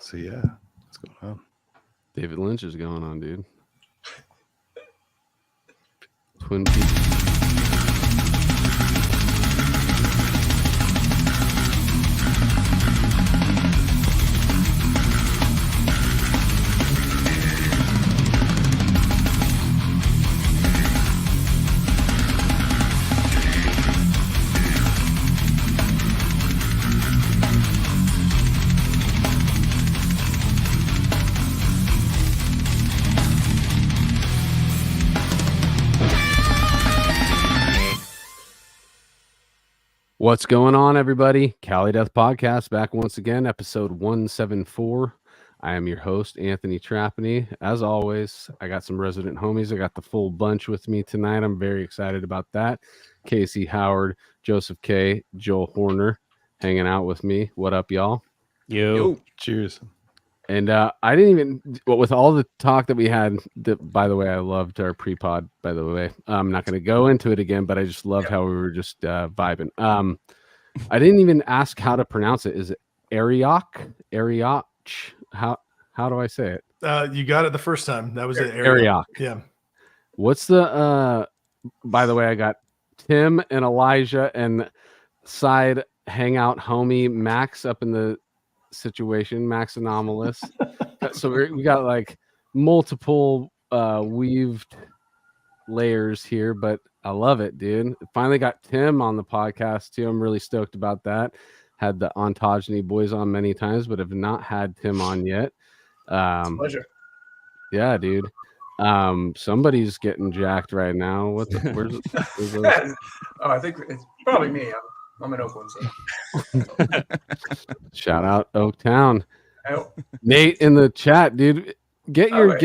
So yeah, what's going on? David Lynch is going on, dude. Twin Peaks. What's going on, everybody? Cali Death Podcast back once again, episode 174. I am your host, Anthony Trapani. As always, I got some resident homies. I got the full bunch with me tonight. I'm very excited about that. Casey Howard, Joseph K, Joel Horner hanging out with me. What up, y'all? Yo. Cheers. And I didn't even, with all the talk that we had, by the way, I loved our pre-pod, by the way. I'm not going to go into it again, but I just loved how we were just vibing. I didn't even ask how to pronounce it. Is it Arioch? Arioch? How do I say it? You got it the first time. That was it. Arioch. Yeah. What's the, by the way, I got Tim and Elijah and side hangout homie Max up in the situation, Max Anomalous. So we got like multiple weaved layers here, but I love it, dude. Finally got Tim on the podcast too. I'm really stoked about that. Had the Ontogeny boys on many times, but have not had Tim on yet. Pleasure. Yeah, dude. Somebody's getting jacked right now. What the, where's Oh, I think it's probably me. I'm in Oakland, so. Shout out Oaktown. Oh. Nate in the chat, dude. Get your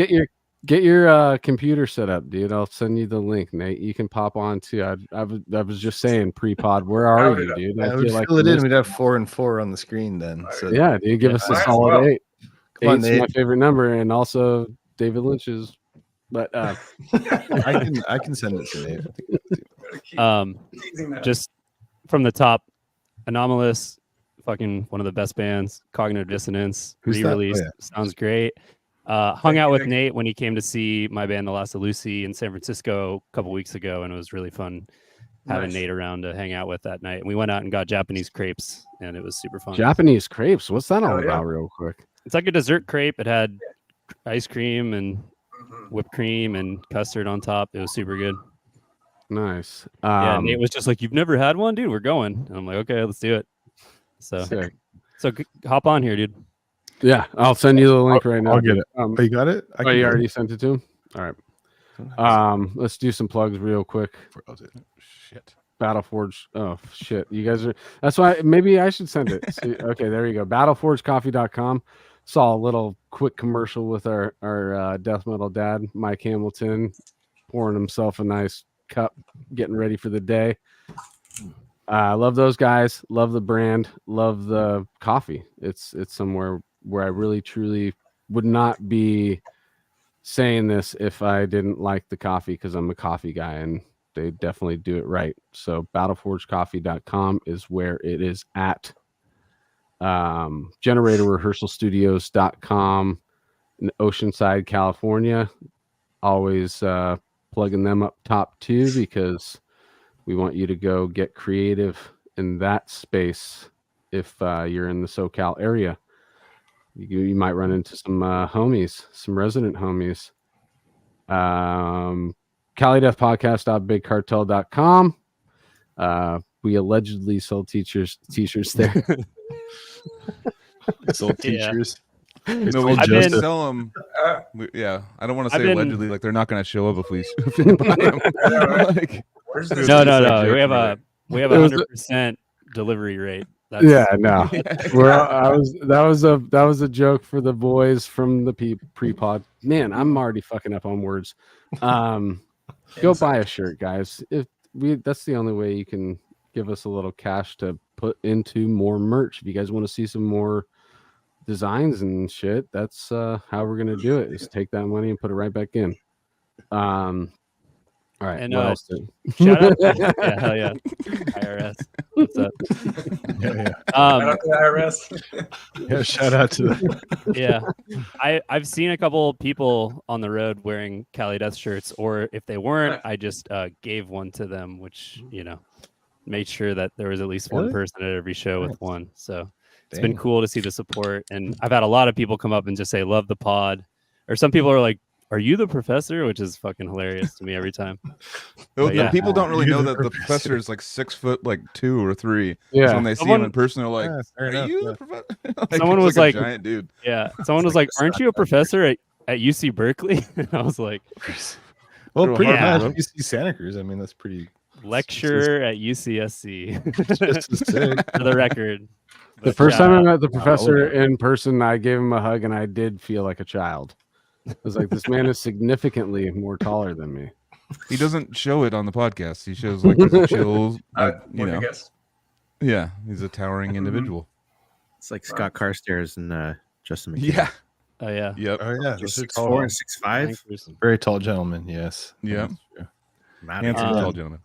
computer set up, dude. I'll send you the link, Nate. You can pop on too. I was just saying pre-pod. Where are you, dude? I would fill it in. We'd have 4 and 4 on the screen then. So yeah, dude. Give us a solid 8. Eight's my favorite number, and also David Lynch's. But I can send it to Nate. Just from the top, Anomalous, fucking one of the best bands. Cognitive Dissonance, re-released, sounds great. Hung out with Nate when he came to see my band, The Last of Lucy, in San Francisco a couple weeks ago, and it was really fun having Nate around to hang out with that night. And we went out and got Japanese crepes, and it was super fun. Japanese crepes? What's that all about, real quick? It's like a dessert crepe. It had ice cream and whipped cream and custard on top. It was super good. Nice. Yeah, Nate was just like, "You've never had one, dude? We're going." And I'm like, "Okay, let's do it." So hop on here, dude. Yeah, I'll send you the link right now. I'll get it. You got it? You already sent it to him? All right. Let's do some plugs real quick. Shit. Battleforge. Oh, shit. You guys are... That's why maybe I should send it. See, okay, there you go. Battleforgecoffee.com. Saw a little quick commercial with our death metal dad, Mike Hamilton, pouring himself a nice cup, getting ready for the day. I love those guys. Love the brand. Love the coffee. It's somewhere where I really truly would not be saying this if I didn't like the coffee, because I'm a coffee guy and they definitely do it right. So battleforgecoffee.com is where it is at. Generatorrehearsalstudios.com in Oceanside, California. Always plugging them up top too, because we want you to go get creative in that space. If you're in the SoCal area, you might run into some homies, some resident homies. CaliDeathPodcast.BigCartel.com. We allegedly sold t-shirts there. Sold teachers. No, we just sell them. Yeah, I don't want to say allegedly, like they're not going to show up if we buy them. Like, no. We have a 100% delivery rate. That's, yeah, no. That was a joke for the boys from the pre-pod. Man, I'm already fucking up on words. Go buy a shirt, guys. That's the only way you can give us a little cash to put into more merch. If you guys want to see some more designs and shit, that's how we're gonna do it, is take that money and put it right back in. All right. And what else did? shout out, yeah, hell yeah, IRS. What's up? Yeah. Shout out to the IRS. Yeah. Shout out to the. Yeah, I've seen a couple people on the road wearing Cali Death shirts, or if they weren't, I just gave one to them, which made sure that there was at least one person at every show with one. So it's been cool to see the support, and I've had a lot of people come up and just say love the pod, or some people are like, "Are you the professor?" Which is fucking hilarious to me every time. People don't really know that the professor is like 6 foot, like 2 or 3. Yeah. So when they see him in person, they're like, fair "Are enough, you yeah. the professor?" Someone he's was a like, giant dude. Yeah, someone was like, "Aren't you a professor at UC Berkeley?" And I was like, Well, pretty Yeah. much. You see Santa Cruz. I mean, that's pretty. "Lecturer at UCSC." Just as sick. For the record. The But first shout time I out. met the professor in person, I gave him a hug and I did feel like a child. I was like, this man is significantly more taller than me. He doesn't show it on the podcast. He shows like his chill, like, you I know. guess. Yeah, he's a towering individual. It's like Scott Carstairs and Justin McKay. Yeah. Oh yeah. Yep. Oh yeah, Just those are 6'4" tall. and 6'5". Very tall gentleman. Yes. Yeah. That's true. Handsome tall gentleman.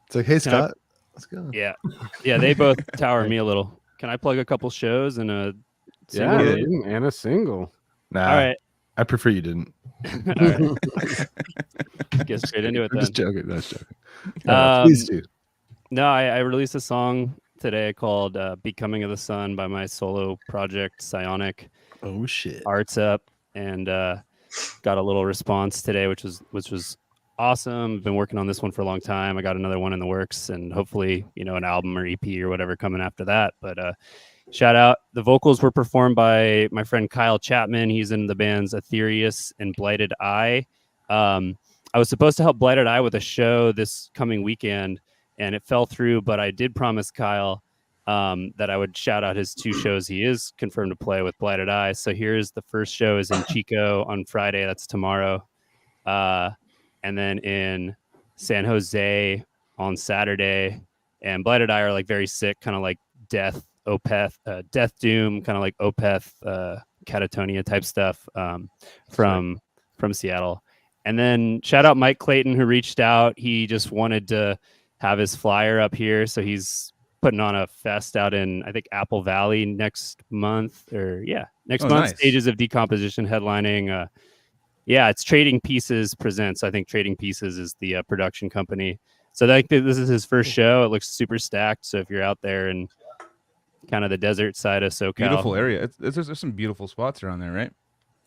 It's like, hey Can I- Scott, let's go. Yeah. Yeah, they both tower me a little. Can I plug a couple shows and a Yeah, single? dude, and a single. Nah, All right. I prefer you didn't. All right. Get straight into it I'm then. just joking. That's joking. Please do. No, I released a song today called Becoming of the Sun by my solo project, Psionic. Oh shit. Art's up, and got a little response today, which was awesome. Been working on this one for a long time. I got another one in the works, and hopefully, an album or EP or whatever coming after that. But shout out. The vocals were performed by my friend Kyle Chapman. He's in the bands Aetherius and Blighted Eye. I was supposed to help Blighted Eye with a show this coming weekend, and it fell through, but I did promise Kyle that I would shout out his 2 shows he is confirmed to play with Blighted Eye. So here's the first show is in Chico on Friday. That's tomorrow. And then in San Jose on Saturday. And Blighted Eye are like very sick, kind of like Death, Opeth, Death Doom, kind of like Opeth, Catatonia type stuff from Seattle. And then shout out Mike Clayton, who reached out. He just wanted to have his flyer up here. So he's putting on a fest out in, I think, Apple Valley next month. Next month. Nice. Stages of Decomposition headlining. It's Trading Pieces Presents. I think Trading Pieces is the production company. So this is his first show. It looks super stacked. So if you're out there in kind of the desert side of SoCal. Beautiful area. There's some beautiful spots around there, right?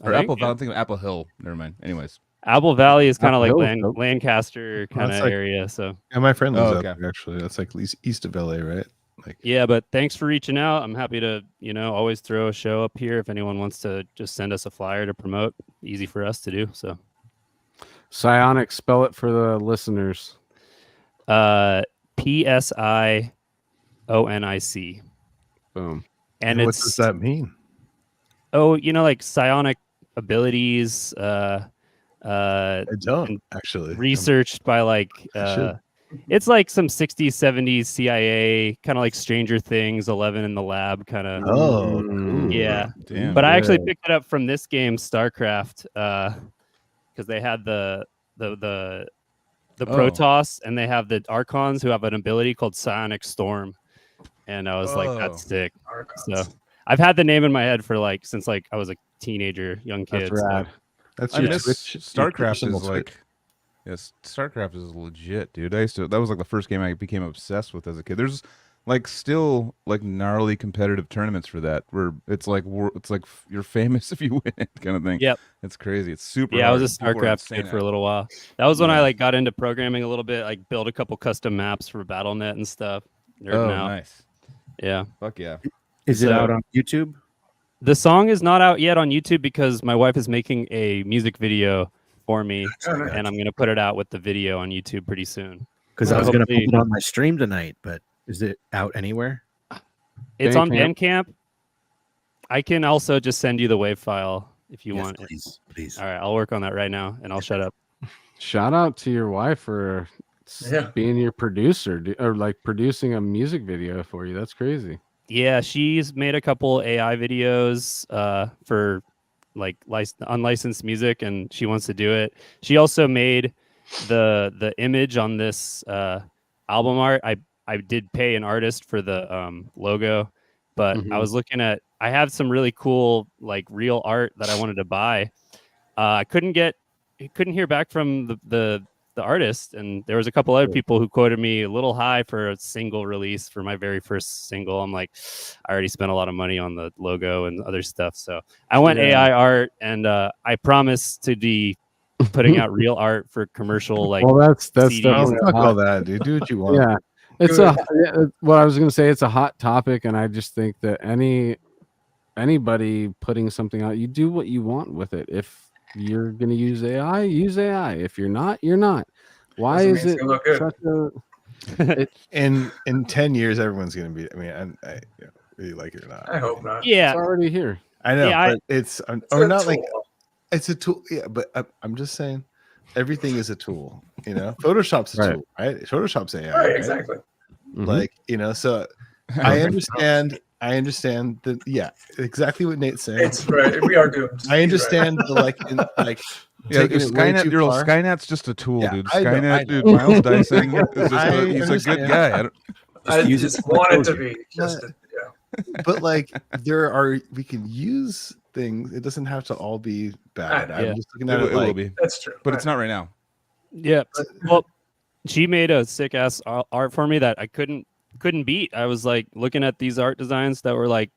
Or Apple Valley. I'm thinking Apple Hill. Never mind. Anyways. Apple Valley is kind of like Apple Hill. Lancaster kind of like- area. So Yeah, my friend lives okay. out there actually. That's like east of LA, right? Like yeah, but thanks for reaching out. I'm happy to, always throw a show up here if anyone wants to just send us a flyer to promote. Easy for us to do. So Psionic, spell it for the listeners. PSIONIC. Boom. And what it's does that mean? like psionic abilities, I don't actually. researched by like should. it's like some 60s 70s CIA kind of like Stranger Things 11 in the lab kind of Oh, Mm. cool. yeah. Damn. But I actually Yeah. picked it up from this game StarCraft because they had the Protoss and they have the Archons who have an ability called Psionic Storm, and I was like, Oh. that's sick. Archons. So I've had the name in my head for like since like I was a teenager, young kid. That's rad. That's I your miss Twitch. your StarCraft personal is like, Twitch. yes, StarCraft is legit, dude. That was like the first game I became obsessed with as a kid. There's like still like gnarly competitive tournaments for that where it's like you're famous if you win kind of thing. Yep. It's crazy. It's super. Yeah, I was a hard. People are StarCraft kid insane for at a it. little while. That was when I Yeah. like got into programming a little bit, like built a couple custom maps for BattleNet and stuff. Nerding Oh, out. nice. Yeah. Fuck yeah. Is it So- out on YouTube? The song is not out yet on YouTube because my wife is making a music video for me, and I'm gonna put it out with the video on YouTube pretty soon. Because I was going to put Hopefully- it on my stream tonight, but is it out anywhere? It's on Bandcamp. Bandcamp. I can also just send you the WAV file if you Yes, want it. please, please. All right, I'll work on that right now, and I'll shut up. Shout out to your wife for Yeah. being your producer or like producing a music video for you. That's crazy. Yeah, she's made a couple AI videos for like unlicensed music, and she wants to do it. She also made the image on this album art, I did pay an artist for the logo, but I was looking at, I have some really cool like real art that I wanted to buy. I couldn't hear back from the artist, and there was a couple other people who quoted me a little high for a single release for my very first single. I'm like, I already spent a lot of money on the logo and other stuff, so I went AI art, and I promised to be putting out real art for commercial like. Well, that's CDs. definitely Fuck all that, dude. Do what you want. yeah. It's what I was gonna say. It's a hot topic, and I just think that anybody putting something out, you do what you want with it. If you're gonna use AI, use AI. If you're not, you're not. Why is it such a? In 10 years, everyone's gonna be. I mean, I really like it or not. I hope not. Yeah, It's already here. I know, Yeah, but it's It's or a not tool. like it's a tool. Yeah, but I'm just saying, everything is a tool. You know, Photoshop's a Right. tool, right? Photoshop's AI, Right, right? exactly. Like, you know, so I understand that. Yeah, exactly what Nate's saying. It's right. We are doomed. I understand the like Yeah, taking it way Skynet, too girl, far. Skynet's just a tool, Yeah, dude. I know, Skynet, I know. dude. Miles Dyson is just I he's a good understand. guy. I don't, I use it just for want it to closure. be just yeah. But like we can use things. It doesn't have to all be bad. Yeah. I'm just looking at it it will like be, That's true. but it's not right now. yeah. Well, she made a sick ass art for me that I couldn't beat. I was like looking at these art designs that were like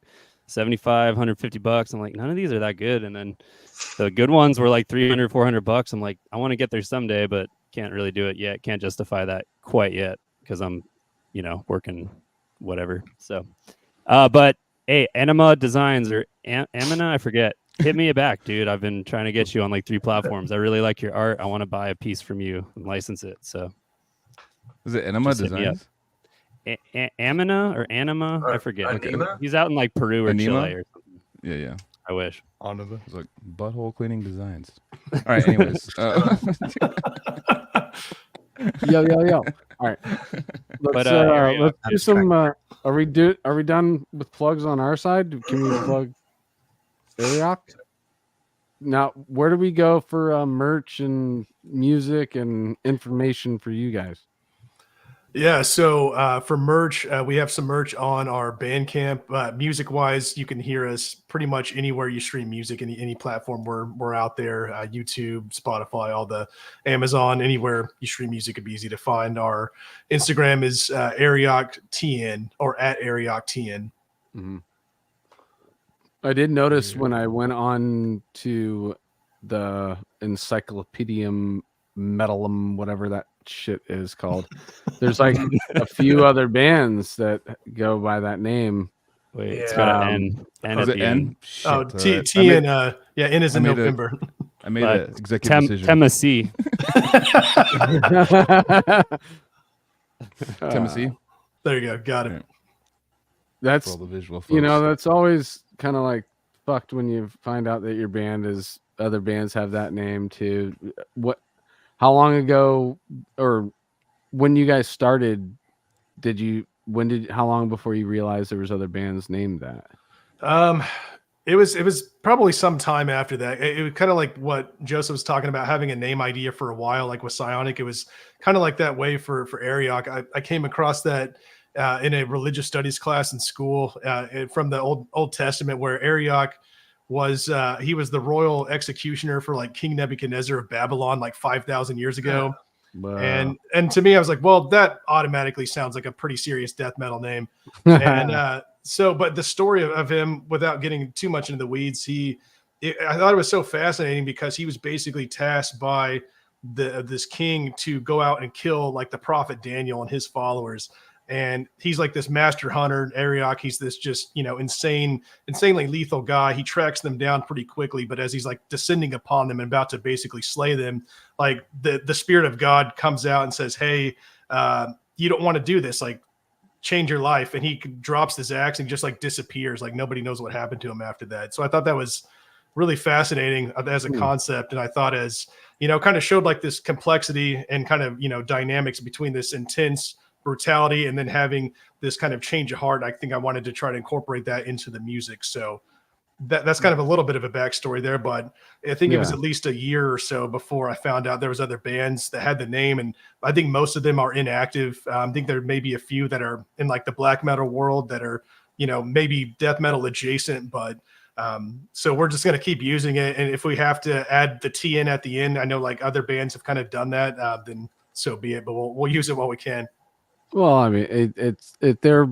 75, 150 bucks. I'm like, none of these are that good. And then the good ones were like 300, 400 bucks. I'm like, I want to get there someday, but can't really do it yet. Can't justify that quite yet because I'm, working whatever. So, but hey, Anima Designs or Amina, I forget. Hit me back, dude. I've been trying to get you on like 3 platforms. I really like your art. I want to buy a piece from you and license it. So, Is it Enema Just hit me up. Designs? Amina or Anima, I forget. Anima? He's out in like Peru or Anima? Chile or something. Yeah. I wish. Anima. It's like butthole cleaning designs. All right. Anyways, Yo. All right. Let's Arioch, let's do some. Are we done with plugs on our side? Can we plug Arioch? Now, where do we go for merch and music and information for you guys? Yeah, so for merch, we have some merch on our Bandcamp. Music-wise, you can hear us pretty much anywhere you stream music, any platform we're out there. YouTube, Spotify, all the Amazon, anywhere you stream music, it'd be easy to find. Our Instagram is AriochTN or at AriochTN. Mm-hmm. I did notice when I went on to the Encyclopedium Metalum, whatever that shit is called. There's like a few other bands that go by that name. Wait, Yeah. it's got an N. is at it the end. N? Shit, Oh, all T right. and N is in I made a- November. I made an executive decision. Tennessee. Tennessee. There you go, got it. Yeah. For That's all the visual folks. that's always kind of like fucked when you find out that your band is other bands have that name too. How long ago or when you guys started how long before you realized there was other bands named that? It was probably some time after that. It was kind of like what Joseph was talking about, having a name idea for a while, like with Psionic. It was kind of like that way for Arioch. I came across that in a religious studies class in school from the Old Testament, where Arioch was he was the royal executioner for like King Nebuchadnezzar of Babylon like 5,000 years ago. And to me, I was like, well, that automatically sounds like a pretty serious death metal name. And but the story of him, without getting too much into the weeds, I thought it was so fascinating because he was basically tasked by this king to go out and kill like the prophet Daniel and his followers. And he's like this master hunter, Arioch. He's this just, insanely lethal guy. He tracks them down pretty quickly, but as he's like descending upon them and about to basically slay them, like the spirit of God comes out and says, hey, you don't want to do this. Like, change your life. And he drops his axe and just like disappears. Like nobody knows what happened to him after that. So I thought that was really fascinating as a concept. And I thought as, kind of showed like this complexity and kind of, dynamics between this intense brutality and then having this kind of change of heart. I think I wanted to try to incorporate that into the music. So that's kind of a little bit of a backstory there, but I think it was at least a year or so before I found out there was other bands that had the name, and I think most of them are inactive. I think there may be a few that are in like the black metal world that are, maybe death metal adjacent, but so we're just going to keep using it. And if we have to add the T in at the end, I know like other bands have kind of done that, then so be it, but we'll use it while we can. Well, I mean, they're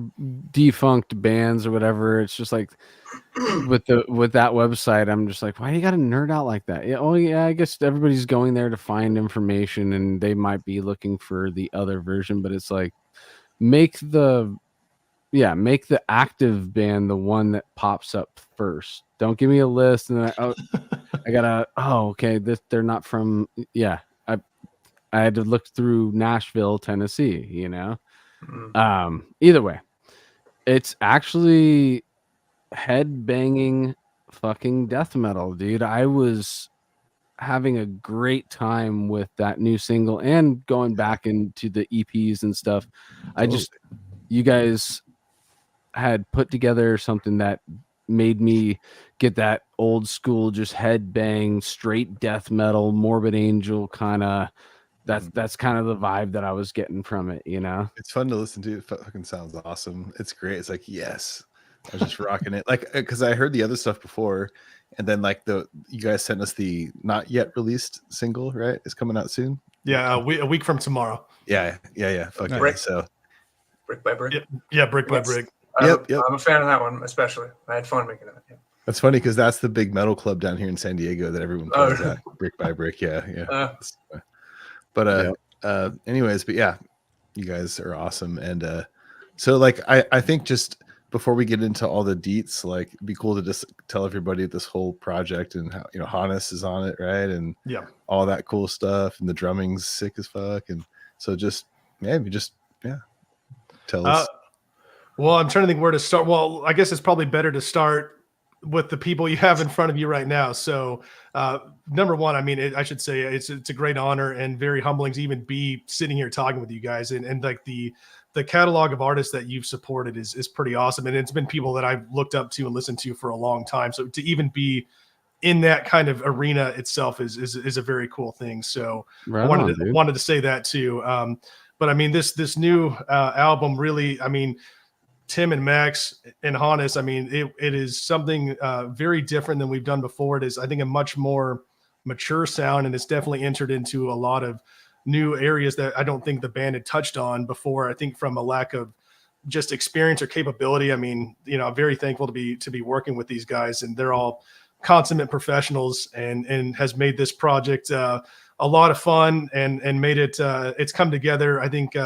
defunct bands or whatever. It's just like with that website, I'm just like, why you got to nerd out like that? Yeah, I guess everybody's going there to find information, and they might be looking for the other version. But it's like, make the active band the one that pops up first. Don't give me a list, and then okay, they're not from. Yeah, I had to look through Nashville, Tennessee. Either way, it's actually head-banging fucking death metal, dude. I was having a great time with that new single and going back into the EPs and stuff. You guys had put together something that made me get that old school, just headbang, straight death metal, Morbid Angel kind of. That's kind of the vibe that I was getting from it, It's fun to listen to. It fucking sounds awesome. It's great. It's like, yes, I was just rocking it. Like, because I heard the other stuff before, and then like you guys sent us the not yet released single, right? It's coming out soon. Yeah, a week from tomorrow. Yeah. Fuck yeah. So Brick by Brick. Yeah, Brick by Brick. Yep. I'm a fan of that one, especially. I had fun making that. Yeah. That's funny because that's the big metal club down here in San Diego that everyone plays at. Brick by Brick. Yeah. But anyways, but yeah, you guys are awesome. And so like I think just before we get into all the deets, like it'd be cool to just tell everybody this whole project and how Hannes is on it, right? And all that cool stuff, and the drumming's sick as fuck. And so just tell us. Well, I'm trying to think where to start. Well, I guess it's probably better to start with the people you have in front of you right now. So number one, I mean, I should say it's a great honor and very humbling to even be sitting here talking with you guys. And like the catalog of artists that you've supported is pretty awesome. And it's been people that I've looked up to and listened to for a long time. So to even be in that kind of arena itself is a very cool thing. So I wanted to say that too. But I mean, this new album really, I mean, Tim and Max and Hannes, I mean, it is something very different than we've done before. It is, I think, a much more mature sound, and it's definitely entered into a lot of new areas that I don't think the band had touched on before. I think from a lack of just experience or capability. I mean, I'm very thankful to be working with these guys, and they're all consummate professionals, and has made this project a lot of fun and made it. It's come together, I think,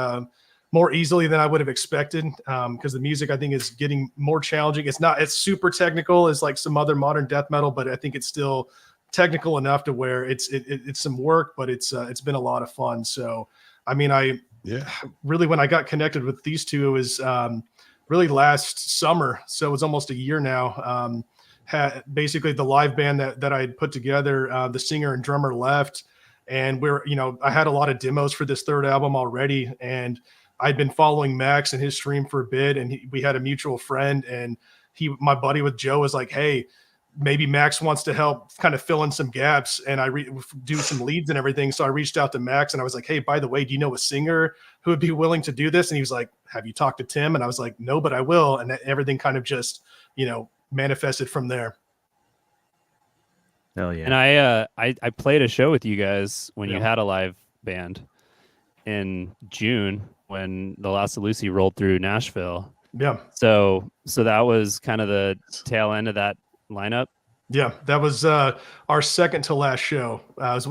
more easily than I would have expected, because the music, I think, is getting more challenging. It's not as super technical as like some other modern death metal, but I think it's still technical enough to where it's some work, but it's been a lot of fun. So, I mean, really, when I got connected with these two, it was really last summer. So it was almost a year now. Had basically the live band that I had put together, the singer and drummer left, and I had a lot of demos for this third album already, and I'd been following Max and his stream for a bit, and we had a mutual friend, and my buddy with Joe was like, hey, maybe Max wants to help kind of fill in some gaps, and I do some leads and everything. So I reached out to Max, and I was like, hey, by the way, do you know a singer who would be willing to do this? And he was like, have you talked to Tim? And I was like, no, but I will. And everything kind of just, manifested from there. Hell yeah. And I played a show with you guys when you had a live band in June when The Last of Lucy rolled through Nashville. Yeah. So that was kind of the tail end of that lineup. Yeah, that was our second to last show. I've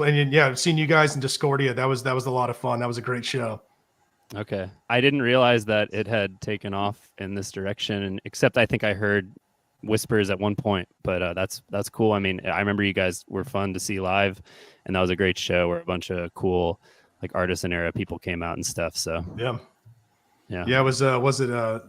seen you guys in Discordia. That was a lot of fun. That was a great show. Okay. I didn't realize that it had taken off in this direction, and except I think I heard whispers at one point, but that's cool. I mean, I remember you guys were fun to see live, and that was a great show where a bunch of cool like artisan era people came out and stuff. So yeah. Was it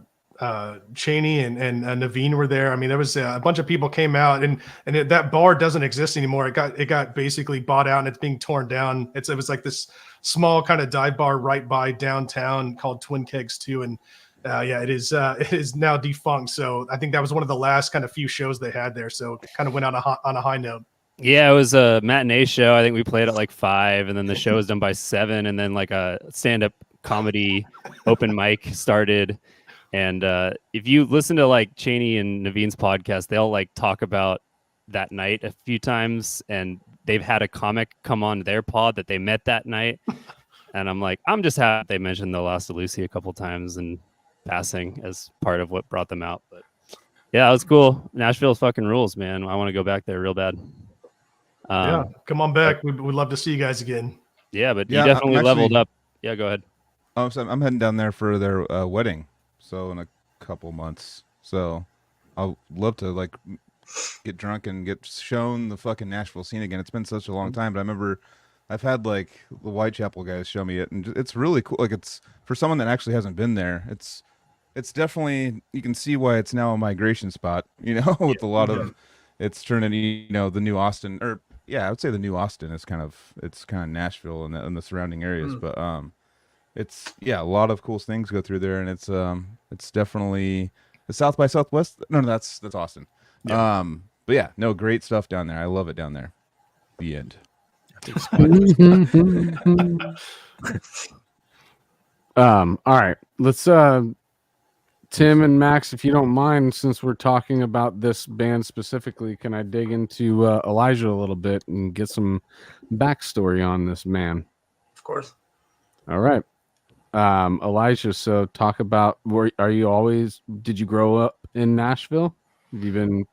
Cheney and Naveen were there. I mean, there was a bunch of people came out, and that bar doesn't exist anymore. It got basically bought out, and it's being torn down. It was like this small kind of dive bar right by downtown called Twin Kegs 2, and Yeah, it is. It is now defunct. So I think that was one of the last kind of few shows they had there. So kind of went on a high note. Yeah, it was a matinee show. I think we played at like 5, and then the show was done by 7, and then like a stand-up comedy open mic started. And if you listen to like Cheney and Naveen's podcast, they'll like talk about that night a few times, and they've had a comic come on their pod that they met that night. And I'm like, I'm just happy they mentioned the Lost to Lucy a couple times and passing as part of what brought them out. But yeah, it was cool. Nashville fucking rules, man. I want to go back there real bad. Yeah, come on back. We'd love to see you guys again. Yeah, but Yeah, you definitely leveled up. Yeah, go ahead. So I'm heading down there for their wedding. So in a couple months. So I'll love to like get drunk and get shown the fucking Nashville scene again. It's been such a long time, but I remember I've had like the Whitechapel guys show me it, and it's really cool. Like it's for someone that actually hasn't been there. It's definitely, you can see why it's now a migration spot. You know, with a lot of it's turning. You know, the new Austin, or yeah, I would say the new Austin is kind of Nashville and the surrounding areas, but it's a lot of cool things go through there, and it's definitely the South by Southwest. No, that's Austin. Yeah. But yeah, no, great stuff down there. I love it down there. The end. All right, let's Tim and Max, if you don't mind, since we're talking about this band specifically, can I dig into Elijah a little bit and get some backstory on this man? Of course. All right. Elijah, so talk about did you grow up in Nashville? Have you been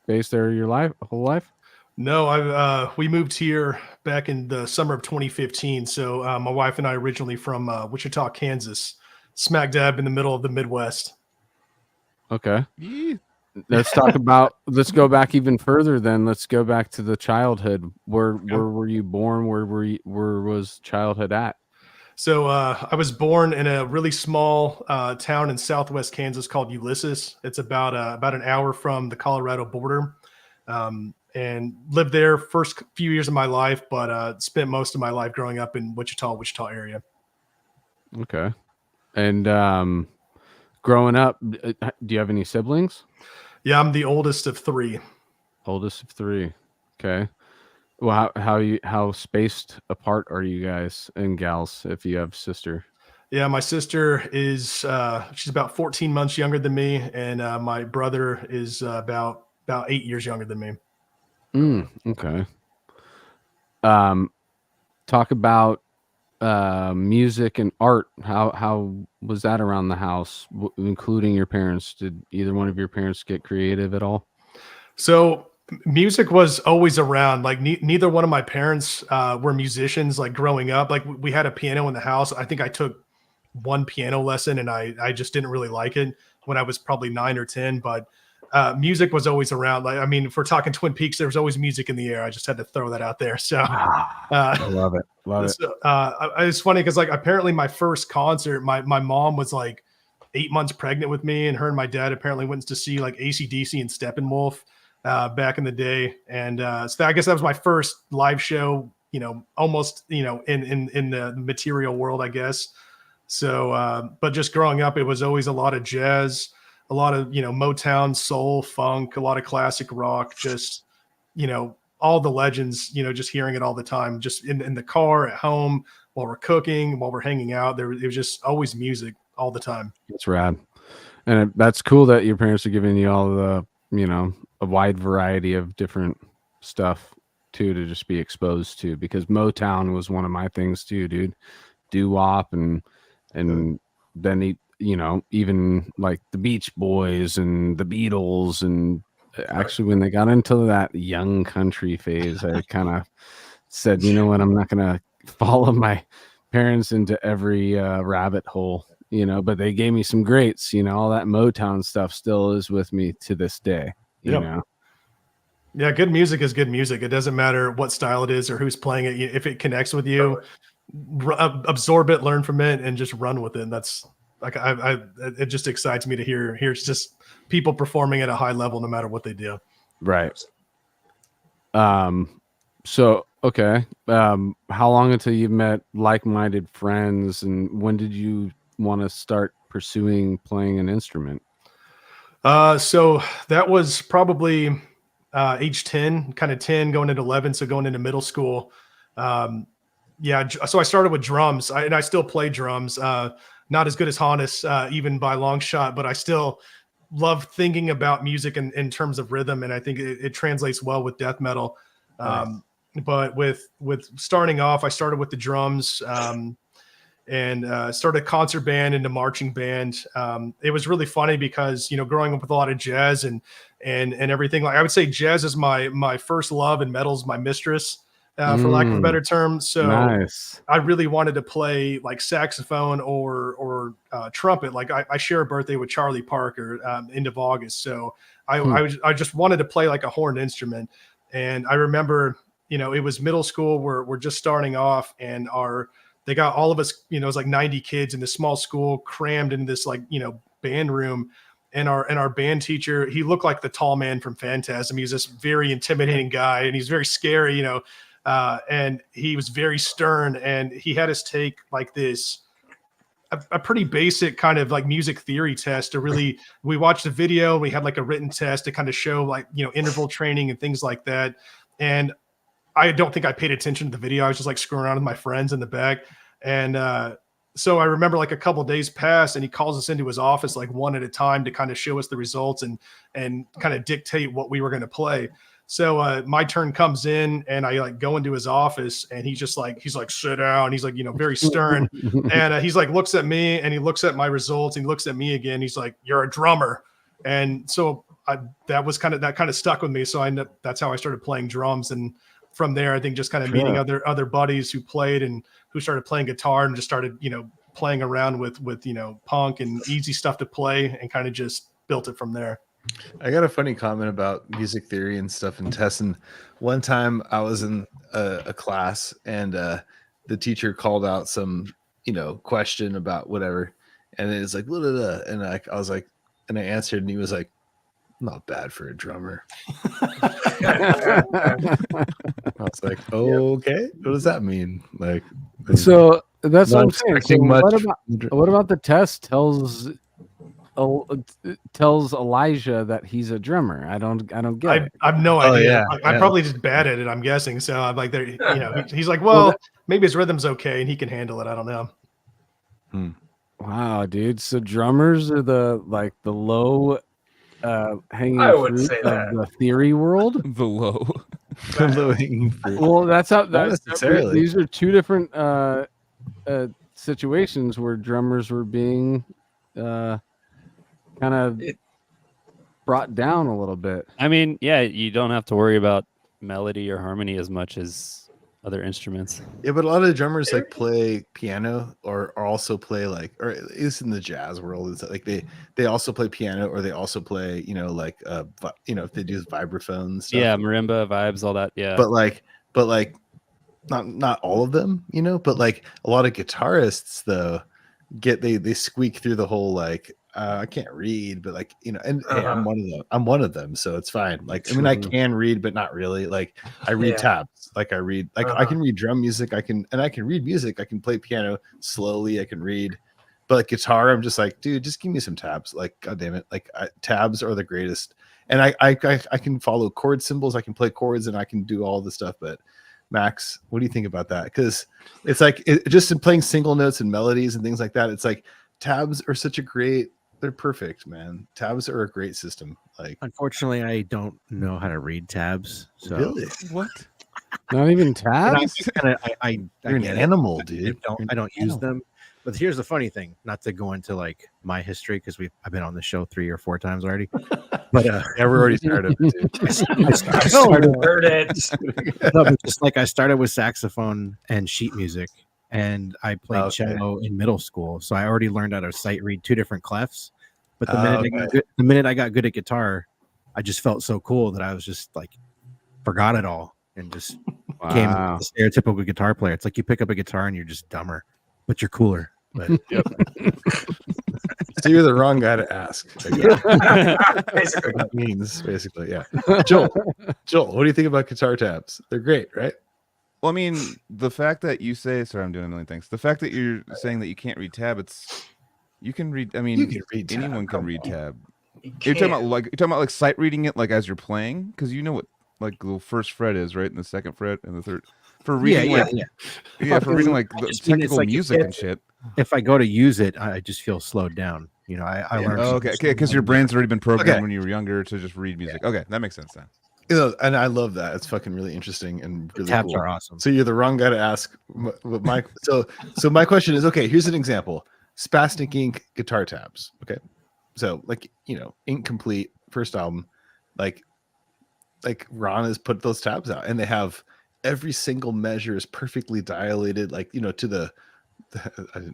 based there your whole life? No, we moved here back in the summer of 2015. So my wife and I originally from Wichita, Kansas, smack dab in the middle of the Midwest. Okay. Let's go back even further then. Let's go back to the childhood. Where were you born? Where was childhood at? So I was born in a really small town in southwest Kansas called Ulysses. It's about an hour from the Colorado border, and lived there first few years of my life, but spent most of my life growing up in Wichita area. Okay. And growing up, do you have any siblings? Yeah, I'm the oldest of 3. Oldest of 3. Okay. Well, how spaced apart are you guys and gals if you have a sister? Yeah, my sister is she's about 14 months younger than me, and my brother is about 8 years younger than me. Okay. Talk about music and art. How was that around the house, including your parents? Did either one of your parents get creative at all? So music was always around. Like neither one of my parents were musicians. Like growing up, like we had a piano in the house. I think I took one piano lesson, and I just didn't really like it when I was probably 9 or 10. But music was always around. Like, I mean, if we're talking Twin Peaks, there was always music in the air. I just had to throw that out there. So I love it. It's funny because like apparently my first concert, my mom was like 8 months pregnant with me, and her and my dad apparently went to see like AC/DC and Steppenwolf back in the day. And so I guess that was my first live show, you know, almost, you know, in the material world, I guess. So, but just growing up, it was always a lot of jazz, a lot of, you know, Motown, soul, funk, a lot of classic rock, just, you know, all the legends, you know, just hearing it all the time, just in the car, at home, while we're cooking, while we're hanging out. It was just always music all the time. That's rad. And that's cool that your parents are giving you all the, you know, a wide variety of different stuff too, to just be exposed to, because Motown was one of my things too, dude. Doo-wop and then you know, even like the Beach Boys and the Beatles, and actually when they got into that young country phase, I kind of said, you know what, I'm not gonna follow my parents into every rabbit hole, you know, but they gave me some greats, you know, all that Motown stuff still is with me to this day, you know. Yeah, good music is good music. It doesn't matter what style it is or who's playing it. If it connects with you, absorb it, learn from it, and just run with it. And that's like it just excites me to hear it's just people performing at a high level no matter what they do. Right. So okay. How long until you met like-minded friends, and when did you want to start pursuing playing an instrument? So that was probably age 10, kind of 10 going into 11. So going into middle school. So I started with drums and I still play drums. Not as good as Hannes, even by a long shot, but I still love thinking about music in terms of rhythm. And I think it translates well with death metal. Nice. But with starting off, I started with the drums, and started a concert band into marching band. It was really funny because, growing up with a lot of jazz and everything, like I would say jazz is my first love and metal's my mistress, for lack of a better term. So nice. I really wanted to play like saxophone or trumpet. Like I share a birthday with Charlie Parker, end of August. So I just wanted to play like a horn instrument. And I remember, it was middle school. We're just starting off, and they got all of us, it was like 90 kids in this small school crammed in this band room. And our band teacher, he looked like the tall man from Phantasm. He was this very intimidating guy, and he's very scary, and he was very stern, and he had us take like this, a pretty basic kind of like music theory test to really, we watched a video, we had like a written test to kind of show like, interval training and things like that. And I don't think I paid attention to the video. I was just like screwing around with my friends in the back. And so I remember like a couple of days passed, and he calls us into his office, like one at a time, to kind of show us the results and kind of dictate what we were going to play. So my turn comes in, and I like go into his office, and he's like, sit down. He's like, very stern. And he's like, looks at me, and he looks at my results, and he looks at me again. He's like, you're a drummer. And so that kind of stuck with me. So that's how I started playing drums. And from there, I think just kind of meeting other buddies who played and who started playing guitar, and just started, playing around with punk and easy stuff to play, and kind of just built it from there. I got a funny comment about music theory and stuff in Tesson. One time I was in a class, and the teacher called out some, question about whatever. And it's like, blah, blah, blah. And I was like, and I answered, and he was like, not bad for a drummer. I was like, okay, what does that mean? Like, so that's what I'm saying. So what about the test tells Elijah that he's a drummer? I don't get it. I have no idea. I'm probably just bad at it, I'm guessing. So I'm like, there, he's like, well, maybe his rhythm's okay and he can handle it. I don't know. Wow, dude. So drummers are the low hanging fruit of the theory world. The low hanging fruit. Well, that's how these are two different situations where drummers were being kind of brought down a little bit. I mean, yeah, you don't have to worry about melody or harmony as much as other instruments. Yeah, but a lot of drummers like play piano or also play like, or at least in the jazz world, it's like they also play piano, or they also play, if they do vibraphone stuff. Yeah, marimba vibes, all that. Yeah. But like not all of them, but like a lot of guitarists though they squeak through the whole like I can't read, but like, and hey, I'm one of them, so it's fine. Like, I mean, I can read, but not really. Like, I read tabs. Like, I read, like, I can read drum music. I can read music. I can play piano slowly. I can read, but like guitar, I'm just like, dude, just give me some tabs. Like, God damn it. Like, tabs are the greatest. And I can follow chord symbols. I can play chords, and I can do all the stuff. But Max, what do you think about that? Because it's like just in playing single notes and melodies and things like that. It's like tabs are such a great. They're perfect, man. Tabs are a great system. Like, unfortunately, I don't know how to read tabs. So really, what? Not even tabs? You're an animal, dude. I don't use them. But here's the funny thing, not to go into like my history, because I've been on the show 3 or 4 times already. But yeah, we're already tired of it, dude. Just like I started with saxophone and sheet music. And I played cello in middle school, so I already learned how to sight read 2 different clefs. But the minute I got good at guitar, I just felt so cool that I was just like forgot it all and just became a stereotypical guitar player. It's like you pick up a guitar and you're just dumber, but you're cooler. But so you're the wrong guy to ask. Basically, that means basically, yeah. Joel, what do you think about guitar tabs? They're great, right? Well, I mean, the fact that you say, sorry, I'm doing a million things. The fact that you're saying that you can't read tab, You can read. I mean, You can read tab. anyone can Come read on. tab. You You're talking can't. about like sight reading it like as you're playing, because you know what like the first fret is, right, and the second fret and the third. For reading for reading like the just mean it's technical like music and shit. If I go to use it, I just feel slowed down. You know, I learned. Oh, okay, because your brain's already been programmed when you were younger to just read music. Okay, that makes sense then. You know, and I love that. It's fucking really interesting and really Tabs cool. are awesome. So you're the wrong guy to ask. What my so my question is, okay, here's an example: Spastic Ink guitar tabs. Okay, so like Incomplete first album, like Ron has put those tabs out, and they have every single measure is perfectly dilated, like to the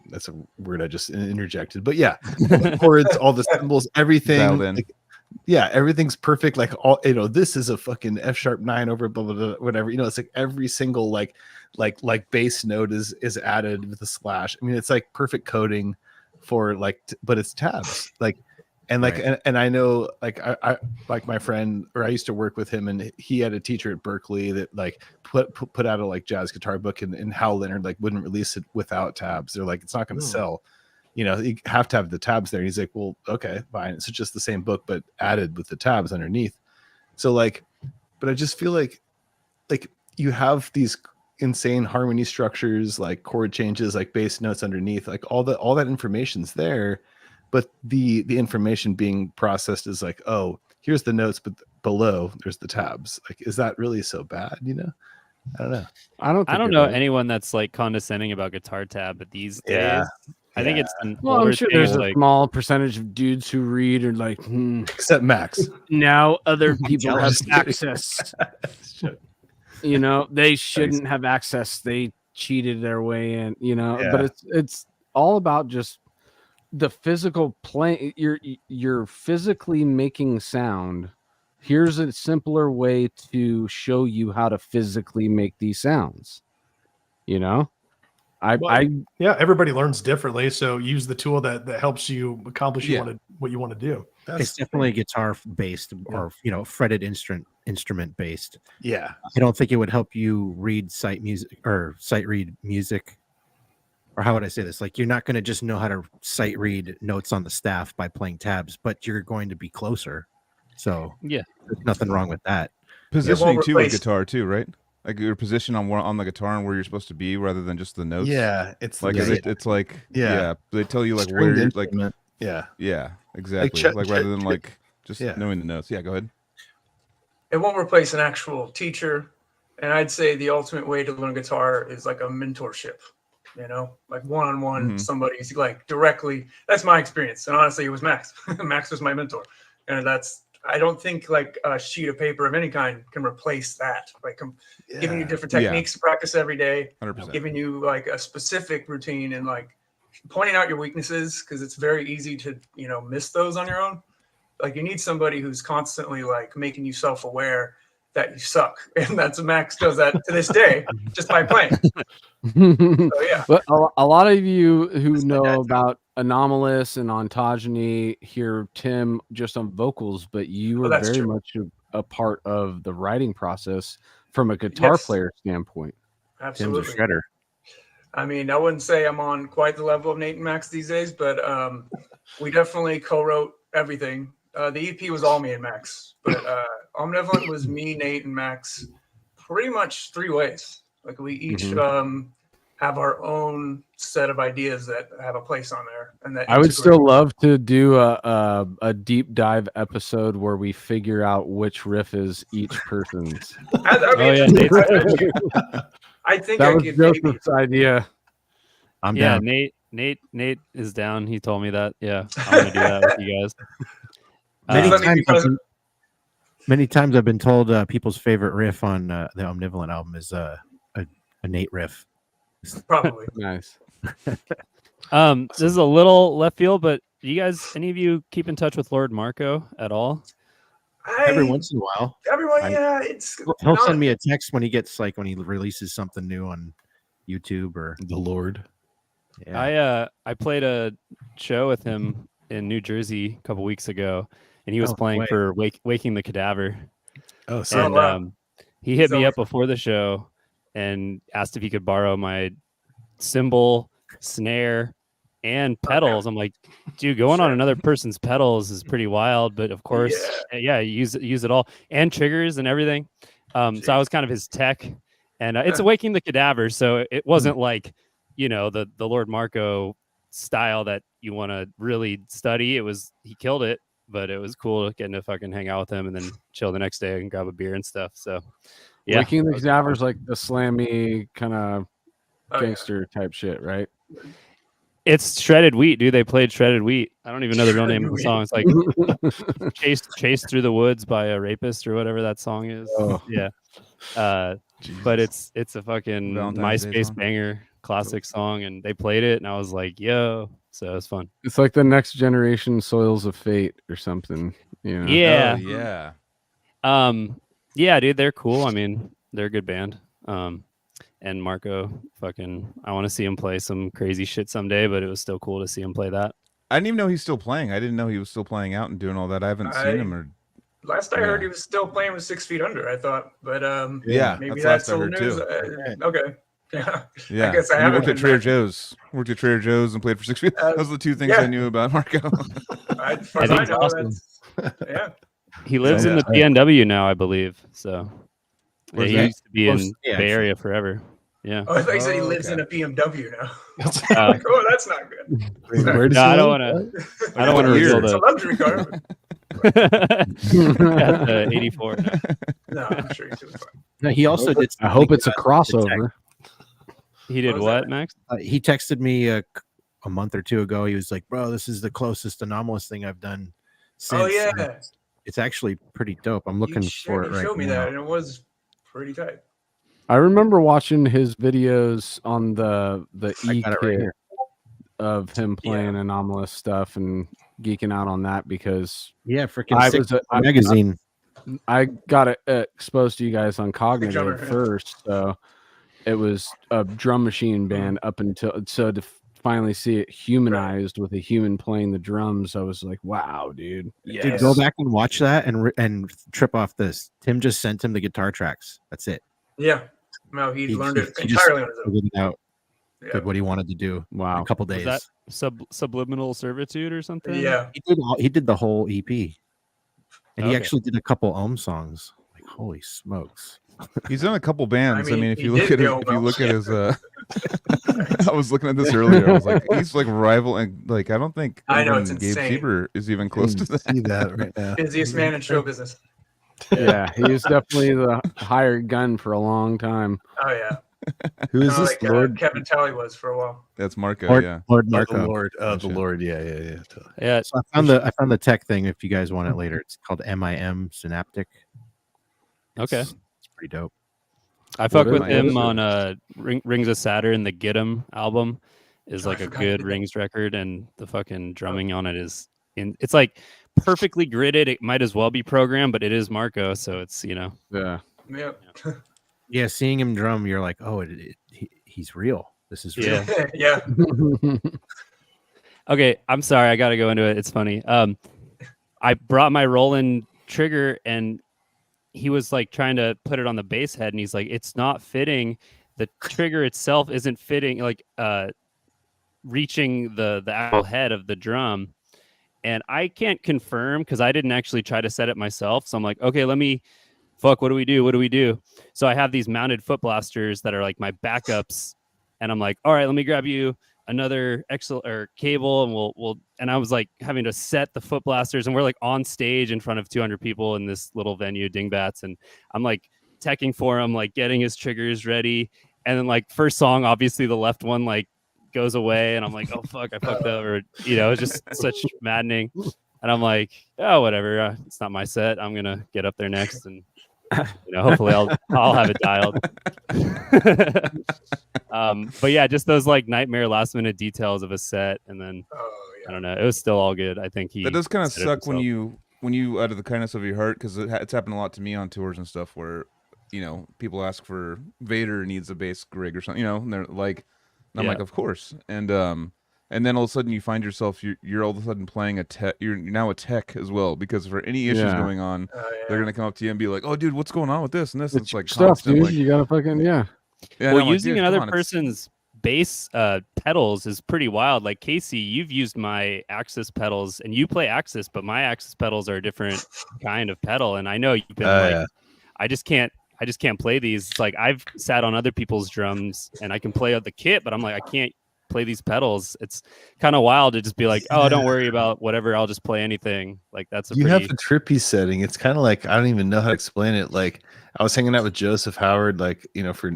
that's a word I just interjected, but yeah, all the chords, all the symbols, everything. Like, yeah, everything's perfect. Like all this is a fucking F#9 over blah blah blah whatever. It's like every single like bass note is added with a slash. I mean, it's like perfect coding for but it's tabs like. And like, right. and I know, like, I like my friend, or I used to work with him, and he had a teacher at Berkeley that like put out a like jazz guitar book, and Hal Leonard like wouldn't release it without tabs. They're like, it's not going to sell, you have to have the tabs there. And he's like, well, okay, fine. It's just the same book, but added with the tabs underneath. So like, but I just feel like you have these insane harmony structures, like chord changes, like bass notes underneath, like all that information's there. But the information being processed is like, oh, here's the notes, but below there's the tabs. Like, is that really so bad? I don't know. I don't know anyone that's like condescending about guitar tab, but these days, I think it's I'm sure there's a small percentage of dudes who read or like, except Max. Now other people have access. They shouldn't have access. They cheated their way in. But it's all about just the physical play. You're physically making sound. Here's a simpler way to show you how to physically make these sounds. Everybody learns differently, so use the tool that helps you accomplish what you want to do. It's definitely guitar based or fretted instrument based. Yeah, I don't think it would help you read sight read music. Or how would I say this? Like, you're not going to just know how to sight read notes on the staff by playing tabs, but you're going to be closer. So yeah, there's nothing wrong with that. Positioning too with guitar too, right? Like your position on the guitar and where you're supposed to be, rather than just the notes. Yeah, it's like it's like they tell you like where you're like exactly like rather than like just knowing the notes. Yeah, go ahead. It won't replace an actual teacher, and I'd say the ultimate way to learn guitar is like a mentorship. Like one-on-one, somebody's like directly. That's my experience, and honestly, it was Max. Max was my mentor, and I don't think like a sheet of paper of any kind can replace that. Like giving you different techniques to practice every day, 100%. Giving you like a specific routine and like pointing out your weaknesses, because it's very easy to miss those on your own. Like you need somebody who's constantly like making you self-aware that you suck, and that's Max does that to this day just by playing. So yeah, but a lot of you who know about Anomalous and Ontogeny hear Tim just on vocals, but you were very much a part of the writing process from a guitar player standpoint. Absolutely. Tim's a shredder. I mean, I wouldn't say I'm on quite the level of Nate and Max these days, but we definitely co-wrote everything. The EP was all me and Max, but Omnivalent was me, Nate, and Max, pretty much 3 ways. Like we each have our own set of ideas that have a place on there, and that I would still love to do a deep dive episode where we figure out which riff is each person's. I think that was Joseph's idea. I'm down. Nate is down. He told me that. Yeah, I'm gonna do that with you guys. Many times I've been told people's favorite riff on the Omnivalent album is a Nate riff. Probably. Nice. This is a little left field, but do you guys, any of you, keep in touch with Lord Marco at all? Every once in a while. He'll send me a text when he gets when he releases something new on YouTube or the Lord. Yeah. I played a show with him in New Jersey a couple weeks ago, and he was playing for Waking the Cadaver. Oh, so and he hit me up before the show and asked if he could borrow my cymbal, snare, and pedals. I'm like, dude, going on another person's pedals is pretty wild. But of course, yeah, use it all, and triggers and everything. So I was kind of his tech, and it's Awakening the Cadaver. So it wasn't like, you know, the Lord Marco style that you want to really study. He killed it, but it was cool getting to fucking hang out with him and then chill the next day and grab a beer and stuff. So yeah, Awakening the Cadaver is like the slammy kind of gangster type shit, right? It's Shredded Wheat, dude. They played Shredded Wheat. I don't even know the real name of the song. It's like Chased Through the Woods by a Rapist or whatever that song is. Yeah. But it's a fucking MySpace banger, classic song, and they played it, and I was like, yo. So it's fun. It's like the next generation Soils of Fate or something. You know? Yeah. Yeah. Yeah, dude, they're cool. I mean, they're a good band. And Marco, I want to see him play some crazy shit someday, but it was still cool to see him play that. I didn't even know he's still playing. I didn't know he was still playing out and doing all that. I haven't seen him. Last I heard, he was still playing with 6 Feet Under, I thought. But maybe that's that's old news. Okay. Yeah. I guess I and haven't worked at Trader Joe's. Worked at Trader Joe's and played for 6 Feet. Those are the two things I knew about Marco. I think awesome. Yeah. He lives in the PNW now, I believe. So he used to be in Bay Area forever. Yeah. Oh, I thought you said he lives in a BMW now. Oh, that's not good. Where does I don't want to reveal It's a luxury car. 84. No, I'm sure he's doing fine. No, he also did. I hope it's a crossover. He did what, Max? He texted me a month or two ago. He was like, "Bro, this is the closest anomalous thing I've done since." Oh yeah, it's actually pretty dope. I'm looking for it right now. Showed me that, and it was pretty tight. I remember watching his videos on the E-Kit of him playing anomalous stuff and geeking out on that because freaking magazine. I got exposed to you guys on Cognitive first, so it was a drum machine band up until to finally see it humanized with a human playing the drums. I was like, wow, dude. Yes. Dude, go back and watch that and trip off this. Tim just sent him the guitar tracks. That's it. Yeah. No, he learned it entirely on his own. Did what he wanted to do. Wow. In a couple days. Was that Subliminal Servitude or something? Yeah. He did the whole EP. And he actually did a couple Ohm songs. Like, holy smokes. He's done a couple bands. I mean, if you look at his I was looking at this earlier. I was like, he's like rivaling. Like, I don't think it's Gabe insane. Sieber is even close to that. See that right now. Busiest man in show business. Yeah, he was definitely the hired gun for a long time. Oh yeah. Who is this? Lord Kevin Talley was for a while. That's Marco. Lord Marco. The Lord. The Lord. Yeah. Yeah. So I found the tech thing. If you guys want it later, it's called MIM Synaptic. Okay. It's pretty dope. I fuck with him on Rings of Saturn. The Get 'Em album is like a good Rings record, and the fucking drumming on it is it's like perfectly gridded. It might as well be programmed, but it is Marco, so it's Yeah. Yeah, seeing him drum, you're like, oh, he's real. This is real. Yeah. Okay, I'm sorry. I got to go into it. It's funny. I brought my Roland trigger, and he was like trying to put it on the bass head, and he's like, it's not fitting. The trigger itself isn't fitting, like reaching the actual head of the drum. And I can't confirm because I didn't actually try to set it myself. So I'm like, okay, what do we do? So I have these mounted foot blasters that are like my backups. And I'm like, all right, let me grab you another cable, and we'll and I was like having to set the foot blasters, and we're like on stage in front of 200 people in this little venue, Dingbats, and I'm like teching for him, like getting his triggers ready. And then like first song, obviously the left one like goes away, and I'm like, oh fuck, I fucked up, or it's just such maddening. And I'm like, oh whatever, it's not my set. I'm gonna get up there next, and hopefully I'll have it dialed. But yeah, just those like nightmare last minute details of a set, and then I don't know, it was still all good. I think that does kind of suck when you out of the kindness of your heart, because it's happened a lot to me on tours and stuff where people ask for Vader needs a bass rig or something, and they're like, and I'm like, of course, and then all of a sudden you find yourself you're all of a sudden playing a tech. You're now a tech as well, because for any issues going on, they're gonna come up to you and be like, "Oh, dude, what's going on with this and this?" It's like stuff, constant, dude. like, you gotta fucking well, using another person's bass pedals is pretty wild. Like Casey, you've used my Axis pedals, and you play Axis, but my Axis pedals are a different kind of pedal. And I know you've been I just can't play these. It's like I've sat on other people's drums and I can play the kit, but I'm like, I can't play these pedals. It's kind of wild to just be like, oh, don't worry about whatever. I'll just play anything. Like that's you have a trippy setting. It's kind of like, I don't even know how to explain it. Like I was hanging out with Joseph Howard, like, for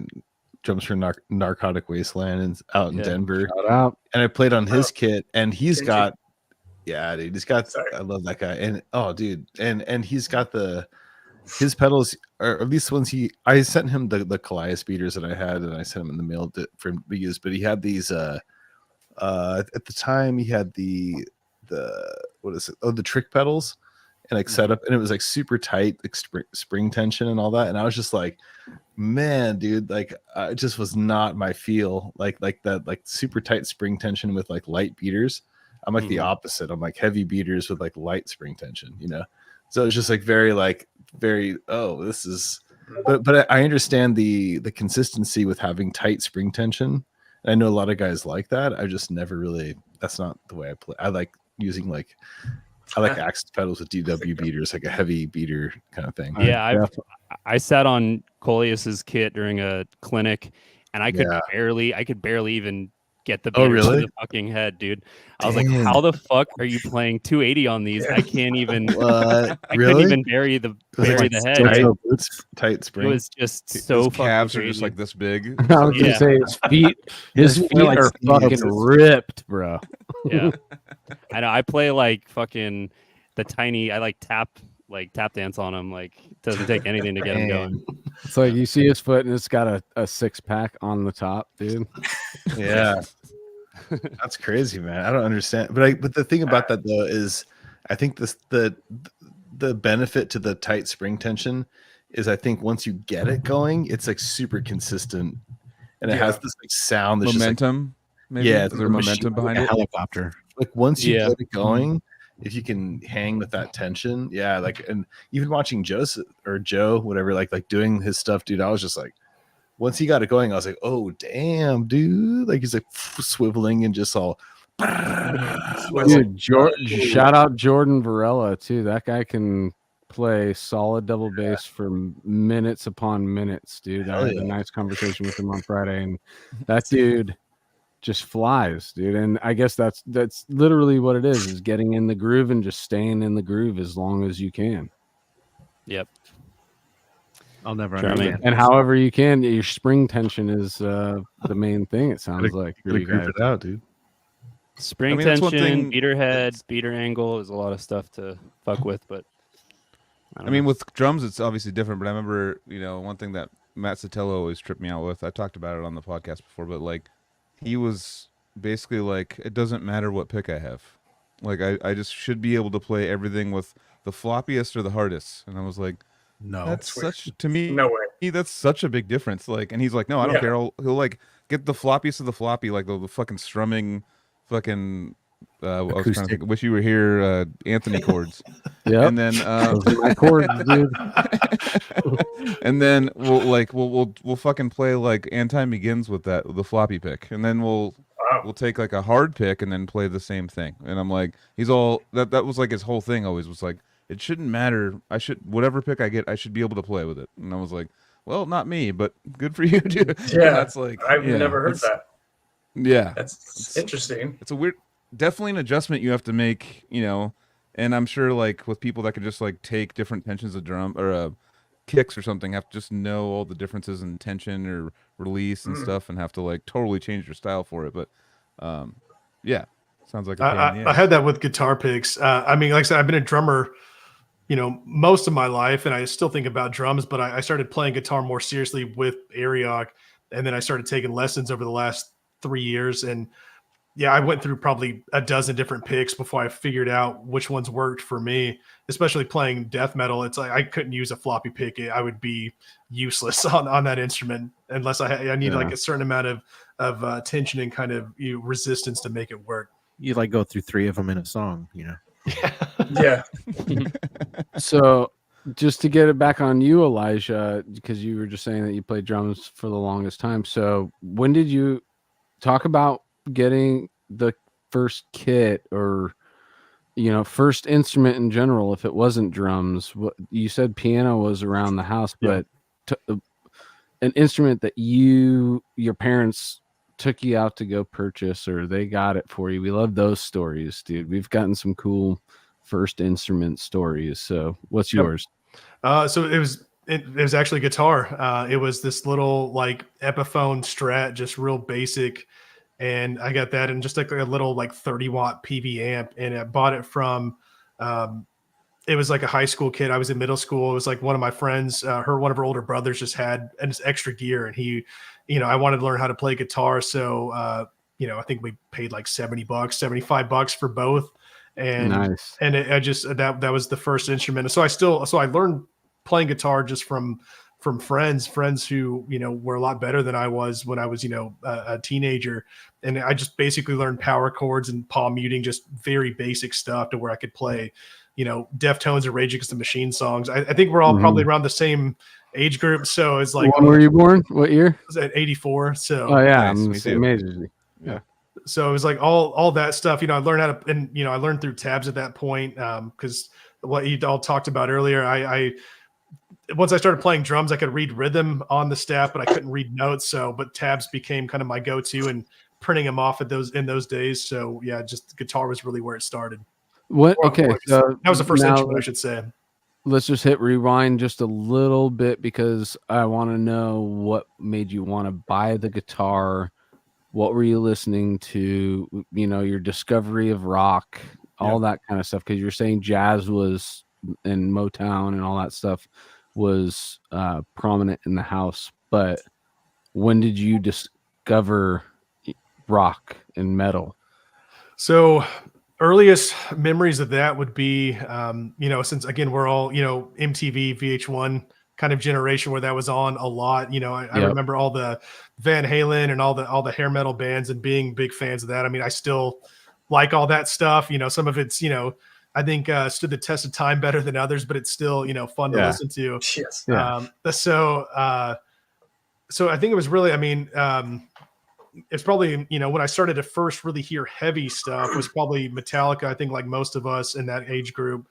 drums for Narcotic Wasteland and out in Denver. Shout out. And I played on his kit, and he's got, dude, he's got, I love that guy. And dude, and he's got his pedals, or at least ones I sent him the Calias beaters that I had, and I sent him in the mail for him to use. But he had these at the time he had the what is it? Oh, the trick pedals, and like set up, and it was like super tight, like spring tension and all that. And I was just like, man, dude, like it just was not my feel. Like that, like super tight spring tension with like light beaters. I'm like the opposite. I'm like heavy beaters with like light spring tension, So it's just like very this is, but I understand the consistency with having tight spring tension. And I know a lot of guys like that. I just never really, that's not the way I play. I like using I like Axis pedals with DW beaters, like a heavy beater kind of thing. Yeah, I sat on Coleus's kit during a clinic, and I could barely even get the beaters to the fucking head, dude. I was like, how the fuck are you playing 280 on these? I can't even. I couldn't even bury the head. Tight spring. It was just so his calves fucking are just like this big. I was gonna say his feet are fucking ripped, bro. Yeah, I know. I play like fucking the tiny. I like tap dance on him. Like it doesn't take anything to get him going. It's like you see his foot and it's got a 6-pack on the top, dude. Yeah. That's crazy, man. I don't understand. But the thing about that though is I think the benefit to the tight spring tension is I think once you get it going, it's like super consistent, and it has this like sound that's momentum. Maybe? Yeah, is there momentum behind it? Helicopter. Like once you get it going, if you can hang with that tension, and even watching Joseph or Joe, whatever, like doing his stuff, dude, I was just like, once he got it going, I was like, oh damn, dude, like he's like swiveling and just all. Dude, shout out Jordan Varela too. That guy can play solid double bass for minutes upon minutes, dude. I had a nice conversation with him on Friday, and that dude just flies, dude. And I guess that's literally what it is getting in the groove and just staying in the groove as long as you can. Yep. I'll never understand. And however you can, your spring tension is the main thing, it sounds like. Gotta groove it out, dude. Spring tension, beater head, beater angle is a lot of stuff to fuck with, but I mean, with drums, it's obviously different, but I remember, one thing that Matt Sotelo always tripped me out with, I talked about it on the podcast before, but like, he was basically like, it doesn't matter what pick I have. Like, I just should be able to play everything with the floppiest or the hardest. And I was like, no, that's to me, no way. That's such a big difference. Like, and he's like, no, I don't care. He'll like get the floppiest of the floppy, like the fucking strumming, fucking, I was trying to think, wish you were here, Anthony chords. Yeah. And then my chords, dude. And then we'll fucking play like Antime Begins with the floppy pick, and then we'll take like a hard pick and then play the same thing. And I'm like, he's all that was like his whole thing always was like, it shouldn't matter. Whatever pick I get, I should be able to play with it. And I was like, well, not me, but good for you, dude. Yeah, that's like I've never heard that. Yeah, that's interesting. It's a weird. Definitely an adjustment you have to make, and I'm sure like with people that could just like take different tensions of drum or kicks or something, have to just know all the differences in tension or release and stuff, and have to like totally change your style for it. But yeah, sounds like I had that with guitar picks. I mean, like I said, I've been a drummer, most of my life, and I still think about drums, but I started playing guitar more seriously with Arioch, and then I started taking lessons over the last 3 years. And yeah, I went through probably a dozen different picks before I figured out which ones worked for me, especially playing death metal. It's like I couldn't use a floppy pick. I would be useless on that instrument unless I need like a certain amount of tension and kind of resistance to make it work. You like go through 3 of them in a song, Yeah. So just to get it back on you, Elijah, because you were just saying that you played drums for the longest time. So when did you talk about getting the first kit or first instrument in general. If it wasn't drums, what you said piano was around the house, but an instrument that your parents took you out to go purchase or they got it for you. We love those stories, dude. We've gotten some cool first instrument stories. So what's yours? So it was actually guitar. It was this little like Epiphone Strat, just real basic. And I got that in just like a little like 30-watt PV amp. And I bought it from, it was like a high school kid. I was in middle school. It was like one of my friends, one of her older brothers just had this extra gear. And he, I wanted to learn how to play guitar. So, I think we paid like $70, $75 for both. And nice. And I just, that was the first instrument. So I learned playing guitar just from friends who, were a lot better than I was when I was, a teenager. And I just basically learned power chords and palm muting, just very basic stuff to where I could play, Deftones or Rage Against the Machine songs. I think we're all probably around the same age group. So it's like, when were you born? What year? I was at 84. So, oh yeah, I'm the same age as you. Yeah. So it was like all that stuff, I learned how to, and, I learned through tabs at that point. Cause what you all talked about earlier, once I started playing drums, I could read rhythm on the staff, but I couldn't read notes. But tabs became kind of my go-to and printing them off in those days. So yeah, just guitar was really where it started. What? Okay. So that was the first instrument, I should say. Let's just hit rewind just a little bit because I want to know what made you want to buy the guitar. What were you listening to? Your discovery of rock, all that kind of stuff. Because you're saying jazz was and Motown and all that stuff was prominent in the house. But when did you discover rock and metal? So earliest memories of that would be, since again, we're all, MTV, VH1 kind of generation where that was on a lot. I remember all the Van Halen and all the hair metal bands and being big fans of that. I mean, I still like all that stuff. Some of it's, I think stood the test of time better than others, but it's still, fun to listen to. Yes. Yeah. So I think it was really, it's probably, when I started to first really hear heavy stuff was probably Metallica. I think like most of us in that age group,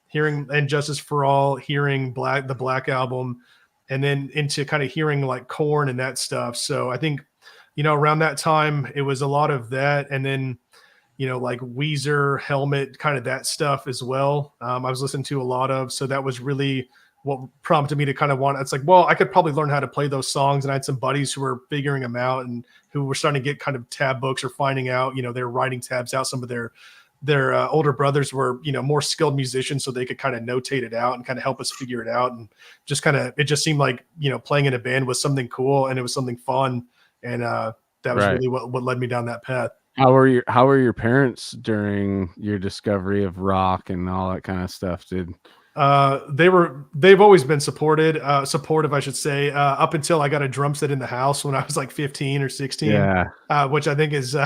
hearing And Justice for All, hearing the Black Album, and then into kind of hearing like Korn and that stuff. So I think, around that time it was a lot of that. And then, like Weezer, Helmet, kind of that stuff as well. I was listening to a lot of, so that was really what prompted me to kind of it's like, well, I could probably learn how to play those songs. And I had some buddies who were figuring them out and who were starting to get kind of tab books or finding out, they're writing tabs out. Some of their older brothers were, more skilled musicians, so they could kind of notate it out and kind of help us figure it out. And just it just seemed like, playing in a band was something cool and it was something fun. And that was really what led me down that path. How were your parents during your discovery of rock and all that kind of stuff? They've always been supportive, I should say, up until I got a drum set in the house when I was like 15 or 16, which I think is,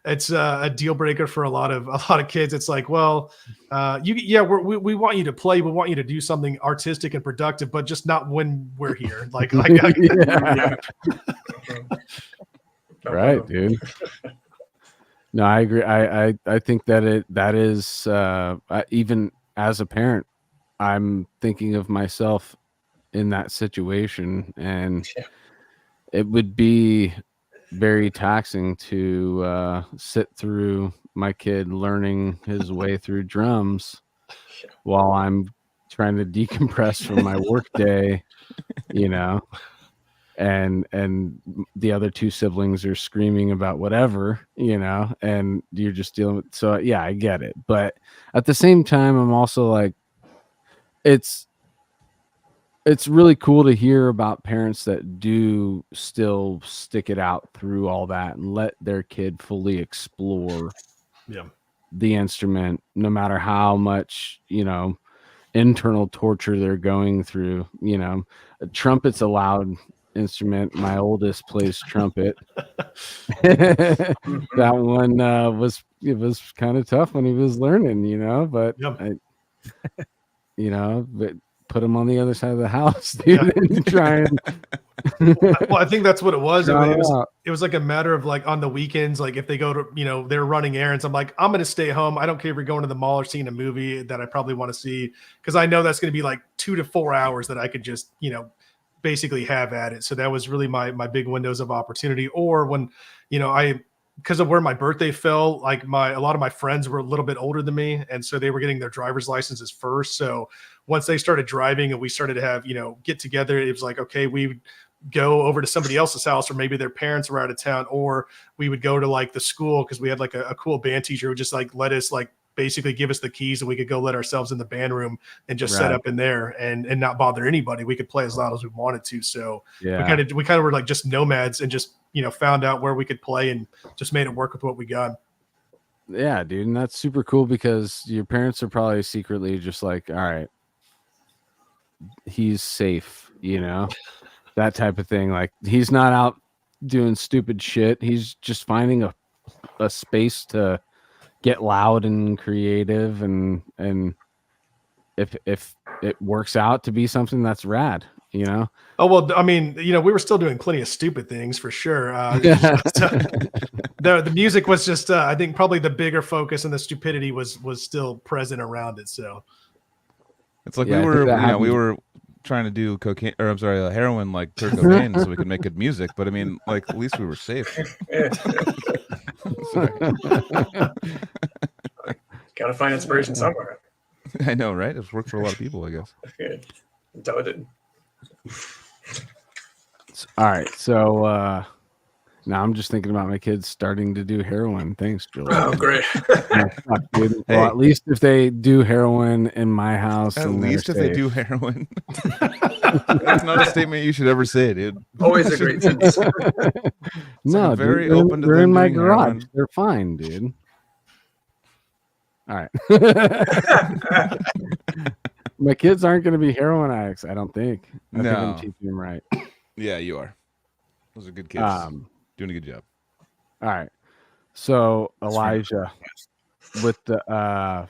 it's a deal breaker for a lot of kids. It's like, well, we want you to play. We want you to do something artistic and productive, but just not when we're here. Right, dude. No, I agree. I think that is even as a parent, I'm thinking of myself in that situation, and it would be very taxing to sit through my kid learning his way through drums while I'm trying to decompress from my work day, and the other two siblings are screaming about whatever, and you're just dealing with. So yeah, I get it, but at the same time, I'm also like, it's really cool to hear about parents that do still stick it out through all that and let their kid fully explore the instrument, no matter how much, internal torture they're going through. A trumpet's a loud instrument. My oldest plays trumpet. That one was kind of tough when he was learning, but but put him on the other side of the house, dude, and try and Well, I think that's what it was. It was like a matter of like on the weekends, like if they go to, they're running errands, I'm like, I'm going to stay home. I don't care if we're going to the mall or seeing a movie that I probably want to see, because I know that's going to be like 2 to 4 hours that I could just, basically have at it. So that was really my big windows of opportunity. Or when, because of where my birthday fell, like a lot of my friends were a little bit older than me, and so they were getting their driver's licenses first. So once they started driving and we started to have get together, it was like, okay, we would go over to somebody else's house, or maybe their parents were out of town, or we would go to like the school, because we had like a cool band teacher who just like let us like basically give us the keys, and we could go let ourselves in the band room and just set up in there and not bother anybody. We could play as loud as we wanted to. So we kind of were like just nomads, and just found out where we could play and just made it work with what we got. Yeah, dude. And that's super cool, because your parents are probably secretly just like, all right, he's safe, that type of thing. Like, he's not out doing stupid shit. He's just finding a space to get loud and creative, and if it works out to be something that's rad, Oh, well, I mean, we were still doing plenty of stupid things for sure. The music was just, I think probably the bigger focus, and the stupidity was still present around it. So it's like we were trying to do cocaine, or I'm sorry, heroin, like Kurt Cobain, so we could make good music. But I mean, like, at least we were safe. Gotta find inspiration somewhere. I know, right? It's worked for a lot of people, I guess. Good. Until it didn't. All right, so now I'm just thinking about my kids starting to do heroin. Thanks, Julie. Oh, great. Well, at least if they do heroin in my house, at least if they do heroin. That's not a statement you should ever say, dude. Always a great sentence. No, very dude, open to they're them in my doing garage. heroin. They're fine, dude. All right. My kids aren't going to be heroin addicts, I don't think. I think I'm teaching them right. Yeah, you are. Those are good kids. Doing a good job. All right. So Elijah, with the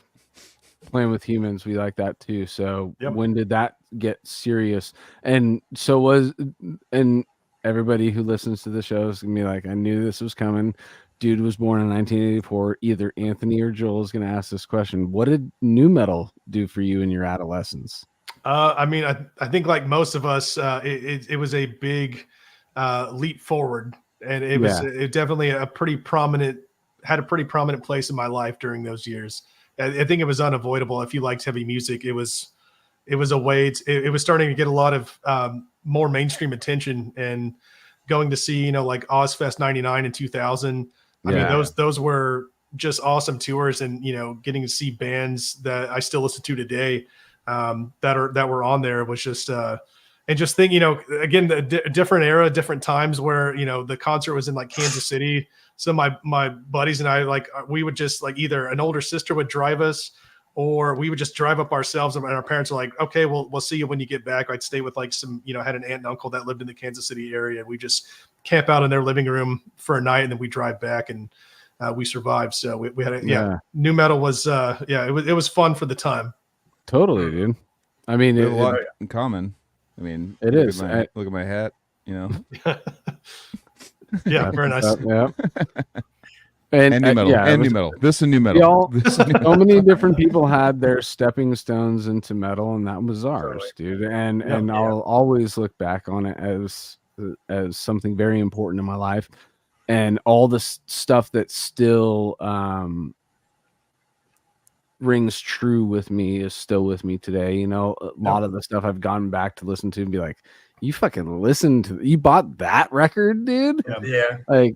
Playing with Humans, we like that too. So when did that get serious? And so and everybody who listens to the show is gonna be like, I knew this was coming. Dude was born in 1984. Either Anthony or Joel is going to ask this question. What did nu metal do for you in your adolescence? I mean, I think like most of us, it was a big leap forward, and it was definitely had a pretty prominent place in my life during those years. I think it was unavoidable. If you liked heavy music, it was a way. It was starting to get a lot of more mainstream attention, and going to see like Ozfest '99 and 2000. I mean, those were just awesome tours, and getting to see bands that I still listen to today that were on there was just and just think again, the different era, different times where the concert was in like Kansas City. So my buddies and I, like, we would just like either an older sister would drive us, or we would just drive up ourselves, and our parents were like, okay, we'll see you when you get back. I'd stay with like some, had an aunt and uncle that lived in the Kansas City area. We just camp out in their living room for a night, and then we drive back, and we survived. So we had nu metal was, it was fun for the time. Totally, dude. I mean, a lot in common. I mean, it is. Look at my hat, Yeah, very nice. Yeah. And nu metal. And nu metal. This and nu metal. So many different people had their stepping stones into metal, and that was ours, dude. And I'll always look back on it as something very important in my life, and all the stuff that still rings true with me is still with me today. A lot of the stuff I've gone back to listen to and be like, you fucking listened to, you bought that record, dude? Yeah. Like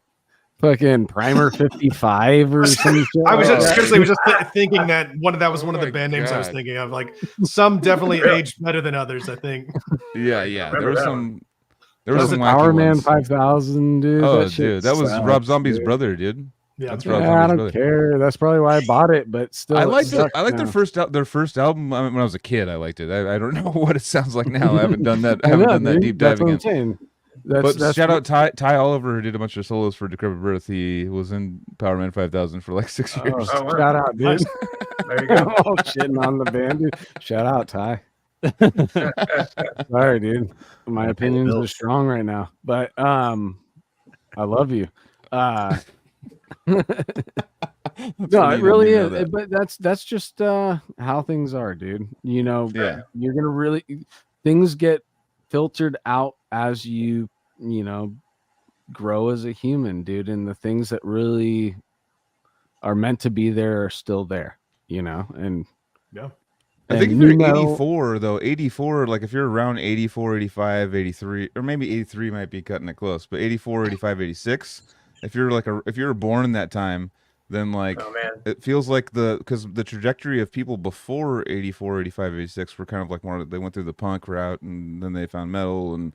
fucking Primer 55 or something. I was just thinking that that was one of the band names I was thinking of. Like, some definitely aged better than others, I think. Yeah. There was some Power Man 5000, dude. Oh, dude, that was Rob Zombie's brother, dude. Yeah, that's Rob Zombie's brother. Care. That's probably why I bought it, but still, I liked it. I liked their first album. I mean, when I was a kid, I liked it. I don't know what it sounds like now. I haven't done that. I haven't done that deep dive again. But shout out Ty Oliver, who did a bunch of solos for Decrepit Birth. He was in Power Man 5000 for like 6 years. Shout out, dude. There you go. Shitting on the band, dude. Shout out, Ty. Sorry, dude. My opinions are strong right now, but I love you. No, it really is. But that's just how things are, dude. You know, you're gonna really things get filtered out as you grow as a human, dude, and the things that really are meant to be there are still there, and yeah. I think if you're 84 though, 84, like if you're around 84, 85, 83, or maybe 83 might be cutting it close, but 84, 85, 86, if you're born in that time, then like it feels like because the trajectory of people before 84, 85, 86 were kind of like they went through the punk route and then they found metal and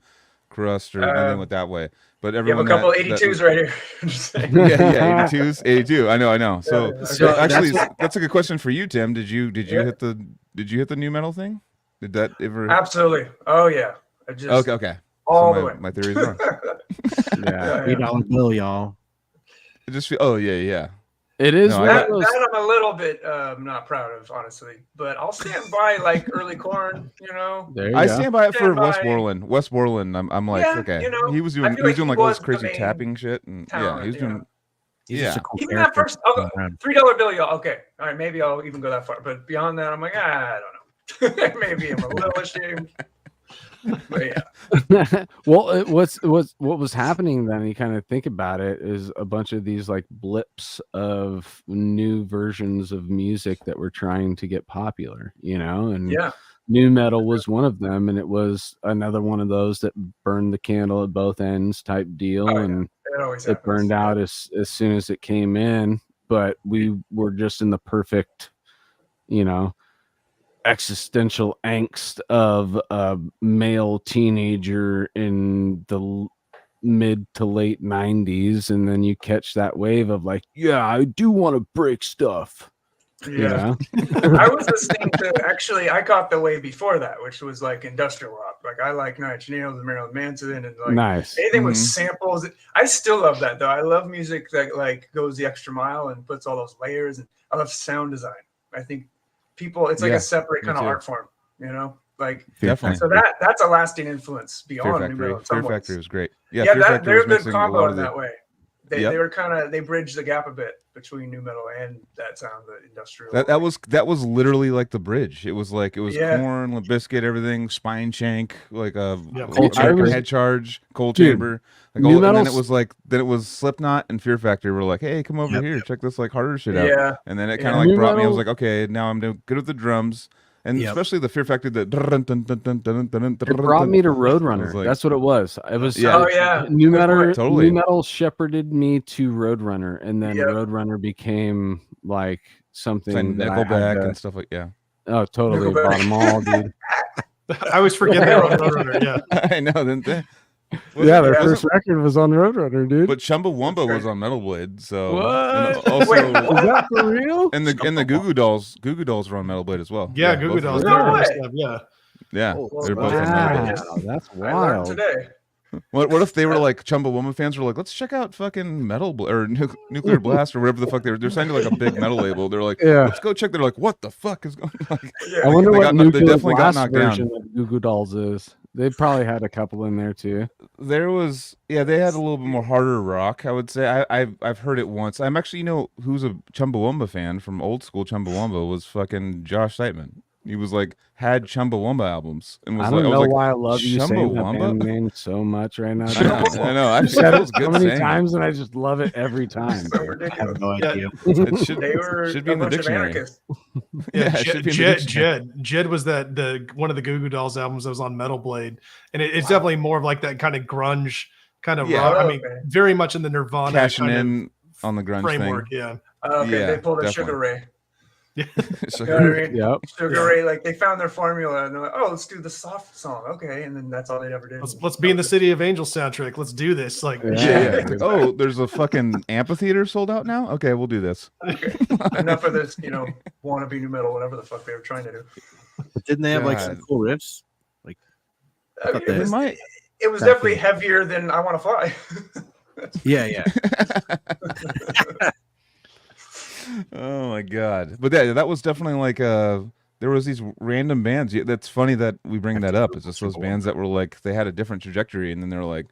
crust and they went that way. But everyone you have a couple 82s right here. yeah, 82. I know. So actually, that's a good question for you, Tim. Did you hit the new metal thing? Did that ever? Absolutely. Oh yeah. Okay. All so the way. My theory's wrong. Yeah, $8 bill, y'all. It just yeah. It is. No, that I'm a little bit not proud of, honestly. But I'll stand by like early Korn. I stand by it for Wes Borland. Wes Borland. I'm like, okay. He was doing like all this crazy tapping shit, and talent, he was doing. Even that first $3 bill, y'all. Okay, all right, maybe I'll even go that far. But beyond that, I'm like, I don't know. Maybe I'm a little ashamed. But yeah. Well, what was happening then? You kind of think about it, is a bunch of these like blips of new versions of music that were trying to get popular, and new metal was one of them, and it was another one of those that burned the candle at both ends type deal, and it burned out as soon as it came in. But we were just in the perfect, existential angst of a male teenager in the mid to late 90s, and then you catch that wave of like, I do want to break stuff. I was listening to I caught the wave before that, which was like industrial rock. Like I like Nine Inch Nails and Marilyn Manson and like anything with samples. I still love that though. I love music that like goes the extra mile and puts all those layers, and I love sound design. I think it's like a separate kind of art form, like definitely. So that's a lasting influence beyond Fear Factory was great. They're a good combo in that way. They were they bridged the gap a bit between new metal and that sound, the industrial. That was literally like the bridge. It was Korn, Limp Bizkit, everything, Spine Shank, like a Head Charge, Cold Chamber, like all, and then it was Slipknot and Fear Factory were like, hey, come over here, check this like harder shit out. Yeah. And then it kind of like brought me. I was like, okay, now I'm doing good with the drums. And especially the Fear Factory, it brought me to Roadrunner. That's what it was. It was new metal shepherded me to Roadrunner, and then Roadrunner became like something like Nickelback and stuff like Oh, totally. Nickelback. Bought them all, dude. I always forget they were on Roadrunner. Yeah, I know. Didn't they? Their first record was on Roadrunner, dude. But Chumbawamba was on Metal Blade, so what? Also, wait, is that for real? And the Goo Goo Dolls were on Metal Blade as well. Yeah, Goo Goo Dolls. No way. Yeah, they're both on Metal Blade. That's wild. Today. What if they were like Chumbawamba fans were like, let's check out fucking Metal or Nuclear Blast or whatever the fuck they're signed to like a big metal label. They're like, let's go check. They're like, what the fuck is going on? I wonder what Nuclear Blast version of Goo Goo Dolls is. They probably had a couple in there too. There was, they had a little bit more harder rock, I would say. I've heard it once. I'm actually, who's a Chumbawamba fan from old school Chumbawamba was fucking Josh Seitman. He was like had Chumbawamba albums and was I don't like, know why I love you saying that band name so much right now. I know. I've said it so many times and I just love it every time. So ridiculous. I have no idea. It should be in the dictionary. Jed was one of the Goo Goo Dolls albums that was on Metal Blade, and it's definitely more of like that kind of grunge kind of rock. I mean, very much in the Nirvana cashing in on the grunge framework. thing. They pulled a Sugar Ray. Yeah. Sugar Ray, like they found their formula and they're like, oh, let's do the soft song. Okay. And then that's all they ever did. Let's be in the City of Angels soundtrack. Let's do this. Like, oh, there's a fucking amphitheater sold out now. Okay, we'll do this. Okay. Enough of this, wannabe new metal, whatever the fuck they were trying to do. But didn't they have like some cool riffs? Like, it was definitely heavier than I Want to Fly. Yeah. Oh my god! But that was definitely like there was these random bands. That's funny that we bring that up. It's just those bands that were like they had a different trajectory, and then they were like,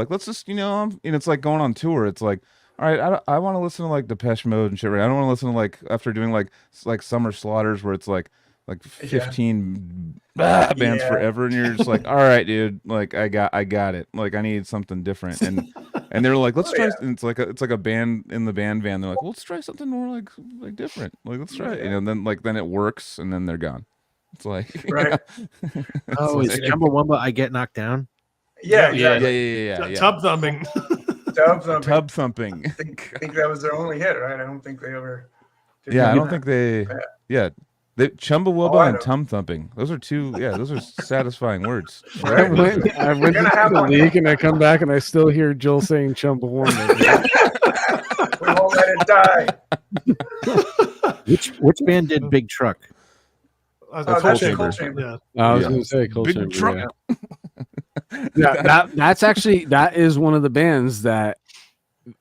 let's just and it's like going on tour. It's like, all right, I want to listen to like Depeche Mode and shit. Right? I don't want to listen to like after doing like Summer Slaughters where it's like 15 bands forever, and you're just like, all right, dude, like I got it. Like I need something different, and they're like, let's try. And it's like a band in the band van. They're like, well, let's try something more like different. Like let's try it, and then it works, and then they're gone. It's like right. Oh, is Chumbawamba I Get Knocked Down? Yeah. Tub thumping. Tub thumping. I think that was their only hit, right? I don't think they ever. I don't think they. Yeah. Chumbawamba and Tum Thumping. Those are two. Yeah, those are satisfying words. Right? I went to the league and I come back and I still hear Joel saying Chumbawamba. We won't let it die. Which band did Big Truck? That's Cold Chamber. I was going to say Cold Big Chamber. Truck. that is one of the bands that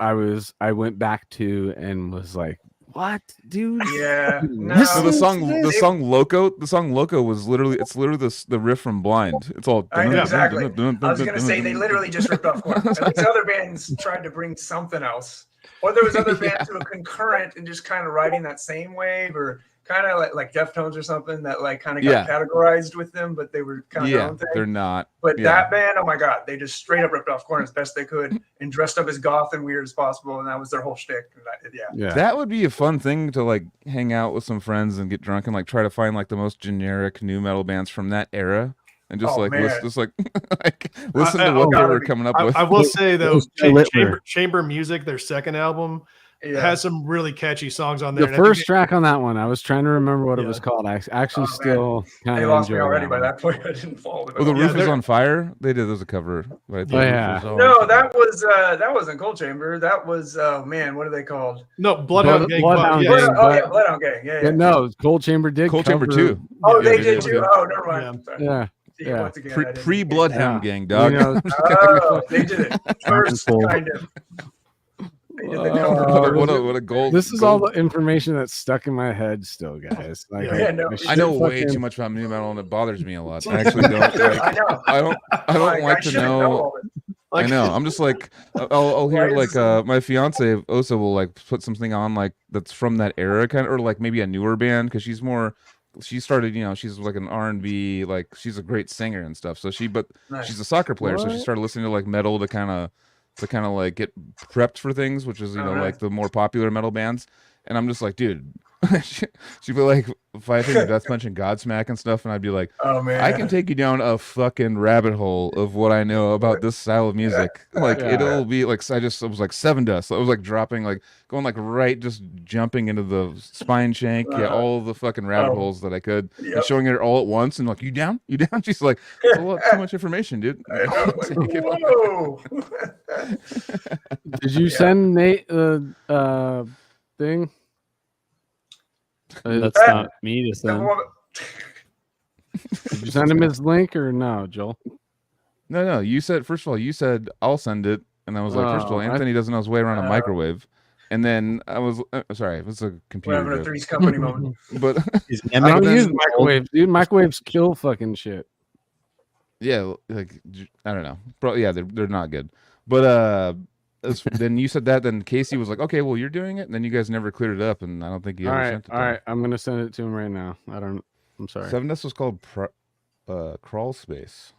I went back to and was like, what, dude? Yeah. So the song Loco was literally the riff from Blind. It's all exactly. I was gonna say they literally just ripped off Blind. And these other bands tried to bring something else, or there was other bands who were concurrent and just kind of riding that same wave, or kind of like Deftones or something that like kind of got categorized with them, but they were kind of their own thing. They're not. But that band, oh my god, they just straight up ripped off Korn as best they could and dressed up as goth and weird as possible, and that was their whole shtick. That would be a fun thing to like hang out with some friends and get drunk and like try to find like the most generic new metal bands from that era. And just listen to what they were coming up with. I will say though, Chamber Music, their second album, has some really catchy songs on there. The first track on that one, I was trying to remember what it was called. I actually still kind of they lost me already by that point. I didn't follow them. The Roof is on Fire. They did as a cover. Right? No, that wasn't Cold Chamber. That was what are they called? No, Bloodhound Gang. Bloodhound Gang. Yeah. No, Cold Chamber did. Cold Chamber 2. Oh, they did too. Oh, never mind. Yeah. Pre-Bloodhound Gang, dog. They did it first, kind of. What a gold. This is all the information that's stuck in my head still, guys. Like, I know way too much about new metal, and it bothers me a lot. I actually don't. I don't like to know. I know. I'm just like I'll hear like my fiance Osa will like put something on like that's from that era kind of, or like maybe a newer band because she started, she's like an R&B, like she's a great singer and stuff. So she's a soccer player, so she started listening to like metal to kind of like get prepped for things, which is like the more popular metal bands. And I'm just like, dude, she'd be like, if I think Death Punch and Godsmack and stuff, and I'd be like, oh man, I can take you down a fucking rabbit hole of what I know about this style of music. Like it'll be like I was like Seven Dust. I was like dropping, like going like right, just jumping into the spine shank, all the fucking rabbit holes that I could, and showing her all at once, and like, you down? She's like, that's a lot, too much information, dude. Whoa. Did you send Nate the thing? That's not me to send. Did you send him his link or no, Joel? No. You said, first of all, I'll send it, and I was like, first of all, Anthony doesn't know his way around a microwave, and then I was sorry, it was a computer. We're having a Three's Company moment. But I don't use microwaves, dude. Microwaves kill fucking shit. Yeah, like I don't know, they're not good, but then you said that. Then Casey was like, "Okay, well, you're doing it." And then you guys never cleared it up, and I don't think you ever sent it. All right, I'm gonna send it to him right now. I'm sorry. Seven Dust was called Crawl Space.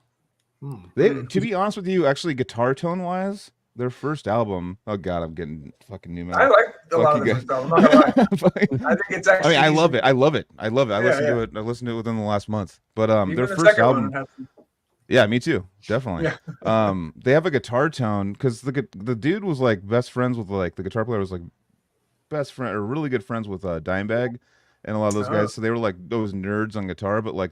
To be honest with you, actually, guitar tone wise, their first album. Oh God, I'm getting fucking new metal. I like a lot of the first album. I'm not gonna lie. I think it's actually. I love it. I listened to it. I listened to it within the last month. But their first album. Yeah, me too. Definitely. Yeah. They have a guitar tone because the dude was like best friends with like the guitar player was like best friend or really good friends with Dimebag and a lot of those guys. So they were like those nerds on guitar, but like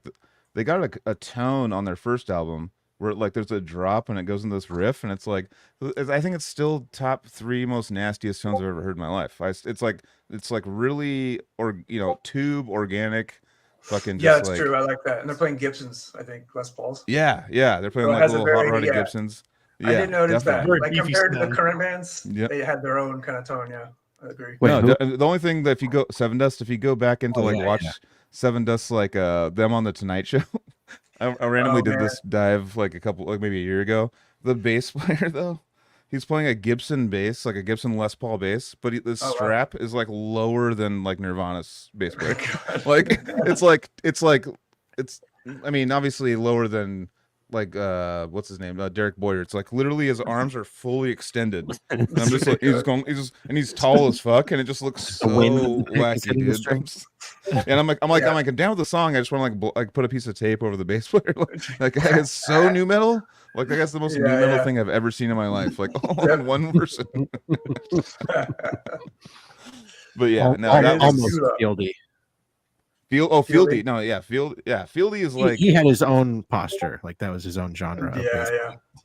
they got a tone on their first album where like there's a drop and it goes into this riff and it's like I think it's still top 3 most nastiest tones I've ever heard in my life. It's like really tube organic. Fucking that's true. I like that. And they're playing Gibsons, I think, Les Pauls. Yeah. They're playing like little hot rodded Gibsons. Yeah, I did notice definitely. That. Like compared to the current bands, they had their own kind of tone. Yeah, I agree. The only thing that if you go Seven Dust, if you go back into watch Seven Dust's like them on the Tonight Show. I randomly did this dive like maybe a year ago. The bass player though, he's playing a Gibson bass, like a Gibson Les Paul bass, but the strap is like lower than like Nirvana's bass player. Like it's I mean obviously lower than like what's his name, Derek Boyer. It's like literally his arms are fully extended. And I'm just like and he's tall as fuck, and it just looks so wacky, dude. And I'm down with the song. I just want to like put a piece of tape over the bass player. Like that guy's so new metal. Like that's the most new metal thing I've ever seen in my life. Like all in one person. But yeah, no, that almost Fieldy. Fieldy. No, yeah, Fieldy is like he had his own posture, like that was his own genre.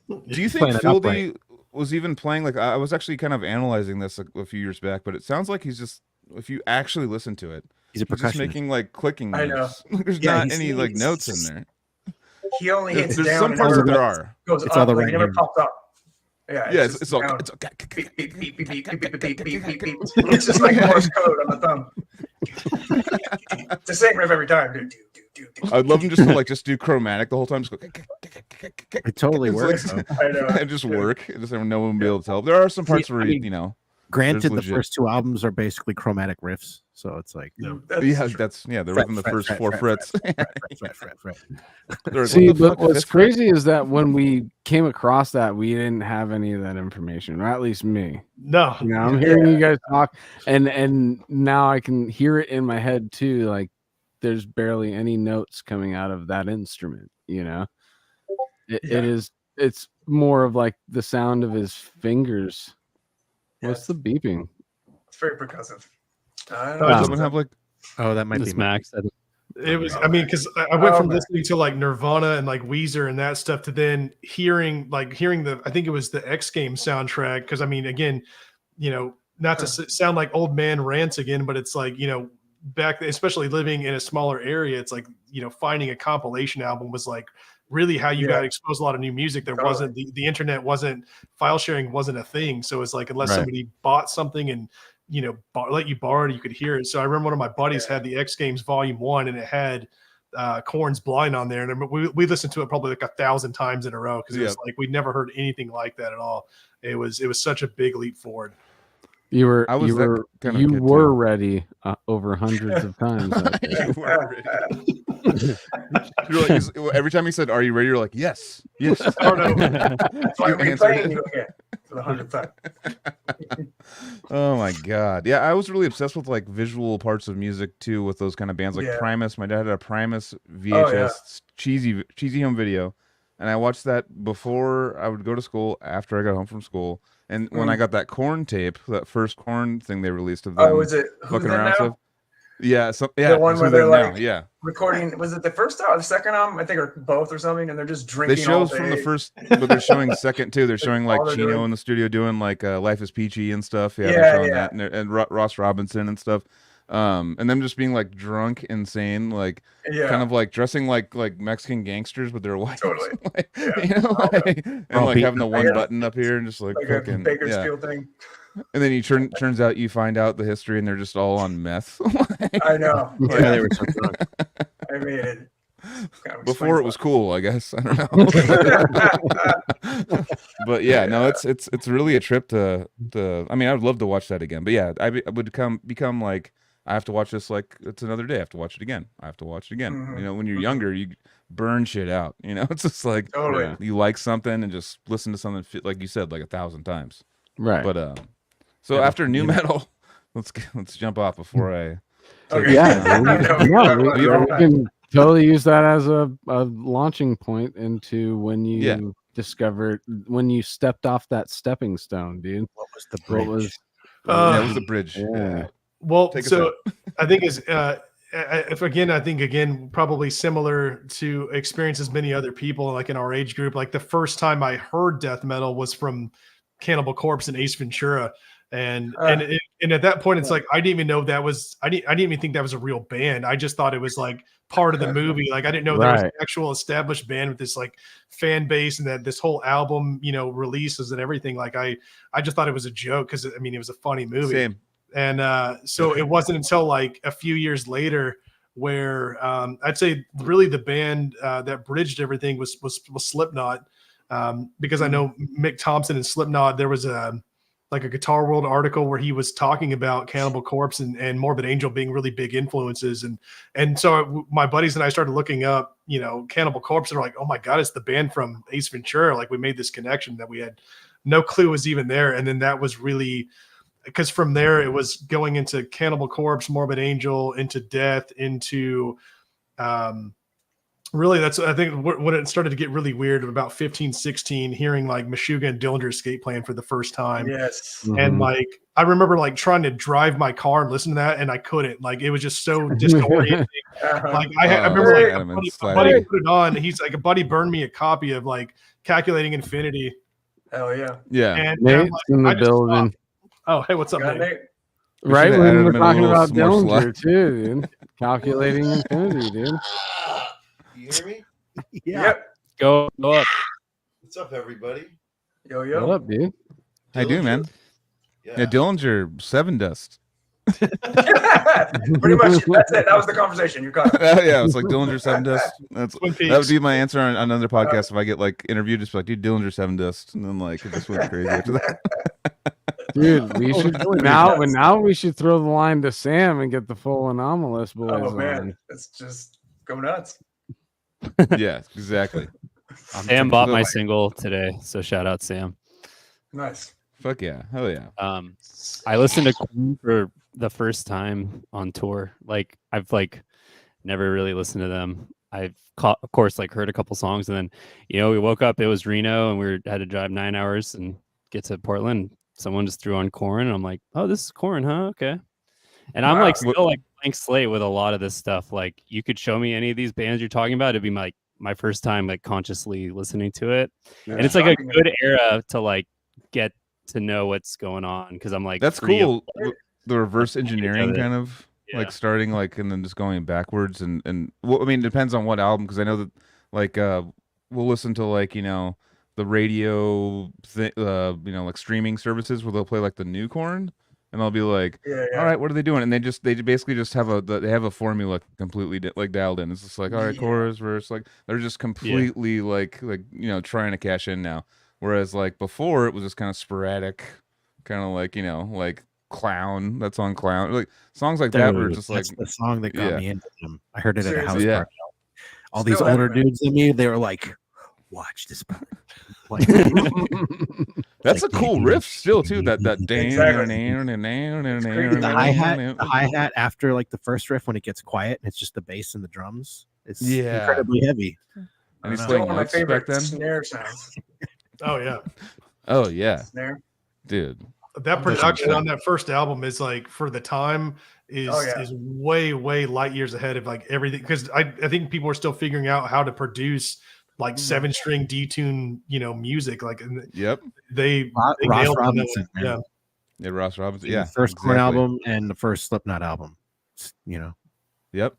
Do you think Fieldy was even playing? Like I was actually kind of analyzing this a few years back, but it sounds like he's just, if you actually listen to it, he's just making like clicking notes. There's not any like notes in there. He only hits there's down. Some parts that there are. Goes up, like he never pops up. Yeah, it's all. It's just like Morse code on the thumb. It's the same riff every time. I'd love him just to just do chromatic the whole time. Just go. It totally works. I know. And just work. Just no one will be able to tell. There are some parts where you know. Granted, the first two albums are basically chromatic riffs, so it's like they're within the first four frets. See, but what's crazy is that when we came across that, we didn't have any of that information, or at least me. No, I'm hearing you guys talk, and now I can hear it in my head too. Like there's barely any notes coming out of that instrument. You know, it's more of like the sound of his fingers. What's the beeping? It's very percussive. That might be Max. It was, I mean, because I went from listening to like Nirvana and like Weezer and that stuff to then hearing the, I think it was the X Games soundtrack. Because I mean, again, you know, not to sound like old man rants again, but it's like, you know, back, especially living in a smaller area, it's like, you know, finding a compilation album was like really how you got exposed to a lot of new music. There wasn't the internet wasn't, file sharing wasn't a thing. So it's like, unless somebody bought something and, you know, let you borrow it, you could hear it. So I remember one of my buddies had the X Games Volume 1 and it had Korn's Blind on there. And we listened to it probably like 1,000 times in a row because it was like, we'd never heard anything like that at all. It was such a big leap forward. You were ready over hundreds of times. You were ready. You're like, every time he said, "Are you ready?" You're like, "Yes, yes." Oh no! That's why I'm playing you again for the 100th time. Oh my god! Yeah, I was really obsessed with like visual parts of music too, with those kind of bands like Primus. My dad had a Primus VHS cheesy home video, and I watched that before I would go to school, after I got home from school. And when I got that Korn tape, that first Korn thing they released of them, was it fucking around stuff. Yeah, the one where they're like now, recording. Was it the first album, the second album? I think, or both, or something. And they're just drinking. They shows from the first, but they're showing second too. They're showing like Chino in the studio doing like "Life Is Peachy" and stuff. They're showing that, and Ross Robinson and stuff. And them just being like drunk, insane, like kind of like dressing like Mexican gangsters, but they're white. Totally. You know, and like having the one button up here and just like fucking Bakersfield thing. And then turns out you find out the history and they're just all on meth. I know. They were so drunk. I mean, it before it was cool, I guess. I don't know. But yeah, no, it's really a trip to I mean, I would love to watch that again. But yeah, I would become like, I have to watch this like it's another day. I have to watch it again. I have to watch it again. Mm-hmm. You know, when you're younger, you burn shit out. You know, it's just like you like something and just listen to something like you said like 1,000 times. Right. But so after new metal, let's jump off before I. Okay. We can totally use that as a launching point into when you discovered, when you stepped off that stepping stone, dude. What was the bridge? It was the bridge. Yeah. Well, so I think is I think probably similar to experiences many other people like in our age group. Like the first time I heard death metal was from Cannibal Corpse and Ace Ventura. And at that point, it's like I didn't even know that was I didn't even think that was a real band. I just thought it was like part of the movie. Like I didn't know there was an actual established band with this like fan base and that this whole album, you know, releases and everything. Like I just thought it was a joke because I mean it was a funny movie. Same. And so it wasn't until like a few years later where I'd say really the band that bridged everything was Slipknot, because I know Mick Thompson and Slipknot. There was a Guitar World article where he was talking about Cannibal Corpse and Morbid Angel being really big influences, and so my buddies and I started looking up, Cannibal Corpse, and we're like, oh my god, it's the band from Ace Ventura. Like, we made this connection that we had no clue was even there, and then that was really, because from there it was going into Cannibal Corpse, Morbid Angel, into Death, into really, that's, I think, when it started to get really weird about 15, 16, hearing like Meshuggah and Dillinger Escape Plan for the first time. Yes. And like, I remember like trying to drive my car and listen to that, and I couldn't. Like, it was just so disorienting. Like, I remember like a buddy put it on. He's like, a buddy burned me a copy of like Calculating Infinity. Hell yeah. Yeah. And Nate's in the building. Oh, hey, what's up, Nate? Right when we're talking about Dillinger too, dude. Calculating Infinity, dude. You hear me? Yeah. Yep. Go up. What's up, everybody? Yo, yo. What up, dude? I do, man. Yeah, Dillinger, Seven Dust. Pretty much. That's it. That was the conversation. You're caught. Yeah, it's like Dillinger, Seven Dust. That would be my answer on another podcast if I get like interviewed. Just like, dude, Dillinger, Seven Dust, and then like it just went crazy after that. Dude, we should now we should throw the line to Sam and get the full Anomalous boys. Oh man, on. it's just go nuts. Yeah, exactly. Sam bought my single today, so shout out Sam. Nice. Fuck yeah, hell yeah. I listened to Queen for the first time on tour. Like, I've like never really listened to them. I've of course like heard a couple songs, and then we woke up, it was Reno, and we had to drive 9 hours and get to Portland. Someone just threw on Korn, and I'm like, oh, this is Korn, huh? Okay. And I'm like still like blank slate with a lot of this stuff. Like, you could show me any of these bands you're talking about, it'd be my first time like consciously listening to it. Yeah, and it's like a good era to like get to know what's going on, because I'm like, that's cool. The reverse engineering kind of like starting like and then just going backwards and well, I mean, it depends on what album, because I know that like we'll listen to like the radio like streaming services where they'll play like the new Korn, and I'll be like, all right, what are they doing? And they basically just have a formula completely like dialed in. It's just like, all right, chorus, verse, like they're just completely like trying to cash in now. Whereas like before it was just kind of sporadic, kind of like like Clown, that song Clown, like songs like that were just like the song that got me into them. I heard it at a house party. All Still these older dudes than me, they were like, watch this part. Like, that's like, a cool riff still too. That the hi-hat after like the first riff, when it gets quiet and it's just the bass and the drums. It's incredibly heavy. And he's playing one of my favorite back then. snare sounds. Oh yeah. Oh yeah. Snare. Dude. That production on that first album is like, for the time, is way light years ahead of like everything, because I think people are still figuring out how to produce like 7-string detune music, like they Ross Robinson, yeah Ross Robinson, the first Korn album and the first Slipknot album, Yep.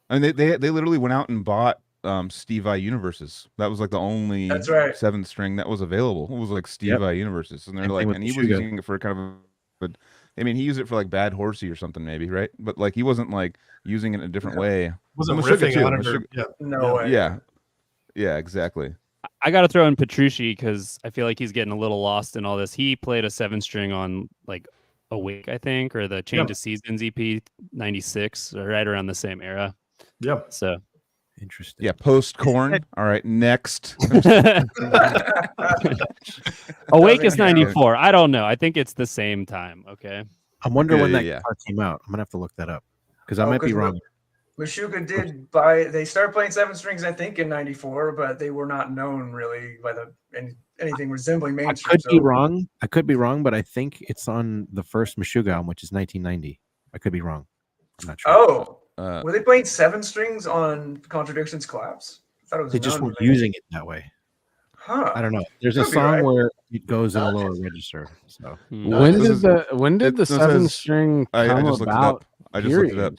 I mean, they literally went out and bought Steve Vai Universes. That was like the only 7-string that was available. It was like Steve Vai Universes, and they're like, and he was using it for kind of, but I mean, he used it for like Bad Horsey or something, maybe, right? But like, he wasn't like using it in a different way. Wasn't riffing on it. No way. Yeah, exactly. I got to throw in Petrucci, because I feel like he's getting a little lost in all this. He played a 7-string on like Awake, I think, or the Change of Seasons EP 96, or right around the same era. Yep. So interesting. Yeah, post Korn. All right, next. Awake is 94. I don't know. I think it's the same time. Okay. I wonder when that guitar came out. I'm gonna have to look that up, because I might be wrong. Meshuggah they started playing 7-strings, I think, in 94, but they were not known really by anything resembling mainstream. I could be wrong, but I think it's on the first Meshuggah album, which is 1990. I could be wrong. I'm not sure. Oh, were they playing 7-strings on Contradictions Collapse? I thought it was they just weren't using it that way. Huh. I don't know. There's a song where it goes in a lower register. So when did the 7-string come about? I just looked it up.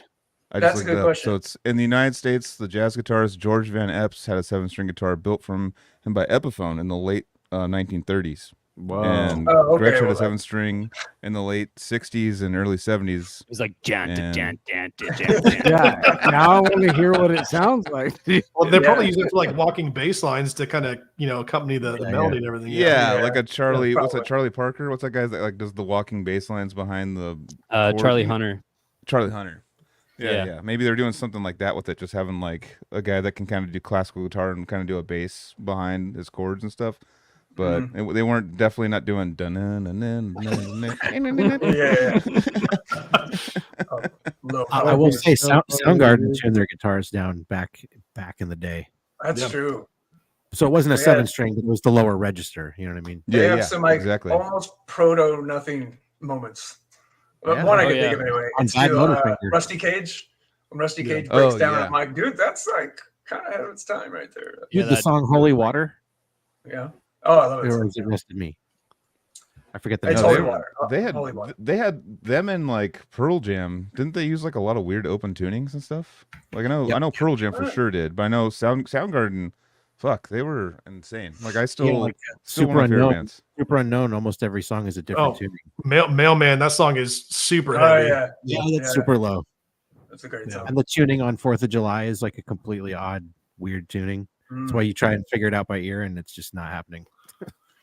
That's a good question. So it's in the United States, the jazz guitarist George Van Epps had a 7-string guitar built from him by Epiphone in the late 1930s. Whoa. And Oh, okay, Gretsch had a well, 7-string in the late 60s and early 70s. It was like jan, And- jan, jan, jan, Yeah, now I want to hear what it sounds like. Well, they probably Yeah. use it for like walking bass lines to kind of, accompany the melody and everything. Yeah, Yeah. like a Charlie. What's that? probably. Charlie Parker. What's that guy that like does the walking bass lines behind the chords? Charlie Hunter. Charlie Hunter. Yeah. Yeah. Maybe they're doing something like that with it, just having like a guy that can kind of do classical guitar and kind of do a bass behind his chords and stuff. But they weren't definitely not doing dun dun dun dun dun dun. Yeah. I will say Soundgarden tuned their guitars down back in the day. That's true. So it wasn't a Yeah. 7-string, but it was the lower register. You know what I mean? They Yeah, have some like exactly. almost proto nothing moments. Yeah. One I Oh, can yeah. think of anyway. On It's Bad to, Motorfinger. Rusty Cage. When Rusty Cage Oh, breaks down, yeah. I'm like, dude, that's like kind of ahead of its time right there. You Yeah, the that- song "Holy Water," Yeah. Oh, I love it. or is it "Rested Me"? I forget the It's name. Holy Water. Holy Water. They had them in like Pearl Jam. Didn't they use like a lot of weird open tunings and stuff? Like I know Pearl Jam for sure did, but I know Soundgarden. Fuck, they were insane. Like I still like still Super one of my favorite Unknown. bands. Super Unknown. Almost every song is a different Oh. tuning. Mailman, that song is super Oh, heavy. yeah. Yeah, that's Yeah. super low. That's a great Yeah. song. And the tuning on 4th of July is like a completely odd, weird tuning. That's Mm. why you try and figure it out by ear, and it's just not happening.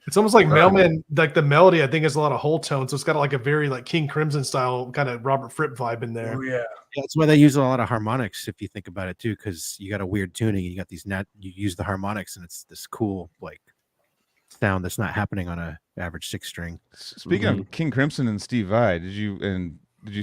It's almost like Mailman, like the melody, I think, has a lot of whole tones. So it's got like a very like King Crimson style kind of Robert Fripp vibe in there. Oh, yeah. Yeah, that's why they use a lot of harmonics, if you think about it too, because you got a weird tuning. And you got these you use the harmonics, and it's this cool like sound that's not happening on a average 6-string. Speaking of King Crimson and Steve Vai, did you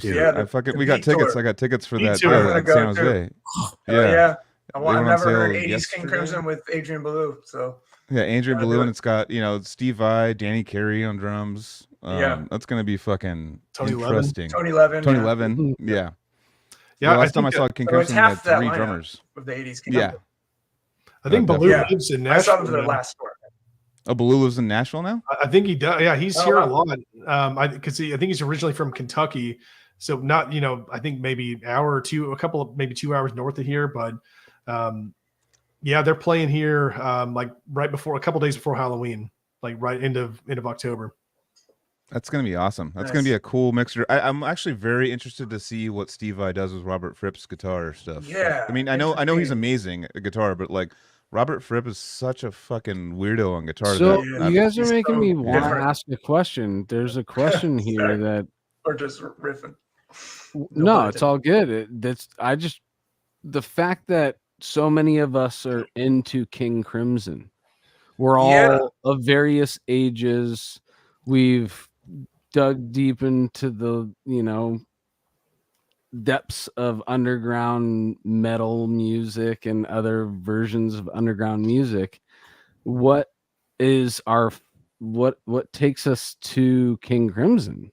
see? Yeah, we got Beat tickets. Tour. I got tickets for Me that too. I'm gonna at go, San too. Jose. Oh, yeah. They I've went on never heard sale 80s King yesterday. Crimson with Adrian Belew. So Yeah, Andrew Gotta Blue, do and it. it's got Steve Vai, Danny Carey on drums. Yeah. That's gonna be fucking Tony Levin. interesting. Tony Levin. Tony yeah, Levin, yeah. Yeah, The last time I think saw King so it's Crimson, they had half that 3 lineup. drummers. With the 80s King Yeah, Crimson. I think definitely. Baloo Yeah. lives in I saw Nashville. them for their now. last tour. Oh, Baloo lives in Nashville now. I think he does. Yeah, he's Oh, here wow. a lot. Because I think he's originally from Kentucky, so not I think maybe an hour or two, maybe 2 hours north of here. But yeah, they're playing here like right before, a couple days before Halloween, like right end of October. That's gonna be awesome. That's Nice. gonna be a cool mixture. I'm actually very interested to see what Steve Vai does with Robert Fripp's guitar stuff. Yeah, I mean, I know he's interesting. amazing at guitar, but like Robert Fripp is such a fucking weirdo on guitar. So that you guys are He's making so me want to different. ask a question. There's a question here Sorry. that Or just riffing. no, pun it's all good. The fact that so many of us are into King Crimson. We're all Yeah. of various ages. We've dug deep into the, depths of underground metal music and other versions of underground music. What takes us to King Crimson?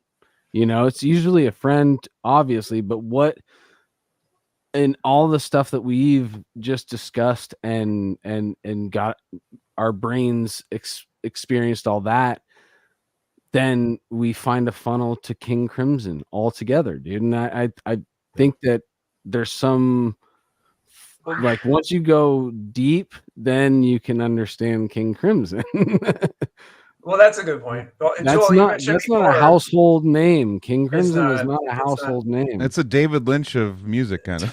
It's usually a friend, obviously, but what in all the stuff that we've just discussed and got our brains experienced all that, then we find a funnel to King Crimson altogether, dude. And I think that there's some, like, once you go deep, then you can understand King Crimson. Well, that's a good point. Well, and That's Joel, you not mentioned a before- household name. King Crimson is not. not a It's household name. it's a David Lynch of music, kind of.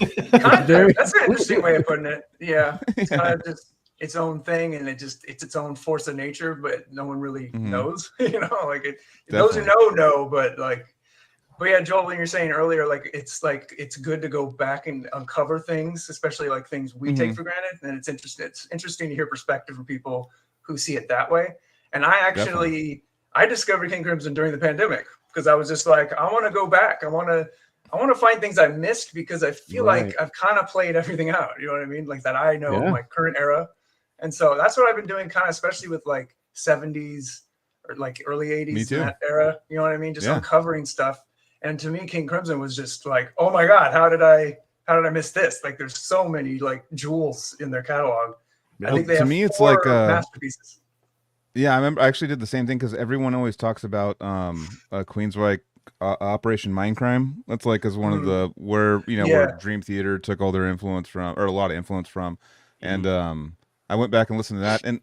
Very- That's an interesting way of putting it. Yeah, it's kind of just its own thing, and it's its own force of nature, but no one really Mhm. knows. Like those who know, but yeah, Joel, when you're saying earlier, like it's good to go back and uncover things, especially like things we take for granted, and it's interesting. It's interesting to hear perspective from people who see it that way. And I actually I discovered King Crimson during the pandemic because I was just like, I want to go back. I want to find things I missed because I feel like I've kind of played everything out. You know what I mean? Like that I know my current era. And so that's what I've been doing, kind of, especially with like 70s or like early 80s. Me too. In that era. You know what I mean? Just uncovering stuff. And to me, King Crimson was just like, oh my God, how did I miss this? Like there's so many like jewels in their catalog. I think they to have me, it's 4 like masterpieces. Yeah, I remember I actually did the same thing because everyone always talks about Queensryche Operation Mindcrime. That's like is one of the where Dream Theater took all their influence from, or a lot of influence from, and I went back and listened to that, and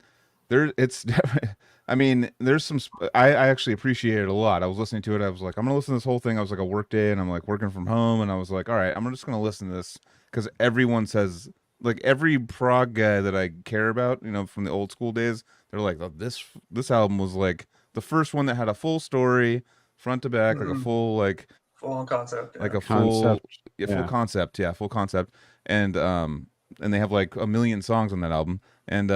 I mean, there's some. I actually appreciate it a lot. I was listening to it. I was like, I'm gonna listen to this whole thing. I was like a work day, and I'm like working from home, and I was like, all right, I'm just gonna listen to this because everyone says, like every prog guy that I care about, you know, from the old school days, they're like, oh, this album was like the first one that had a full story, front to back, like a full full on concept, like a Concept. full concept, full concept, and they have like a million songs on that album, and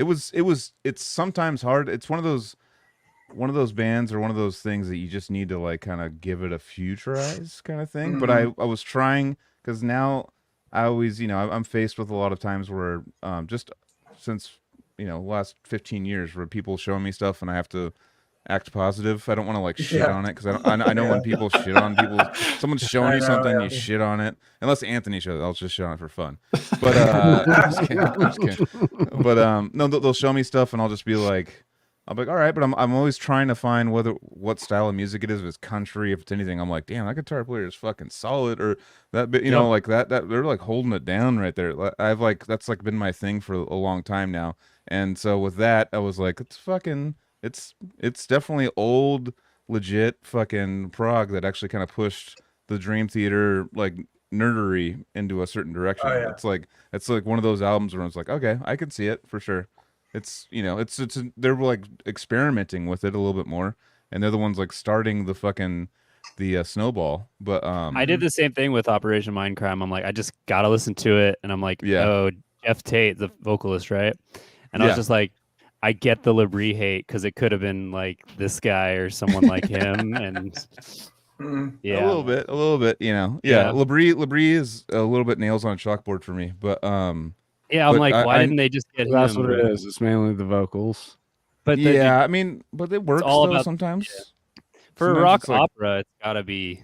it's sometimes hard. It's one of those bands or one of those things that you just need to like kind of give it a few tries kind of thing. But I was trying because now I always, you know, I'm faced with a lot of times where just since, you know, last 15 years where people show me stuff and I have to act positive. I don't want to like shit on it because I know when people shit on people, someone's showing you something, you shit on it. Unless Anthony shows it, I'll just shit on it for fun. But I'm just kidding. But no, they'll show me stuff and I'll just be like, all right. But I'm always trying to find what style of music it is. If it's country, if it's anything, I'm like, damn, that guitar player is fucking solid. Or that bit, you know, like that they're like holding it down right there. I've like that's like been my thing for a long time now. And so with that, I was like, it's definitely old, legit fucking prog that actually kind of pushed the Dream Theater like nerdery into a certain direction. It's like one of those albums where it's like, okay, I can see it for sure. It's, you know, they're like experimenting with it a little bit more, and they're the ones like starting the snowball. But I did the same thing with Operation Mindcrime. I'm like, I just gotta listen to it, and I'm like, oh, Jeff Tate, the vocalist, right? And I was just like, I get the Labrie hate because it could have been like this guy or someone like him, and a little bit, you know, Labrie is a little bit nails on a chalkboard for me, but I'm like, why didn't they just get him? That's what it is. It's mainly the vocals, but I mean, but it works all though sometimes. For a rock opera, it's gotta be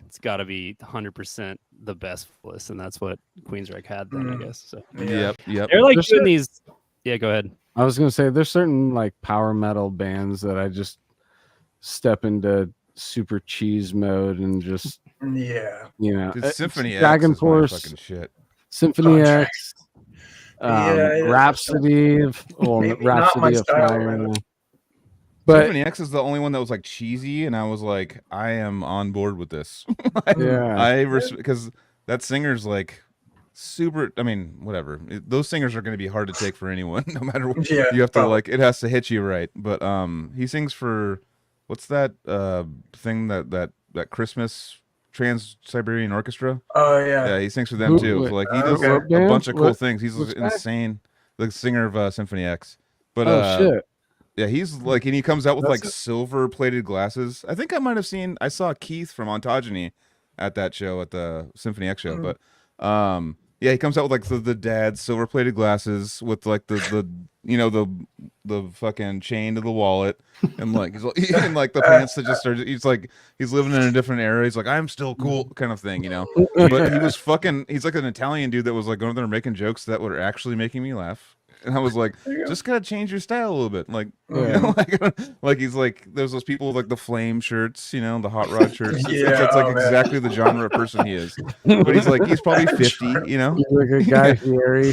100% the best list, and that's what Queensrÿche had then, I guess. So yep. They're like doing these. Yeah, go ahead. I was gonna say there's certain like power metal bands that I just step into super cheese mode and just you know, Symphony Dragon X Force, is my fucking shit. Symphony X, Rhapsody of Fire. But Symphony X is the only one that was like cheesy, and I was like, I am on board with this. Because that singer's like super. I mean, whatever. Those singers are going to be hard to take for anyone, no matter what. You have to like. It has to hit you right. But he sings for what's that thing that Christmas Trans-Siberian Orchestra? Oh yeah. Yeah, he sings for them too. So, like he does a bunch of cool things. He's insane. The singer of Symphony X. But shit. Yeah, he's like, and he comes out with like silver plated glasses. I think I saw Keith from Ontogeny at that show, at the Symphony X show. But yeah, he comes out with like the dad's silver plated glasses with like the you know, the fucking chain to the wallet, and like and like the pants that just started. He's like, he's living in a different era. He's like, I'm still cool kind of thing, you know. But he was he's like an Italian dude that was like going there making jokes that were actually making me laugh. And I was like, just gotta change your style a little bit. Like, you know, like he's like, there's those people with like the flame shirts, you know, the hot rod shirts. It's like exactly the genre of person he is. But he's like, he's probably 50, you know. He's like a guy Fieri.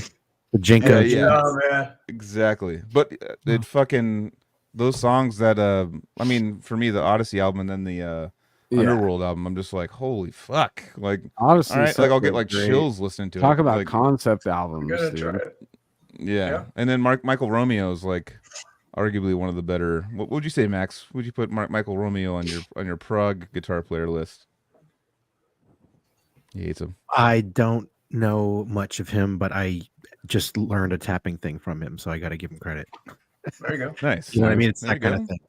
The Jenko. Man. Exactly. But it fucking, those songs that I mean, for me, the Odyssey album and then the Underworld album, I'm just like, holy fuck. Like, honestly, all right, like I'll get like chills listening to it. Talk about like, concept albums, dude. Yeah, and then Michael Romeo is like arguably one of the better. What would you say, Max? Would you put Michael Romeo on your prog guitar player list? He hates him. I don't know much of him, but I just learned a tapping thing from him, so I got to give him credit. There you go. Nice. You know what I mean? It's that kind of thing.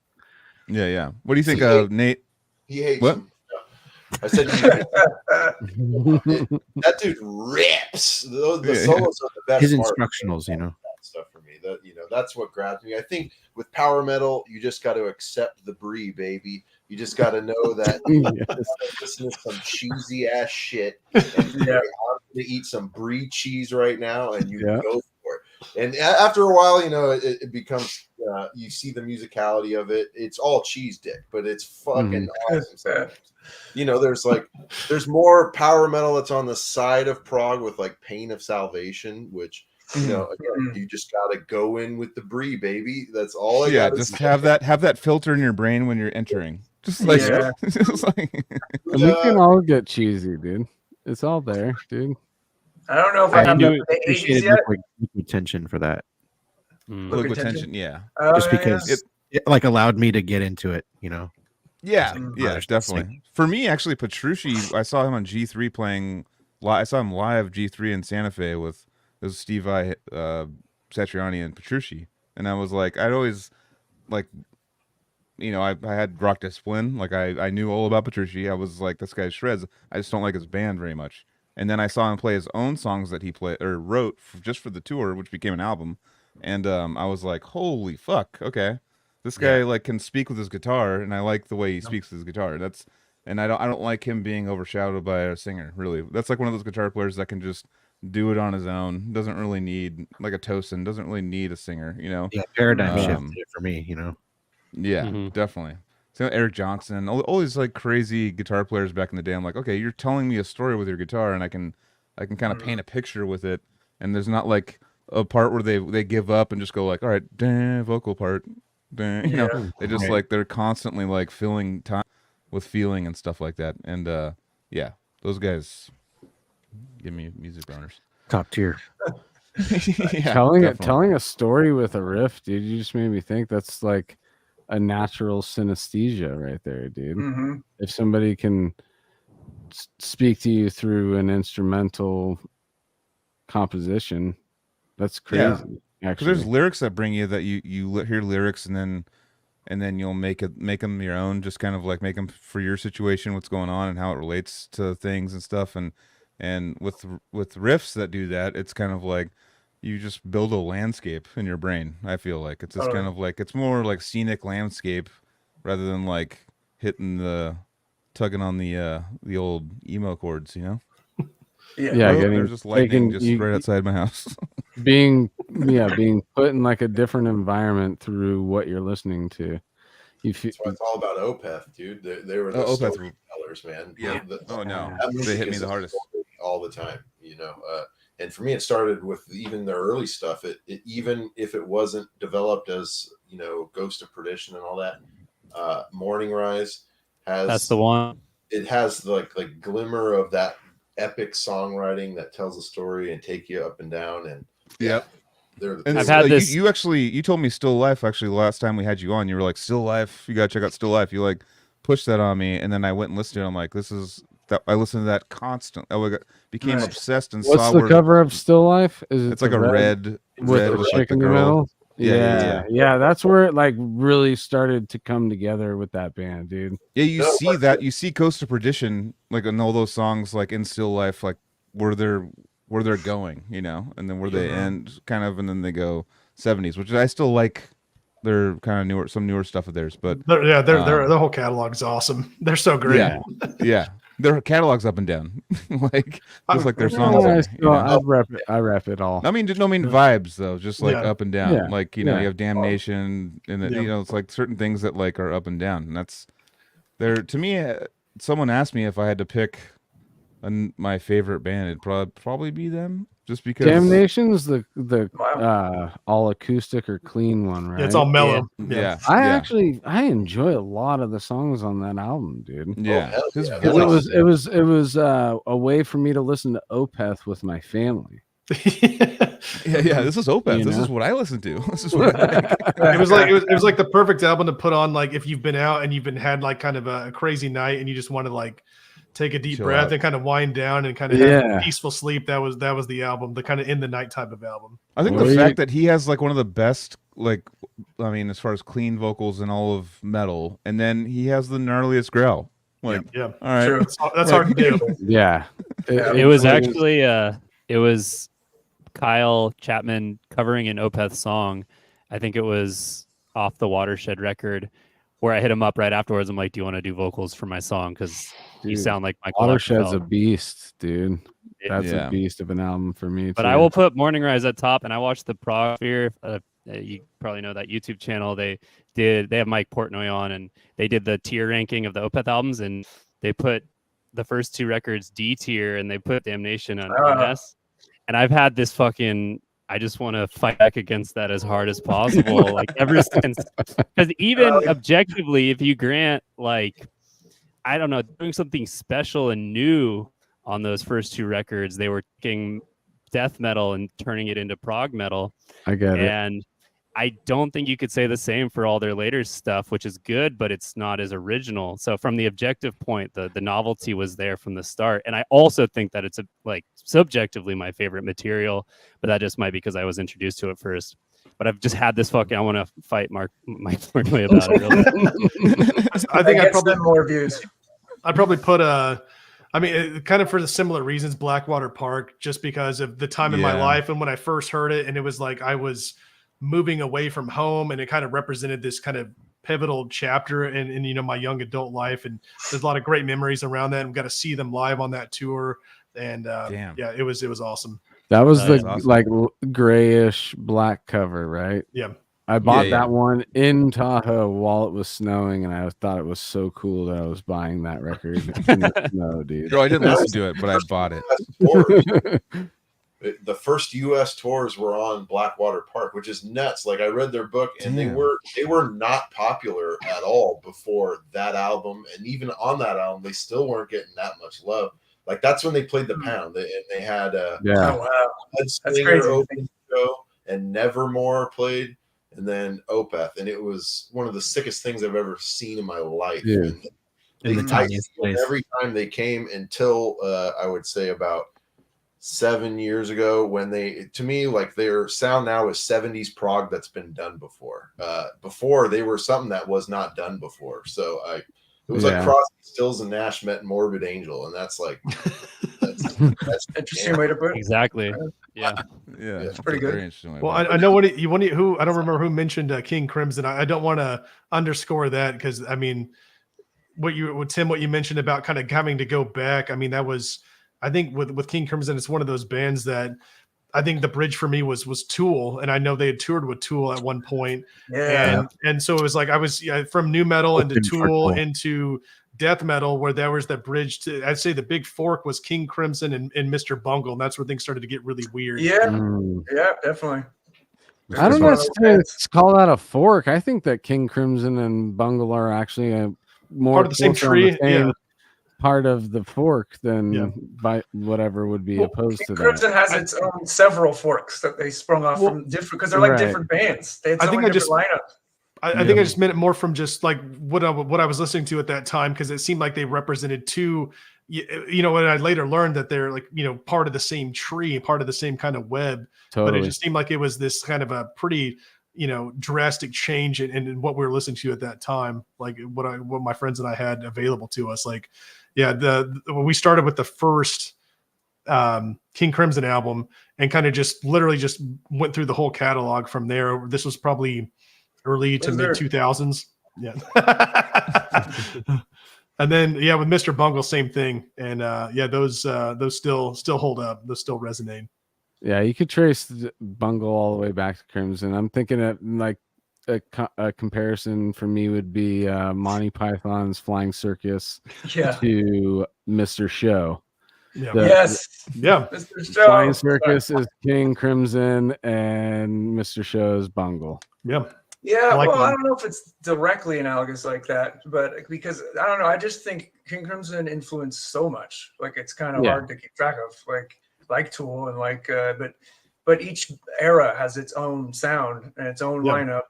Yeah. What do you think, Nate? He hates what? him. I said that dude rips. The solos are the best. His instructionals, you know, that stuff for me. That, you know, that's what grabs me. I think with power metal, you just got to accept the brie, baby. You just got to know that listen to some cheesy ass shit. And I'm going to eat some brie cheese right now, and you go for it. And after a while, you know, it becomes. You see the musicality of it. It's all cheese dick, but it's fucking awesome. Sometimes. You know, there's more power metal that's on the side of prog with like Pain of Salvation, which You know, again, you just got to go in with the brie, baby. That's all I Yeah, got. just have that filter in your brain when you're entering. Just like, just like And we can all get cheesy, dude. It's all there, dude. I don't know if I have the 80s yet. Liquid tension for that. Liquid tension, yeah. Just because it like allowed me to get into it, you know. Yeah, yeah, definitely. For me, actually, Petrucci, I saw him on G3 playing. I saw him live G3 in Santa Fe with Steve Vai, Satriani, and Petrucci, and I was like, I'd always like, you know, I had Rock Discipline, like I knew all about Petrucci. I was like, this guy shreds. I just don't like his band very much. And then I saw him play his own songs that he played or wrote just for the tour, which became an album. And I was like, holy fuck, okay, this guy like can speak with his guitar, and I like the way he speaks with his guitar. And I don't like him being overshadowed by a singer. Really, that's like one of those guitar players that can just do it on his own. Doesn't really need like a Tosin. Doesn't really need a singer. You know. Yeah, paradigm shift for me. You know. Yeah, definitely. So Eric Johnson, all these like crazy guitar players back in the day. I'm like, okay, you're telling me a story with your guitar, and I can kind of paint a picture with it. And there's not like a part where they give up and just go like, all right, vocal part, you know. They just like they're constantly like filling time with feeling and stuff like that. And yeah, those guys give me music boners. Top tier. Telling a story with a riff, dude. You just made me think that's like a natural synesthesia right there, dude. If somebody can speak to you through an instrumental composition, that's crazy. Actually, there's lyrics that bring you that you hear lyrics and then you'll make them your own, just kind of like make them for your situation, what's going on and how it relates to things and stuff. And with riffs that do that, it's kind of like you just build a landscape in your brain. I feel like it's just kind of like, it's more like scenic landscape rather than like tugging on the old emo chords, you know? There's just lightning right outside my house. being put in like a different environment through what you're listening to. That's why it's all about Opeth, dude. They were the storytellers, man. Yeah. They hit me the hardest all the time, you know. And for me, it started with even the early stuff. It even if it wasn't developed as, you know, Ghost of Perdition and all that, Morning Rise has, that's the one. It has like glimmer of that epic songwriting that tells a story and take you up and down. And I've had this. You told me Still Life actually the last time we had you on. You were like, Still Life, you gotta check out Still Life. You like pushed that on me, and then I went and listened to it. I'm like, this is that. I listened to that constantly. I became obsessed and What's the cover of Still Life? It's like a red with the chick in the middle. Yeah, that's where it like really started to come together with that band, dude. Yeah, you see Ghost of Perdition like in all those songs, like in Still Life, like where they're going, you know, and then where they end, kind of, and then they go 70s, which I still like. They're kind of some newer stuff of theirs, but the whole catalog is awesme. They're so great. Yeah. Their catalog's up and down, like just like their songs. I rap it all. I mean, vibes though, just like up and down. Like you have Damnation, and you know, it's like certain things that like are up and down, and that's there to me. Someone asked me if I had to pick my favorite band, it'd probably be them, just because Damnation's the all acoustic or clean one, right? It's all mellow. I enjoy a lot of the songs on that album, dude. It was a way for me to listen to Opeth with my family. This is Opeth. This is what I listen to. This is what I like. It was like the perfect album to put on, like if you've been out and you've had like kind of a crazy night and you just want to like take a deep breath and kind of wind down and kind of have a peaceful sleep. That was the album, the kind of in the night type of album. I think the fact that he has like one of the best, like, I mean, as far as clean vocals in all of metal, and then he has the gnarliest growl. Like, all right, sure. That's hard to do. It was actually it was Kyle Chapman covering an Opeth song. I think it was off the Watershed record, where I hit him up right afterwards. I'm like, do you want to do vocals for my song? Because you sound like Michael. Watershed's a beast, dude. That's a beast of an album for me. But I will put Morning Rise at top, and I watched the Prog Sphere. You probably know that YouTube channel. They have Mike Portnoy on, and they did the tier ranking of the Opeth albums, and they put the first two records D tier, and they put Damnation on S. And I've had this fucking I just want to fight back against that as hard as possible. Like ever since, because even objectively, if you grant like, I don't know, doing something special and new on those first 2 records, they were taking death metal and turning it into prog metal. I get it. And I don't think you could say the same for all their later stuff, which is good, but it's not as original. So from the objective point, the novelty was there from the start. And I also think that it's like subjectively my favorite material, but that just might be because I was introduced to it first. But I've just had this I want to fight Mike Thornway about it. Really. I think I'd probably more views. I'd probably put kind of for the similar reasons, Blackwater Park, just because of the time in my life and when I first heard it, and it was like I was moving away from home, and it kind of represented this kind of pivotal chapter in you know, my young adult life, and there's a lot of great memories around that, and got to see them live on that tour, and yeah, it was awesome. That was awesome. like grayish black cover, right? Yeah. I bought that one in Tahoe while it was snowing, and I thought it was so cool that I was buying that record in the snow, dude. Bro, I didn't listen to it, but I bought it. The first U.S. tours were on Blackwater Park, which is nuts. Like I read their book, and they were not popular at all before that album, and even on that album, they still weren't getting that much love. Like that's when they played the Pound, and they had oh wow, that's crazy. Open show, and Nevermore played, and then Opeth, and it was one of the sickest things I've ever seen in my life. Yeah. Every time they came until I would say about 7 years ago, when to me, like their sound now is 70s prog that's been done before. Before they were something that was not done before. So it was like Crosby, Stills, and Nash met Morbid Angel, and that's like that's interesting way to put it. Exactly. Yeah, it's pretty good. Well, I know who I don't remember who mentioned King Crimson. I don't want to underscore that, because I mean, what you mentioned about kind of having to go back. I mean, that was, I think with King Crimson, it's one of those bands that I think the bridge for me was Tool, and I know they had toured with Tool at one point. And so it was like I was from new metal into Tool into death metal, where there was that bridge to, I'd say the big fork was King Crimson and Mr. Bungle, and that's where things started to get really weird. Yeah, definitely. I don't know if it's called out a fork. I think that King Crimson and Bungle are actually more part of the same tree. Part of the fork than by whatever would be opposed to that. Crimson has its own several forks that they sprung off from different, because they're like different bands. They had so many different lineups. I think I just meant it more from just like what I was listening to at that time, because it seemed like they represented two, you know, and I later learned that they're like, you know, part of the same tree, part of the same kind of web. But it just seemed like it was this kind of a pretty, you know, drastic change in what we were listening to at that time, like what my friends and I had available to us. Like, we started with the first King Crimson album and kind of just literally just went through the whole catalog from there. This was probably early to mid 2000s. Yeah. And then with Mr. Bungle, same thing. And those still hold up. Those still resonate. Yeah, you could trace Bungle all the way back to Crimson. I'm thinking of like a comparison for me would be Monty Python's Flying Circus to Mr. Show. Mr. Show. Flying Circus is King Crimson and Mr. Show is Bungle. I don't know if it's directly analogous like that, but because I don't know, I just think King Crimson influenced so much. Like it's kind of hard to keep track of, like Tool and like but each era has its own sound and its own lineup.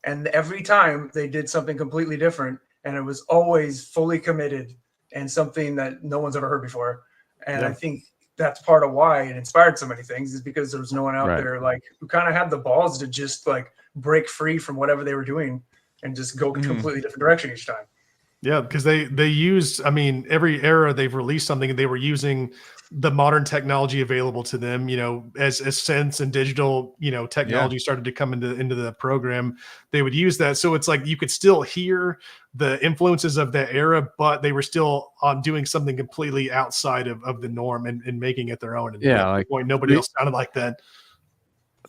And every time they did something completely different, and it was always fully committed and something that no one's ever heard before. And I think that's part of why it inspired so many things, is because there was no one out there like who kind of had the balls to just like break free from whatever they were doing and just go completely different direction each time. Yeah, because they used, I mean, every era they've released something and they were using the modern technology available to them, you know, as synths and digital, you know, technology started to come into the program, they would use that. So it's like you could still hear the influences of that era, but they were still doing something completely outside of the norm and making it their own. And at the point, nobody else sounded like that.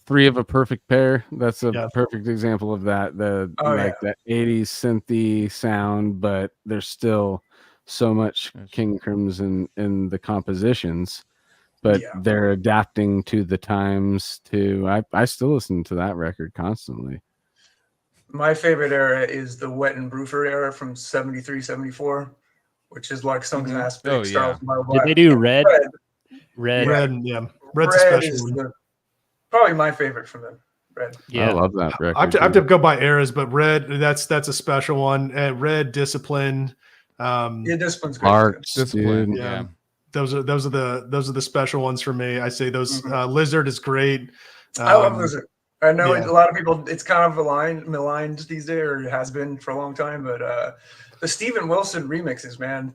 Three of a Perfect Pair. That's a perfect example of that. That 80s synthy sound, but there's still so much King Crimson in the compositions. but they're adapting to the times too. I still listen to that record constantly. My favorite era is the Wet and Bruford era from 73, 74, which is like Songs and Aspects. Did they do Red? Red, yeah. Red's Red a special is one. probably my favorite from them. Red. Yeah, I love that record. I have to go by eras, but Red, that's a special one. Red, Discipline. Discipline's great. Arts, Discipline, dude. yeah. Those are the special ones for me. I say those. Lizard is great. I love Lizard. I know a lot of people, it's kind of maligned these days, or it has been for a long time, but the Steven Wilson remixes, man,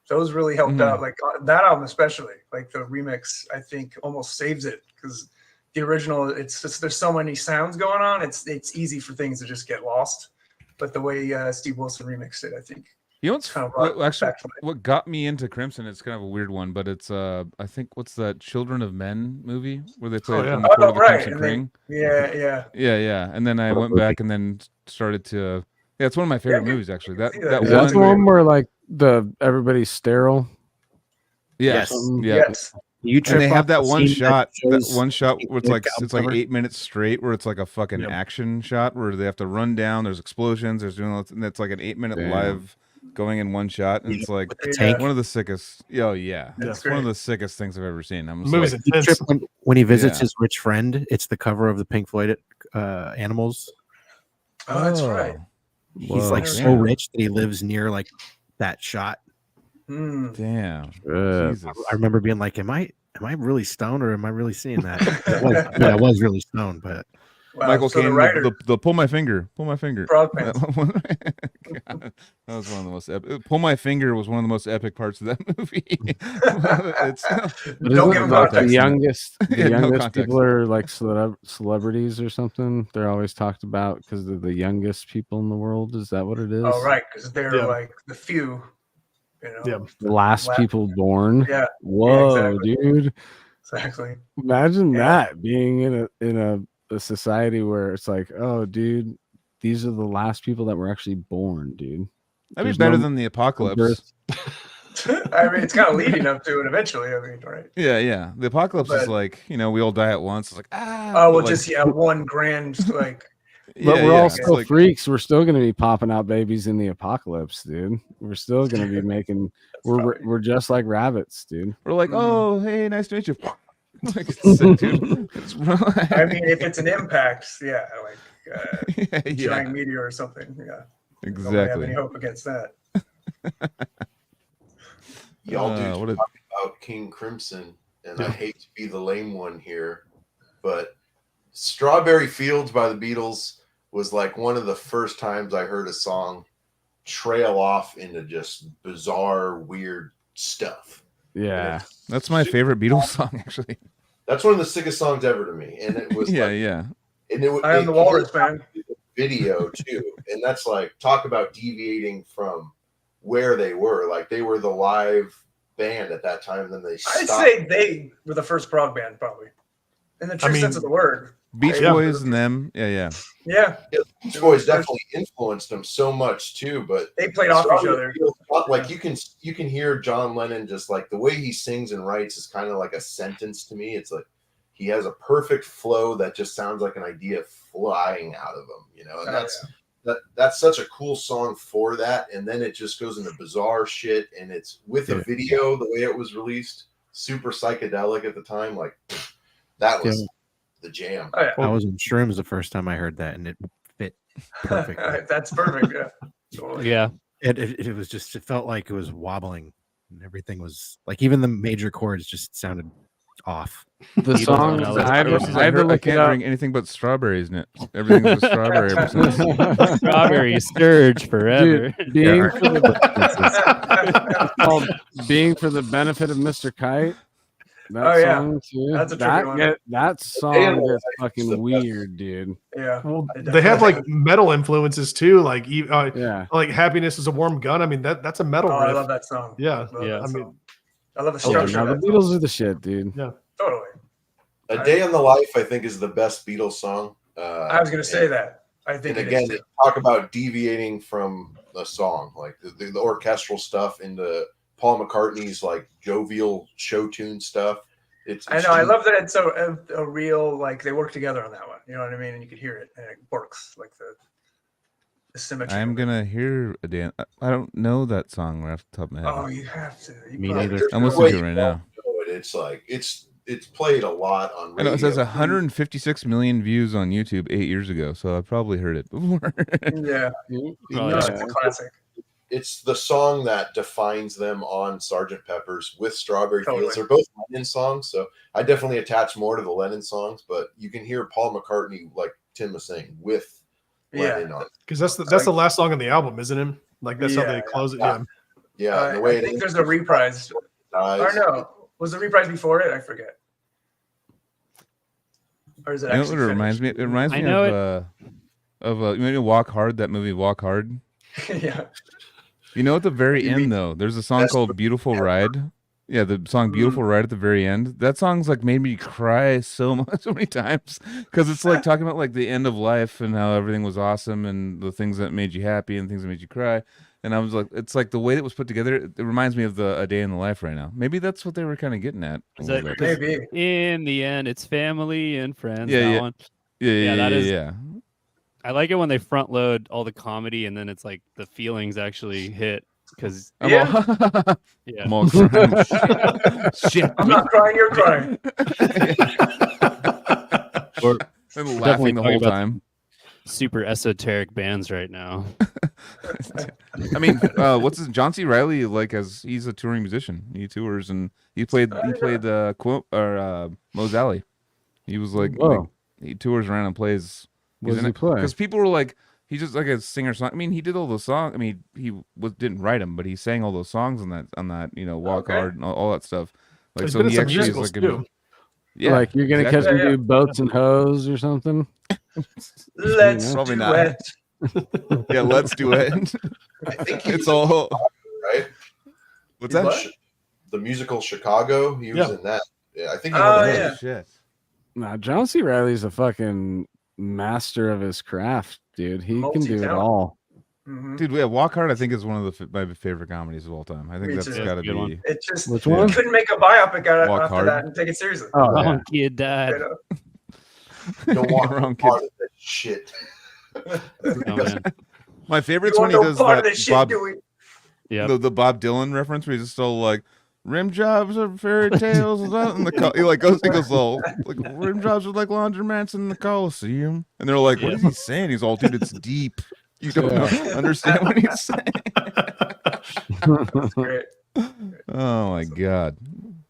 those really helped out. Like that album especially, like the remix, I think almost saves it, because the original, it's just, there's so many sounds going on, it's easy for things to just get lost. But the way Steve Wilson remixed it, I think. You know what's what got me into Crimson? It's kind of a weird one, but it's I think what's that Children of Men movie where they play in the Court of the Crimson King? Yeah. And then I went back and then started to it's one of my favorite movies actually. That's the one where like everybody's sterile. Yes. Yes. And they have that one shot where it's like 8 minutes straight, where it's like a fucking action shot where they have to run down. There's explosions. There's doing all that, and it's like an 8-minute live going in one shot, and it's like one of the sickest. Oh yeah, it's one of the sickest things I've ever seen. I'm like, when he visits his rich friend, it's the cover of the Pink Floyd Animals. Oh, that's right. He's like so rich that he lives near like that shot. Damn. I remember being like, am I really stoned, or am I really seeing that? I was really stoned, but Michael Caine, the pull my finger. Prog that was one of the most epic. Pull my finger was one of the most epic parts of that movie. Don't give them the youngest people are like celebrities or something. They're always talked about because they're the youngest people in the world. Is that what it is? Oh, right, because they're like the few. The last people born. Yeah. Whoa, exactly. dude. Exactly. Imagine that being in a society where it's like, oh, dude, these are the last people that were actually born, dude. That'd be better than the apocalypse. I mean, it's kind of leading up to it eventually. I mean, right? Yeah. The apocalypse is like, we all die at once. It's like, just one grand like. But we're all still freaks. We're still going to be popping out babies in the apocalypse, dude. We're still going to be making. We're just like rabbits, dude. We're like, oh, hey, nice to meet you. Like, sick, dude. I mean, if it's an impact, like giant meteor or something, exactly. Don't have any hope against that. Y'all do talk about King Crimson, and I hate to be the lame one here, but Strawberry Fields by the Beatles was like one of the first times I heard a song trail off into just bizarre, weird stuff. Yeah. That's my favorite Beatles song, actually. That's one of the sickest songs ever to me. And it was yeah. And it I am the Walrus fan. Video too. And that's like, talk about deviating from where they were. Like they were the live band at that time, and then they stopped. I'd say they were the first prog band, probably. In the true sense of the word. Beach Boys and them. Yeah. Beach Boys definitely influenced them so much too, but they played off each other. Like you can hear John Lennon, just like the way he sings and writes is kind of like a sentence to me. It's like he has a perfect flow that just sounds like an idea flying out of him, and that's such a cool song for that. And then it just goes into bizarre shit, and it's with a video, the way it was released, super psychedelic at the time. Like that was the jam. Oh, yeah. I was on shrooms the first time I heard that, and it fit perfect. That's perfect. Yeah. Totally. Yeah. It was just, it felt like it was wobbling, and everything was like, even the major chords just sounded off. The song I can't drink anything but strawberries in it. Everything's a strawberry ever since. Strawberry scourge forever. Dude, being for the benefit of Mr. Kite. That song too. That's a tricky one. That song gets fucking weird, dude. Yeah. Well, they have like metal influences too, like like "Happiness Is a Warm Gun." I mean, that's a metal riff. I love that song. Yeah, I love the structure. The Beatles are the shit, dude. Yeah, totally. "A Day in the Life," I think, is the best Beatles song. I was going to say that. I think. And again, talk about deviating from the song, like the orchestral stuff into Paul McCartney's like jovial show tune stuff. I know. I love that it's a real, like, they work together on that one. You know what I mean? And you could hear it, and it works, like the symmetry. I'm gonna hear a Dan. I don't know that song right off the top of my head. Oh, you have to. Me neither. I'm listening to it right now. It's like it's played a lot on radio. I know it says 156 million views on YouTube 8 years ago, so I probably heard it before. Yeah, it's a classic. It's the song that defines them on Sgt. Pepper's with Strawberry Fields. They're both Lennon songs, so I definitely attach more to the Lennon songs, but you can hear Paul McCartney, like Tim was saying, with Lennon on it. Because that's the last song on the album, isn't it? Like that's how they close it. Yeah. The way I think there's a reprise. Or no, was the reprise before it? I forget. Or is it? You know what it reminds me? It reminds me of you know Walk Hard, that movie Walk Hard. Yeah. You know, at the very end though, there's a song called "Beautiful Ride." Yeah, the song "Beautiful Ride" at the very end. That song's like made me cry so many times because it's like talking about like the end of life and how everything was awesome and the things that made you happy and things that made you cry. And I was like, it's like the way it was put together. It reminds me of A Day in the Life right now. Maybe that's what they were kind of getting at. Maybe. In the end, it's family and friends. Yeah. Yeah. I like it when they front load all the comedy and then it's like the feelings actually hit. Because I'm all crying. Shit. I'm not crying, you're crying. I'm laughing the whole time. Super esoteric bands right now. I mean, what's his John C. Reilly like? As he's a touring musician, he tours and he played Mo's Alley. He was like he tours around and plays. What does he play? Because people were like, he's just like a singer song. I mean, he did all those songs. I mean, he didn't write them, but he sang all those songs on that. You know, Walk Hard and all that stuff. Like, so he actually is like like you're gonna catch him do Boats and Hoes or something. Let's probably do not. it. Yeah, let's do it. I think it's all right. What's that? What? The musical Chicago. He was in that. Yeah, I think. Shit. Nah, John C. Reilly's a fucking master of his craft, dude. He can do it all. Mm-hmm. Dude, Walk Hard, I think, is one of my favorite comedies of all time. I think that's got to be. One. It just Which one? couldn't make a biopic out of after Hard. that and take it seriously. Oh, Wrong kid died. Don't walk Wrong part of that shit. Oh, man. My favorite's when he does that Bob, yeah, the Bob Dylan reference where he's just all like, rim jobs are fairy tales. And he goes all like, rim jobs are like laundromats in the Coliseum. And they're like, what is he saying? He's all, dude, it's deep. You don't understand what he's saying. That's great. Oh my god.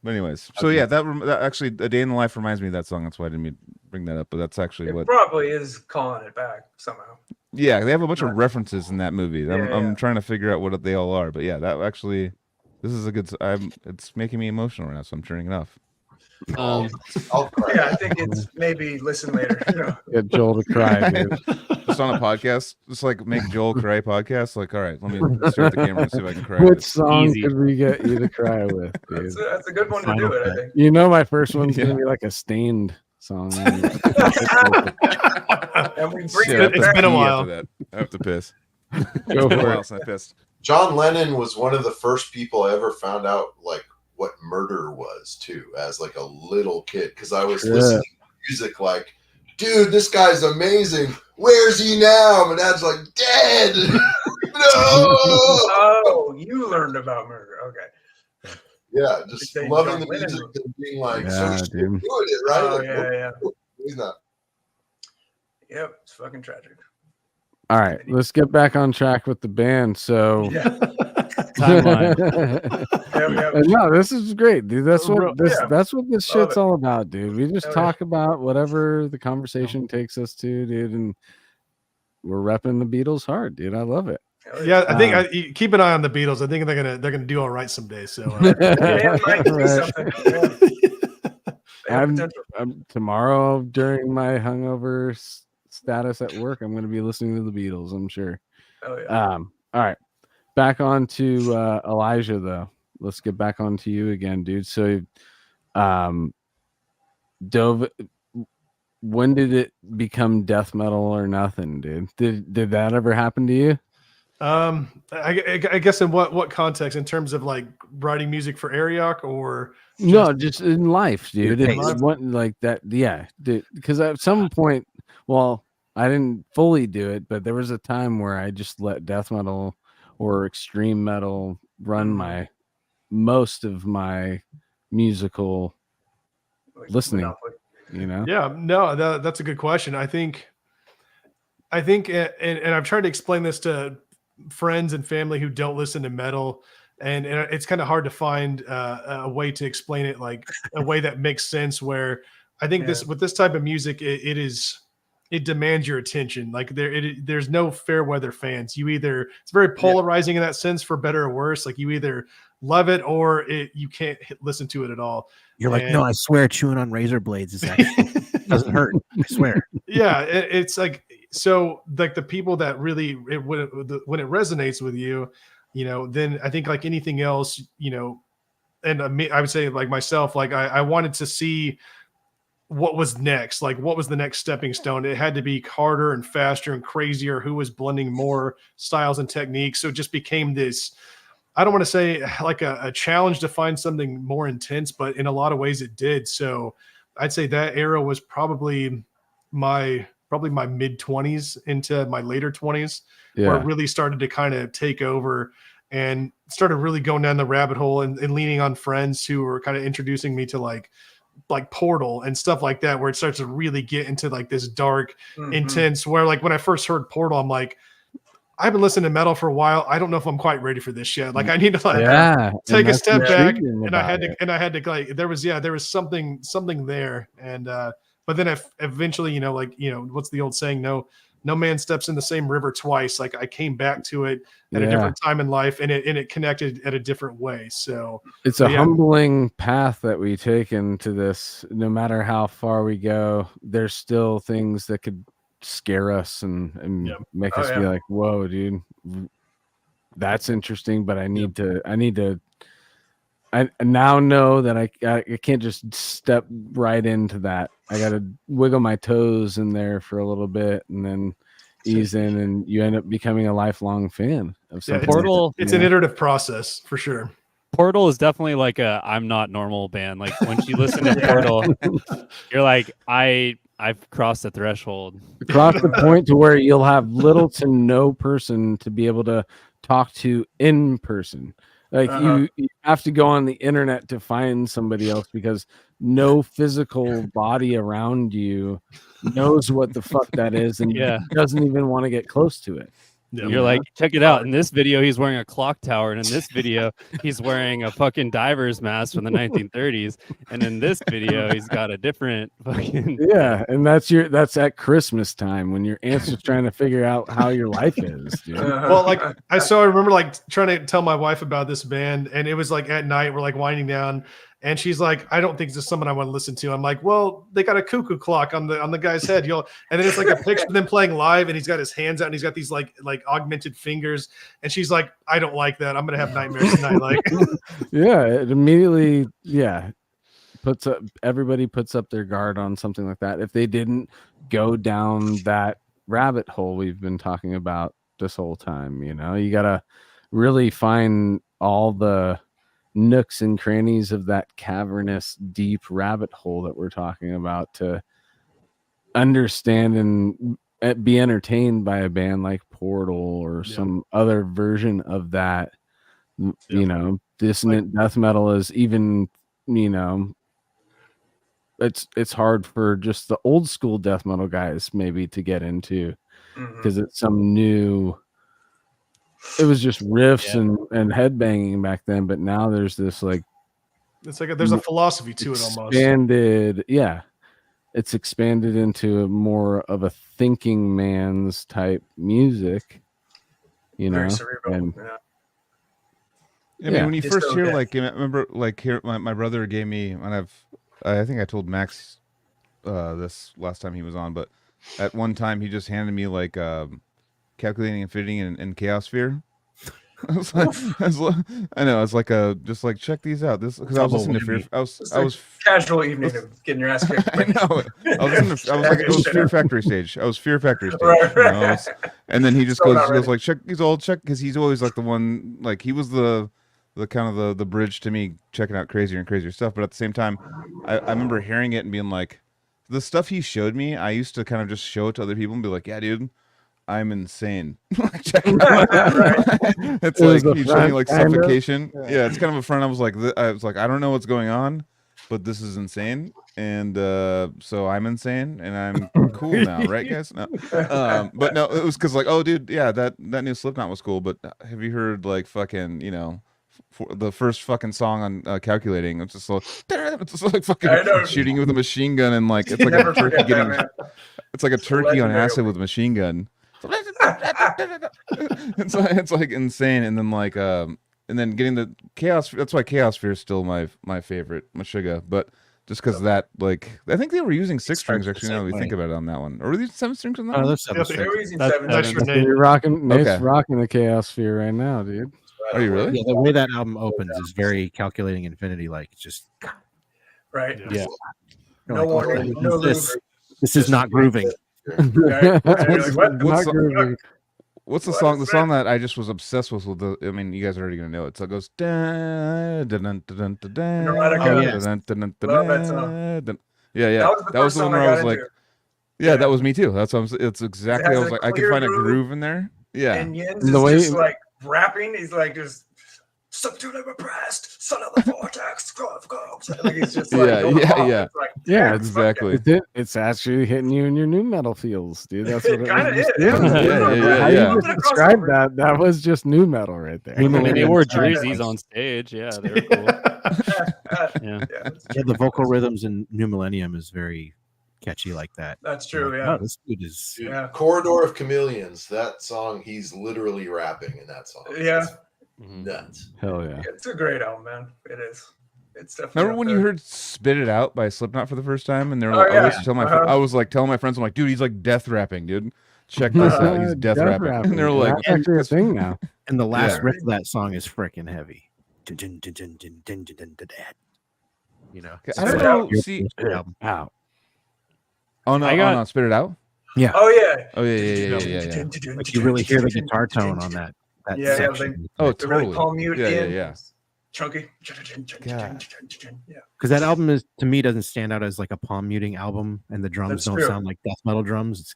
But anyways, so yeah, that actually, A Day in the Life reminds me of that song. That's why I didn't bring that up. But that's actually It what probably is calling it back somehow. Yeah, they have a bunch of references in that movie. I'm trying to figure out what they all are. But yeah, that actually, this is a good. It's making me emotional right now, so I'm turning it off. I'll cry. Yeah, I think it's maybe listen later. You know? Get Joel to cry, dude. Just on a podcast, just like make Joel cry podcast. Like, all right, let me start the camera and see if I can cry. What song could we get you to cry with, dude? That's a good one to do it, I think. You know, my first one's gonna be like a Stained song. And we bring It's been a while. I have to piss. Go for it. I pissed. John Lennon was one of the first people I ever found out like what murder was too, as like a little kid, because I was listening to music like, dude, this guy's amazing. Where's he now? My dad's like, dead. No. Oh, you learned about murder. Okay. Yeah, just loving the music and being like, so he's doing it, right? Oh, like, yeah. He's not. Yep, it's fucking tragic. All right, let's get back on track with the band. So, timeline. No, this is great, dude. That's what this shit's all about, dude. We just talk about whatever the conversation takes us to, dude, and we're repping the Beatles hard, dude. I love it. Yeah, I think keep an eye on the Beatles. I think they're gonna do all right someday. So I'm tomorrow during my hungover status at work, I'm gonna be listening to the Beatles, I'm sure. Oh yeah. All right, back on to Elijah though. Let's get back on to you again, dude. So Dove, when did it become death metal or nothing, dude? Did that ever happen to you? I guess in what context? In terms of like writing music for Arioch, or no, just in life, dude. Your It's taste. what like that, yeah. Because at some point, well, I didn't fully do it, but there was a time where I just let death metal or extreme metal run my most of my musical Like listening. Monopoly. You know? Yeah, no, that's a good question. I think, and I've tried to explain this to friends and family who don't listen to metal, and it's kind of hard to find a way to explain it, like a way that makes sense. Where I think with this type of music, it demands your attention. Like there's no fair weather fans. It's very polarizing in that sense, for better or worse. Like you either love it or you can't listen to it at all. You're like, no, I swear, chewing on razor blades is actually doesn't hurt. I swear. Yeah, it's like, so like the people that really when it resonates with you, then I think like anything else, and I would say like myself, like I wanted to see what was next, like what was the next stepping stone. It had to be harder and faster and crazier, who was blending more styles and techniques. So it just became this, I don't want to say like a challenge to find something more intense, but in a lot of ways it did. So I'd say that era was probably my mid 20s into my later 20s, where it really started to kind of take over and started really going down the rabbit hole and leaning on friends who were kind of introducing me to like Portal and stuff like that, where it starts to really get into like this dark, intense, where like when I first heard Portal, I'm like, I've been listening to metal for a while. I don't know if I'm quite ready for this yet. Like I need to like take a step back. And I had to like, there was something there. And, but then eventually, what's the old saying? No man steps in the same river twice. Like I came back to it at a different time in life, and it connected at a different way. So it's a humbling path that we take into this. No matter how far we go, there's still things that could scare us and make us be like, whoa, dude, that's interesting. But I now know that I can't just step right into that. I got to wiggle my toes in there for a little bit and then ease in, and you end up becoming a lifelong fan of something. Portal. It's an iterative process for sure. Portal is definitely like a I'm not normal band. Like once you listen to Portal, you're like, I've crossed the threshold. Across the point to where you'll have little to no person to be able to talk to in person. Like you have to go on the internet to find somebody else, because no physical body around you knows what the fuck that is, and doesn't even want to get close to it. You're like, check it out. In this video, he's wearing a clock tower, and in this video, he's wearing a fucking diver's mask from the 1930s, and in this video, he's got a different fucking and that's at Christmas time when your aunt's just trying to figure out how your life is, dude. Well, like I remember like trying to tell my wife about this band, and it was like at night, we're like winding down. And she's like, I don't think this is someone I want to listen to. I'm like, well, they got a cuckoo clock on the guy's head. And then it's like a picture of them playing live, and he's got his hands out, and he's got these like augmented fingers. And she's like, I don't like that. I'm gonna have nightmares tonight. Like, it immediately, everybody puts up their guard on something like that if they didn't go down that rabbit hole we've been talking about this whole time. You gotta really find all the nooks and crannies of that cavernous deep rabbit hole that we're talking about to understand and be entertained by a band like Portal or some other version of that. Dissonant death metal is even, it's hard for just the old school death metal guys maybe to get into, because it's some new. It was just riffs and headbanging back then, but now there's this like, it's like there's a philosophy to it almost. It's expanded into more of a thinking man's type music, Very cerebral. And, I mean, when you first hear like, I remember like my brother gave me, and I think I told Max this last time he was on, but at one time he just handed me like Calculating Infinity and Chaos Sphere. I know. It's like just like check these out. This because I was listening to Fear. I was casual evening of getting your ass kicked. I know. It was Fear Factory stage. I was Fear Factory stage. Right. And then he just goes like check. He's all check because he's always like the one like he was the kind of the bridge to me checking out crazier and crazier stuff. But at the same time, I remember hearing it and being like, the stuff he showed me, I used to kind of just show it to other people and be like, yeah, dude, I'm insane. Check it out. It's like he showed me like Suffocation. Yeah, it's kind of a front. I was like, I don't know what's going on, but this is insane. And so I'm insane and I'm cool now, right, guys? No. But no, it was because like, oh, dude, yeah, that new Slipknot was cool. But have you heard like fucking, the first fucking song on Calculating? It's just like fucking shooting with a machine gun and like it's like a turkey it's like a turkey on acid with a machine gun. It's like insane, and then like and then getting the Chaos. That's why Chaos Fear is still my favorite Meshuggah, but just because that like I think they were using 6 strings actually. Now that we think about it on that one, or were these 7 strings on that? Oh, one? there's 7 strings. They were using 7 strings. You're rocking. Nate's rocking the Chaos Sphere right now, dude. Are you really? Yeah, the way that album opens is very Calculating Infinity, like it's just right. Yeah. No warning. No this is not grooving. What's the song? The song that I just was obsessed with. I mean, you guys are already gonna know it. So it goes. Yeah. That was the one where I was like, yeah, that was me too. That's what it's exactly. I was like, I could find a groove in there. Yeah. And Jens is just like rapping. He's like just subdued and repressed, son of the vortex. Like he's just like yeah, exactly. It's actually hitting you in your new metal feels, dude. That's what it kind of is. How you just described that? That was just new metal right there. I mean, they wore jerseys on stage. Yeah, they were cool. Yeah, the vocal rhythms in New Millennium is very catchy like that. That's true. Like, Yeah, oh, this dude is. Yeah. Corridor of Chameleons. That song, he's literally rapping in that song. Yeah. Nuts. Hell yeah. It's a great album, man. It is. It's definitely. Remember when you heard "Spit It Out" by Slipknot for the first time, and they're like, I was like telling my friends, I'm like, dude, he's like death rapping, dude. Check this out, he's death rapping. And they're like, that's actually a thing now. And the last riff of that song is freaking heavy. You know, I don't know. See, out. Oh no, Spit It Out. Yeah. Oh yeah. Oh yeah. Like you really hear the guitar tone on that. Section. Totally. Really palm mute yeah. Chunky. Because that album is, to me, doesn't stand out as like a palm muting album, and the drums don't sound like death metal drums.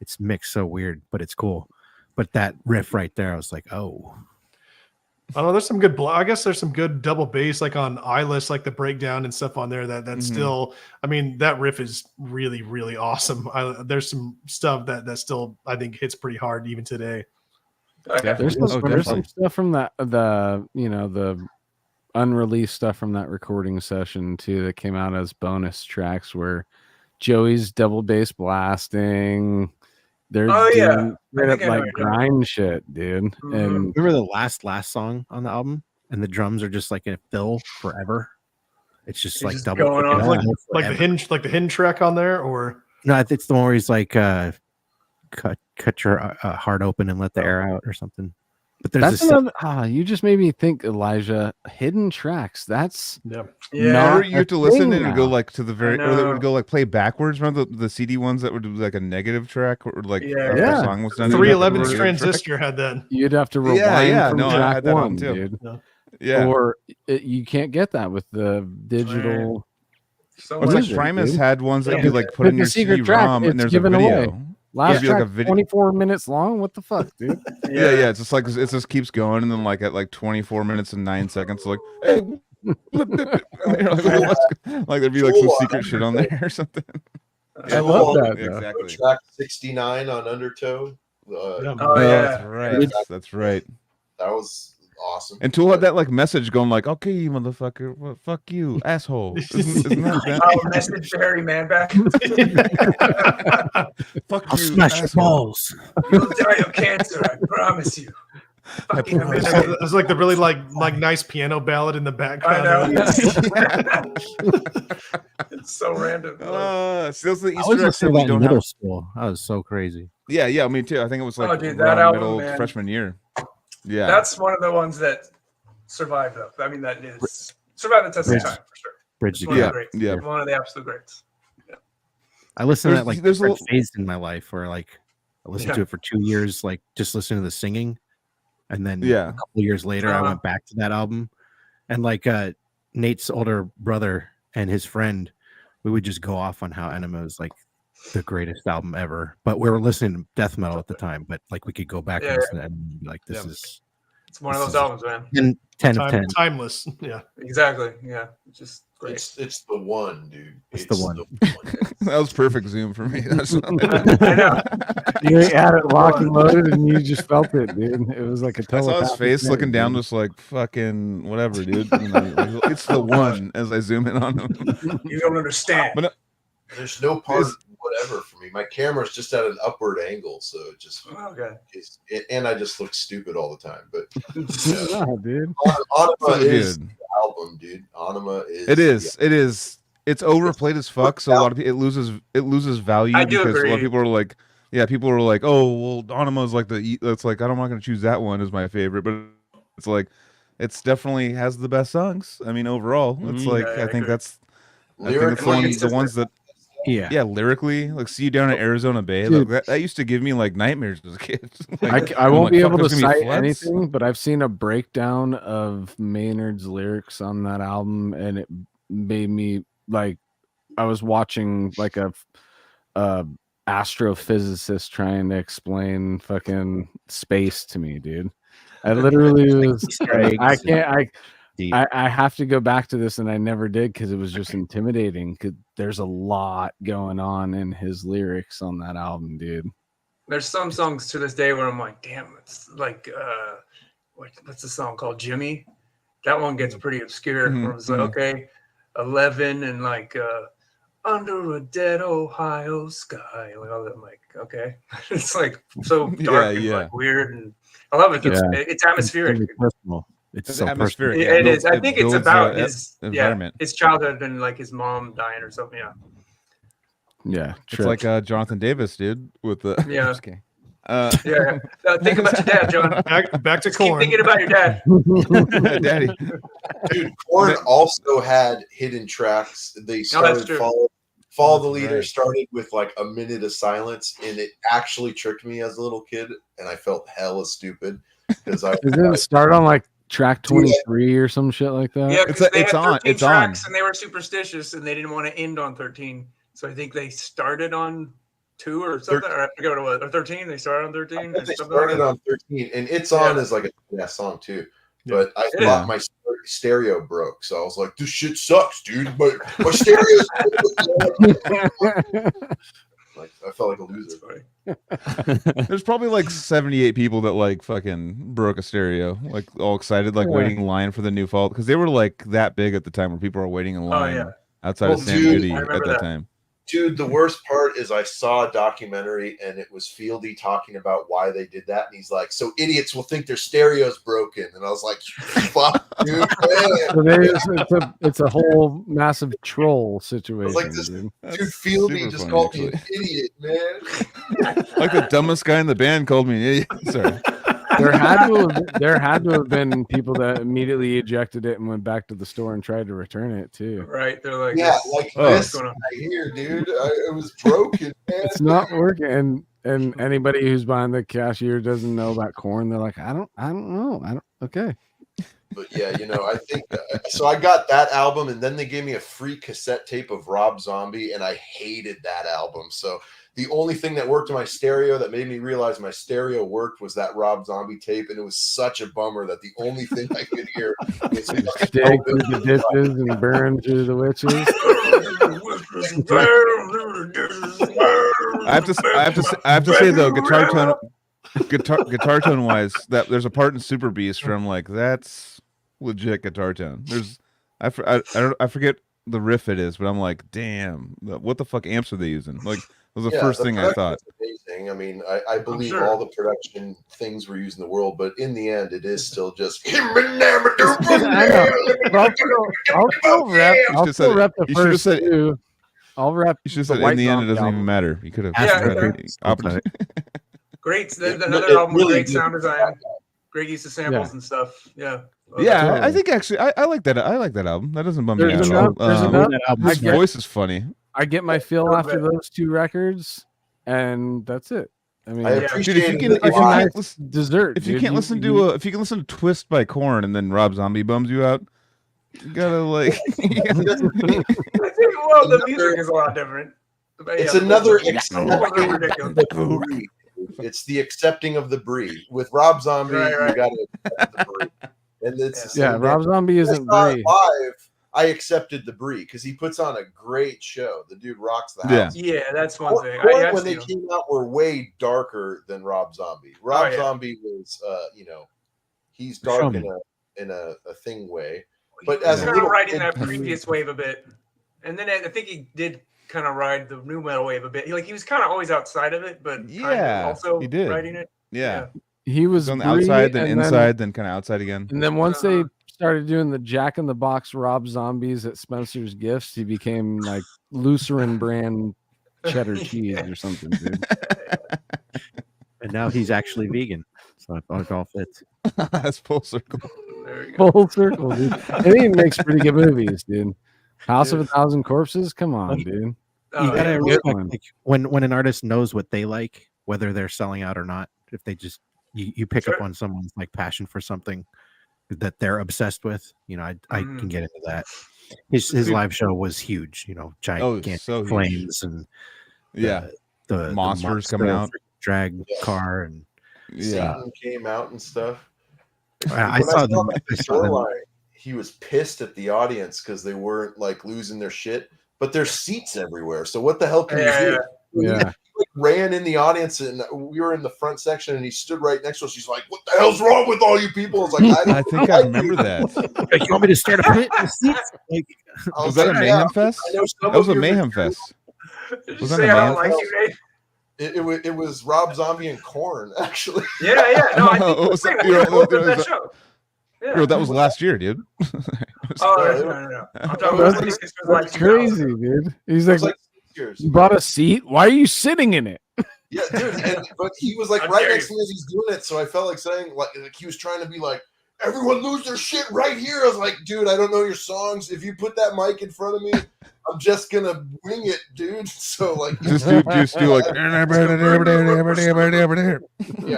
It's mixed so weird, but it's cool. But that riff right there, I was like, oh. I don't know. There's some good. I guess there's some good double bass, like on Eyeless, like the breakdown and stuff on there. That's still. I mean, that riff is really, really awesome. There's some stuff that still I think hits pretty hard even today. There's some stuff from the unreleased stuff from that recording session too that came out as bonus tracks where Joey's double bass blasting. They're doing straight up like grind shit, dude. And remember the last song on the album, and the drums are just like in a fill forever. It's just like double going on like the hinge track on there, or no, it's the one where he's like cut your heart open and let the air out or something. But there's you just made me think, Elijah. Hidden tracks. That's you have to listen and go like to the very, or they would go like play backwards. Remember the CD ones that would do like a negative track, or like the song was done. 311's Transistor had that. You'd have to rewind from track I had that one, too. Dude. Yeah, or you can't get that with the digital. So Primus had ones that you like put in your CD-ROM, and there's a video. Last track, like 24 minutes long. What the fuck, dude? Yeah. It's just like it just keeps going, and then like at like 24 minutes and 9 seconds, like, hey, like there'd be like some secret shit on there or something. I love that. Exactly. Track 69 on Undertow. That's right. That's right. That was awesome. And Tool had that like message going like, okay, you motherfucker, well, fuck you, asshole. Isn't that message to Harry Manback. Fuck I'll you, smash asshole. Your balls. You'll die of cancer, I promise you. It's like the really like nice piano ballad in the background. I know. It's so random. Still the Easter egg that we don't middle school. I was so crazy. Yeah, me too. I think it was like that album, middle freshman year. Yeah, that's one of the ones that survived though. I mean, that is survived the test of time for sure. Bridge One of the yeah, greats. yeah. One of the absolute greats. I listened to that There's- like there's a different little- phase in my life where like I listened to it for 2 years, like just listening to the singing, and then Yeah. a couple years later I went back to that album, and like Nate's older brother and his friend, we would just go off on how Enema is like the greatest album ever. But we were listening to death metal at the time, but like we could go back and listen to Enema and be like, this is It's one of those albums, man. 10 of 10. Timeless. Yeah. Exactly. Yeah. Just great. It's the one, dude. It's the one. That was perfect Zoom for me. That's I know. You had it locked and loaded, and you just felt it, dude. It was like a I saw his telepathic face thing, looking down, dude. just like fucking whatever, dude. And like, it's the one as I zoom in on him. You don't understand. But There's no part whatever for me. My camera's just at an upward angle, so it just Okay. and I just look stupid all the time. But Yeah, dude. Anima is Dude. the album, dude. Anima is. It is. It is. It's overplayed as fuck. So a lot of people it loses value I do because a lot agree. of people are like, yeah, people are like, oh, well, Anima is like that's like I'm not going to choose that one as my favorite, but it's like it's definitely has the best songs. I mean, overall, it's like Yeah, I I think agree. that's Lyrically, the ones that. Yeah. Lyrically, like "See You Down at Arizona Bay," Dude. like, that used to give me like nightmares as a kid. Like, I I'm won't like, be fuck, able to there's gonna be cite floods? anything, but I've seen a breakdown of Maynard's lyrics on that album, and it made me like I was watching like a astrophysicist trying to explain fucking space to me, dude. I literally was I can't I have to go back to this, and I never did because it was just intimidating. Cause there's a lot going on in his lyrics on that album, dude. There's some songs to this day where I'm like, damn, it's like what's the song called? Jimmy. That one gets pretty obscure. Where it's like, okay, 11 and like under a dead Ohio sky. Like all that. I'm like, okay. It's like so dark and like weird, and I love it. It's atmospheric. It's personal. It's so atmospheric. personal. It is. I think it's builds, about his environment. his childhood and like his mom dying or something. Yeah. Yeah, It's like Jonathan Davis, dude, with the Yeah. Just kidding. Yeah. Think about your dad, John. Back to Just keep Korn. thinking about your dad. Daddy. dude. Korn also had hidden tracks. They started true. Follow the Leader right. started with like a minute of silence, and it actually tricked me as a little kid, and I felt hella stupid because Doesn't it start on like track 23 or some shit like that? Yeah, because they it's had on. 13 It's on. tracks and they were superstitious and they didn't want to end on 13. So I think they started on 2 or something, or I forget what it was. Or 13. They started on 13. They started on 13, and It's On is like a song too. But I It thought my stereo broke, so I was like, "This shit sucks, dude." But my stereo's like I felt like a loser. There's probably like 78 people that like fucking broke a stereo, like all excited, like waiting in line for the new Fault, because they were like that big at the time where people were waiting in line outside of Sam Goody at that time. Dude, the worst part is I saw a documentary and it was Fieldy talking about why they did that. And he's like, so idiots will think their stereo's broken. And I was like, fuck, dude. So it's a whole massive troll situation. Like this, dude. dude, Fieldy just funny, called me an idiot, man. Like the dumbest guy in the band called me an idiot. Sorry. There had to have been people that immediately ejected it and went back to the store and tried to return it too. Right? They're like, Yeah, like this going guy on? here, dude. It was broken, man. It's not working, and anybody who's behind the cashier doesn't know about Korn. They're like, I don't know. Okay. But yeah, I think so. I got that album, and then they gave me a free cassette tape of Rob Zombie, and I hated that album. So the only thing that worked in my stereo that made me realize my stereo worked was that Rob Zombie tape, and it was such a bummer that the only thing I could hear was Dig through the ditches and burn through the witches. I have to say though, guitar tone wise, that there's a part in Super Beast where I'm like, that's legit guitar tone. I forget the riff it is, but I'm like, damn, what the fuck amps are they using? Like, was the first thing I thought. Amazing. I mean, I believe sure. all the production things were used in the world, but in the end, it is still just. I know. I'll still rep the first two. I'll rep. You should the have said White in the end, it Zombie doesn't even album. matter. You could have. Yeah, opposite. Great. It Another really album with great did. sound design. Great use of samples and stuff. Yeah. Yeah, I think actually I like that. I like that album. That doesn't bum me out. There's enough. His voice is funny. I get my feel after those 2 records, and that's it. I mean, I appreciate dessert. If you can't listen to Twist by Korn and then Rob Zombie bums you out, you gotta like. I think the music is a lot different. It's another it's the accepting of the Brie. With Rob Zombie, you gotta accept the Brie. And it's Rob Zombie isn't Brie. Live, I accepted the Brie because he puts on a great show. The dude rocks the house. Yeah, that's one thing. When they came out, were way darker than Rob Zombie. Rob Zombie was, he's dark in a thing way. But as kind of riding that previous wave a bit, and then I think he did kind of ride the new metal wave a bit. He was kind of always outside of it, but also he did. riding it. Yeah. He was on the outside, then inside, then kind of outside again. And then once they started doing the Jack in the Box Rob Zombies at Spencer's Gifts, he became like Lutheran brand cheddar cheese or something, dude. And now he's actually vegan, so it all fits. That's full circle. Full circle, dude. And he makes pretty good movies, dude. House of a Thousand Corpses, come on, dude. You gotta respect, like, when an artist knows what they like, whether they're selling out or not. If they just you pick up on someone's like passion for something that they're obsessed with, I can get into that. His live show was huge, gigantic flames and the monsters coming out, drag car, and Satan came out and stuff. I saw them. He was pissed at the audience because they weren't like losing their shit, but there's seats everywhere. So what the hell can you do? Yeah. He ran in the audience, and we were in the front section, and he stood right next to us. He's like, "What the hell's wrong with all you people?" I was like, I think I remember that. Like, you want me to start a pit in the seats? Like, was that a Mayhem Fest? That was a Mayhem Fest. Was that a Mayhem Fest? It was Rob Zombie and Korn, actually. No, I think that show. Yeah. Bro, that was last year, dude. No. I'm talking about that's crazy, dude. He's like you bought a seat? Why are you sitting in it? Yeah, dude. But he was like right next to me as he's doing it, so I felt like saying, like he was trying to be like, everyone lose their shit right here. I was like, dude, I don't know your songs. If you put that mic in front of me, I'm just gonna wing it, dude. So like, just do like. Yeah,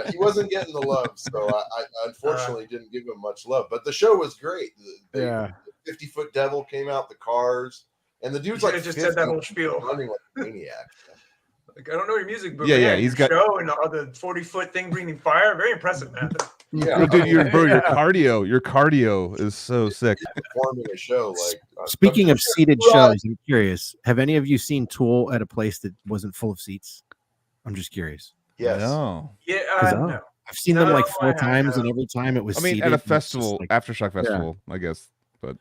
he wasn't getting the love, so I unfortunately didn't give him much love. But the show was great. The 50-foot devil came out, the cars, and the dude's like just said that whole spiel, running like a maniac. Like, I don't know your music, but he's got show and the 40-foot thing breathing fire. Very impressive, man. Yeah, dude, your cardio is so sick. Performing a show like. Speaking of seated shows, I'm curious. Have any of you seen Tool at a place that wasn't full of seats? I'm just curious. Yes. No. Yeah. No. I've seen them like 4 times, and every time it was. Seated, at a festival, like, Aftershock Festival, I guess. But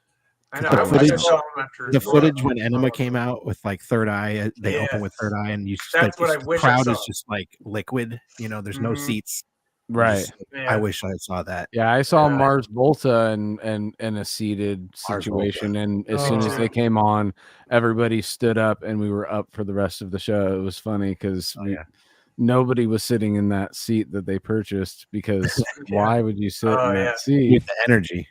I know. The footage when Enema came out with like Third Eye, they open with Third Eye, and the crowd is just like liquid. There's no seats. Right. I wish I saw that. Yeah, I saw Mars Volta in a seated situation, and as soon as they came on, everybody stood up, and we were up for the rest of the show. It was funny because nobody was sitting in that seat that they purchased, because why would you sit in that seat? With the energy.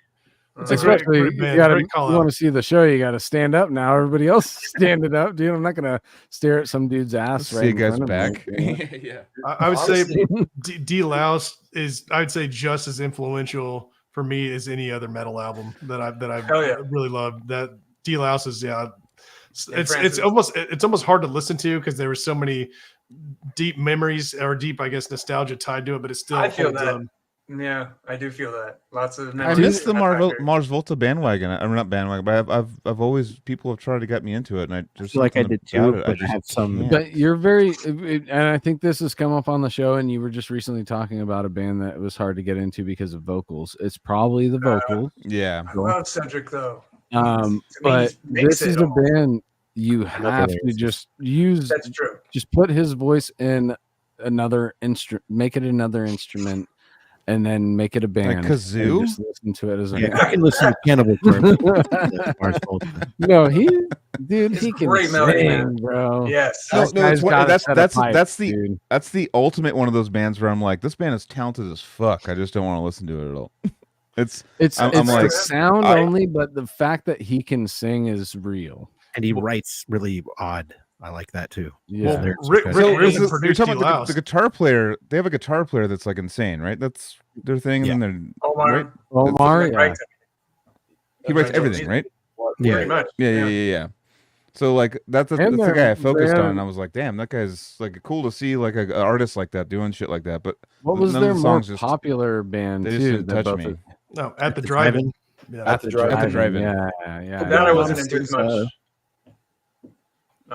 Especially you want to see the show, you got to stand up now. Everybody else standing up, dude. I'm not gonna stare at some dude's ass. See you guys back. Yeah, I would say D Louse is, I'd say, just as influential for me as any other metal album that I really love. That D Louse is it's almost hard to listen to because there were so many deep memories or deep, I guess, nostalgia tied to it, but it still I feel that. Yeah, I do feel that. Lots of. I miss the Mars Volta bandwagon. I'm not bandwagon, but I've always, people have tried to get me into it, and I just like I did too. But I have some. But you're very, and I think this has come up on the show, and you were just recently talking about a band that was hard to get into because of vocals. It's probably the vocals. Yeah, I love Cedric though. But this is a band you have to just use. That's true. Just put his voice in another instrument, make it another instrument. and then make it a band. kazoo? And just listen to it as a Yeah, I can listen to Cannibal Corpse. Mars Volta. No, he can great melody, man. sing, bro. Yes. That guy's got a set of pipes, that's dude. the ultimate one of those bands where I'm like, this band is talented as fuck. I just don't want to listen to it at all. It's I'm like, the sound only, but the fact that he can sing is real. And he writes really odd. I like that too. Yeah. Well, Rick Rubin produced you're talking about Deloused. the guitar player. They have a guitar player that's like insane, right? That's their thing. Yeah. And then Omar. right? Omar, yeah. He writes everything, right? Yeah. Pretty much. Yeah. So like that's the guy I focused on. And I was like, damn, that guy's like cool to see like an artist like that doing shit like that. But What was none of their the more songs just- popular band they just too? didn't that touch both me. are- No, at the drive-in. Yeah. At the drive-in. Yeah. Yeah. That I wasn't into as much.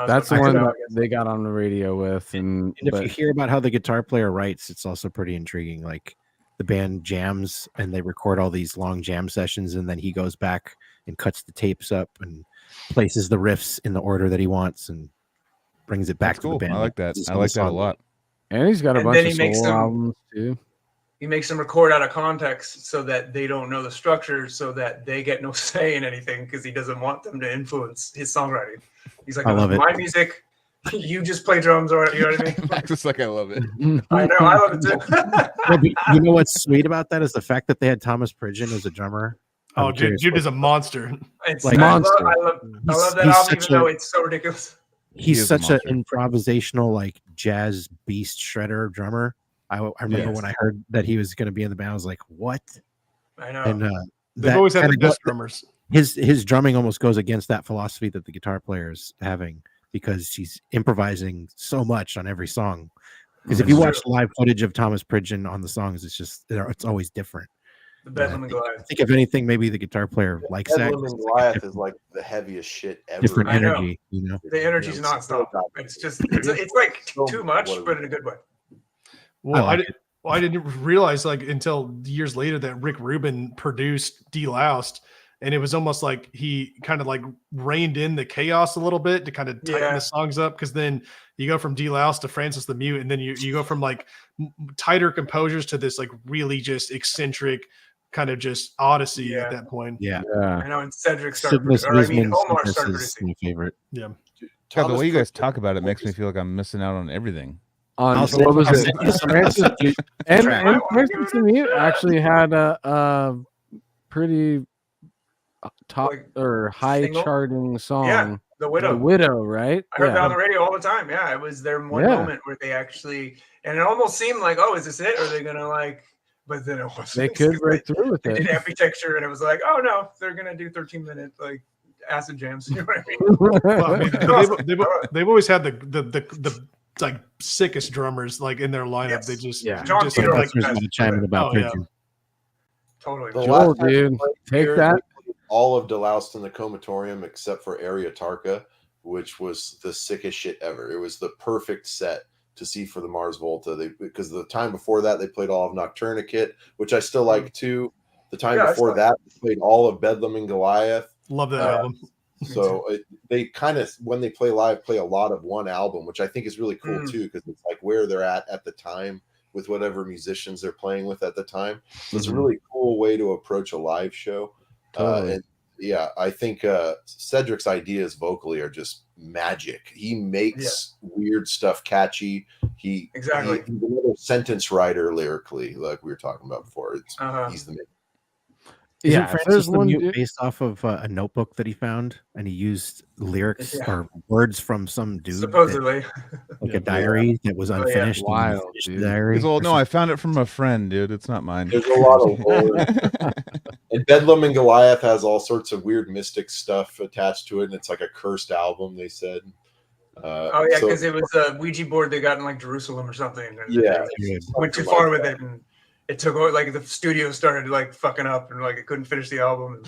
That's the one that they got on the radio with, and if you hear about how the guitar player writes, it's also pretty intriguing. Like the band jams and they record all these long jam sessions, and then he goes back and cuts the tapes up and places the riffs in the order that he wants and brings it back That's to cool. the band. I like that. This is I how like the that a song lot. and he's got a And bunch then of he makes solo them- albums too. He makes them record out of context so that they don't know the structure, so that they get no say in anything, because he doesn't want them to influence his songwriting. He's like, I love it. my music, you just play drums, or you know what I mean? Just like I love it. I know, I love it too. Well, you know what's sweet about that is the fact that they had Thomas Pridgeon as a drummer. Oh, I'm dude, curious Jude what- is a monster. It's Like monster. I love that He's album, such even though a- it's so ridiculous. He he's is a such an monster. improvisational, like jazz beast shredder drummer. I remember Yes. when I heard that he was going to be in the band, I was like, "What?" I know. And They've that always had the kinda best drummers. his drumming almost goes against that philosophy that the guitar player is having, because he's improvising so much on every song. Because if you watch live footage of Thomas Pridgeon on the songs, it's always different. The Bedlam and I Goliath. think if anything, maybe the guitar player likes that. Bedlam 'cause and it's like a Goliath different- is like the heaviest shit ever. different I know. energy, you know. The energy's Yeah, nonstop. It's just, it's like too much, but in a good way. Well, I like I didn't realize like until years later that Rick Rubin produced Deloused, and it was almost like he kind of like reined in the chaos a little bit to kind of tighten the songs up, because then you go from Deloused to Francis the Mute, and then you go from like tighter composures to this like really just eccentric kind of just odyssey at that point. Yeah. I know, and Cedric started, Sidness or I mean, Wisman's Omar Sidness started is producing. my favorite. Yeah. God, the way you guys talk about it makes me feel like I'm missing out on everything. On I'll what was send it? you some- Francis, and track. Francis the Mute actually had a pretty top Like, or high single? charting song. Yeah, The Widow. The Widow, right? I heard that on Yeah. the radio all the time. Yeah, it was their one Yeah. moment where they actually, and it almost seemed like, oh, is this it? Or are they gonna like? But then it wasn't. They could break through with They did it. architecture, and it was like, oh no, they're gonna do 13-minute like acid jams. You know what I mean? Well, I mean, they've always had the like sickest drummers like in their lineup. Yes. They just Yeah. John just Peter, like, like, Listeners want to chime in about Oh, yeah. Pridgeon. Totally. The Joel, last time dude, they played take here, that. they played all of Deloused in the Comatorium except for Arioch, which was the sickest shit ever. It was the perfect set to see for the Mars Volta. Because the time before that they played all of Nocturnicate, which I still like too. The time Yeah, before that they played all of Bedlam and Goliath. love that album. So they kind of, when they play live, play a lot of one album, which I think is really cool too, because it's like where they're at the time with whatever musicians they're playing with at the time. So it's a really cool way to approach a live show. Totally. And yeah, I think Cedric's ideas vocally are just magic. He makes weird stuff catchy. Exactly. He's another sentence writer lyrically, like we were talking about before. He's the Isn't Yeah, if Francis there's the one Mute dude- based off of a notebook that he found, and he used lyrics or words from some dude, Supposedly. like a diary that was yeah. unfinished. and he Wild, finished the dude. diary. He's all, no, I found it from a friend, dude. It's not mine. There's a lot of lore. And Bedlam and Goliath has all sorts of weird mystic stuff attached to it, and it's like a cursed album, they said. Oh yeah, because it was a Ouija board they got in like Jerusalem or something. And Yeah. they went too far with it, and it took like the studio started like fucking up, and like it couldn't finish the album.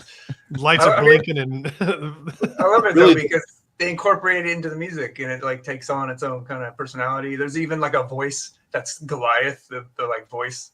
Lights I are mean- blinking, and I love it though because they incorporate it into the music, and it like takes on its own kind of personality. There's even like a voice that's Goliath, the like voice.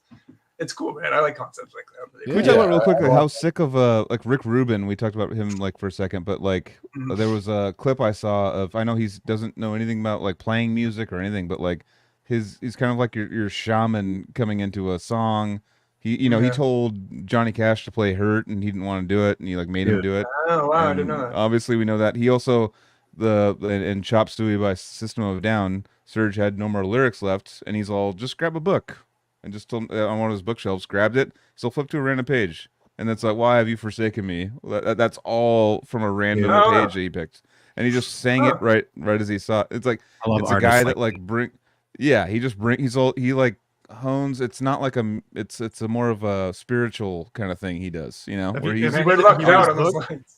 It's cool, man. I like concepts like that. Can we talk about real quickly how sick of like Rick Rubin? We talked about him like for a second, but like there was a clip I saw of. I know he doesn't know anything about like playing music or anything, but like he's kind of like your shaman coming into a song. He told Johnny Cash to play "Hurt" and he didn't want to do it, and he like made him do it. Oh wow, and I didn't know that. Obviously, we know that. He also in Chop Suey by System of a Down, Serge had no more lyrics left, and he's all, just grab a book, and just told, on one of his bookshelves, grabbed it, still flipped to a random page, and it's like, why have you forsaken me? That's all from a random page that he picked, and he just sang it right as he saw it. It's like, it's a guy that like he like hones. It's not like it's a more of a spiritual kind of thing he does, where he's lucked out on those lines.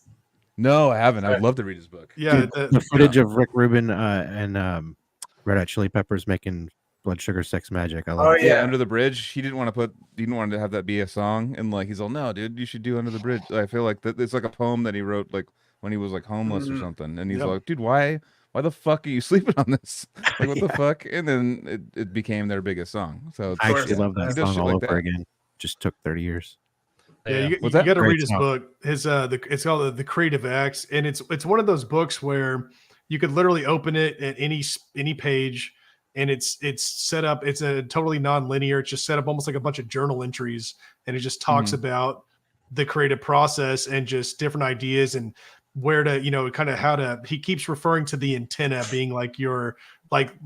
No, I haven't. I'd love to read his book. Yeah, the footage of Rick Rubin and Red Hot Chili Peppers making Blood Sugar Sex Magic. I love it. Yeah, Under the Bridge. He didn't want to have that be a song, and like he's all, no, dude, you should do Under the Bridge. I feel like it's like a poem that he wrote like when he was like homeless or something, and he's like, dude, why the fuck are you sleeping on this? Like, what the fuck? And then it became their biggest song. So I actually love that song all over again. Just took 30 years. Yeah, you got to read his book. It's called The Creative Acts, and it's one of those books where you could literally open it at any page, and it's set up. It's a totally non-linear. It's just set up almost like a bunch of journal entries, and it just talks about the creative process and just different ideas and where to, kind of how to. He keeps referring to the antenna being like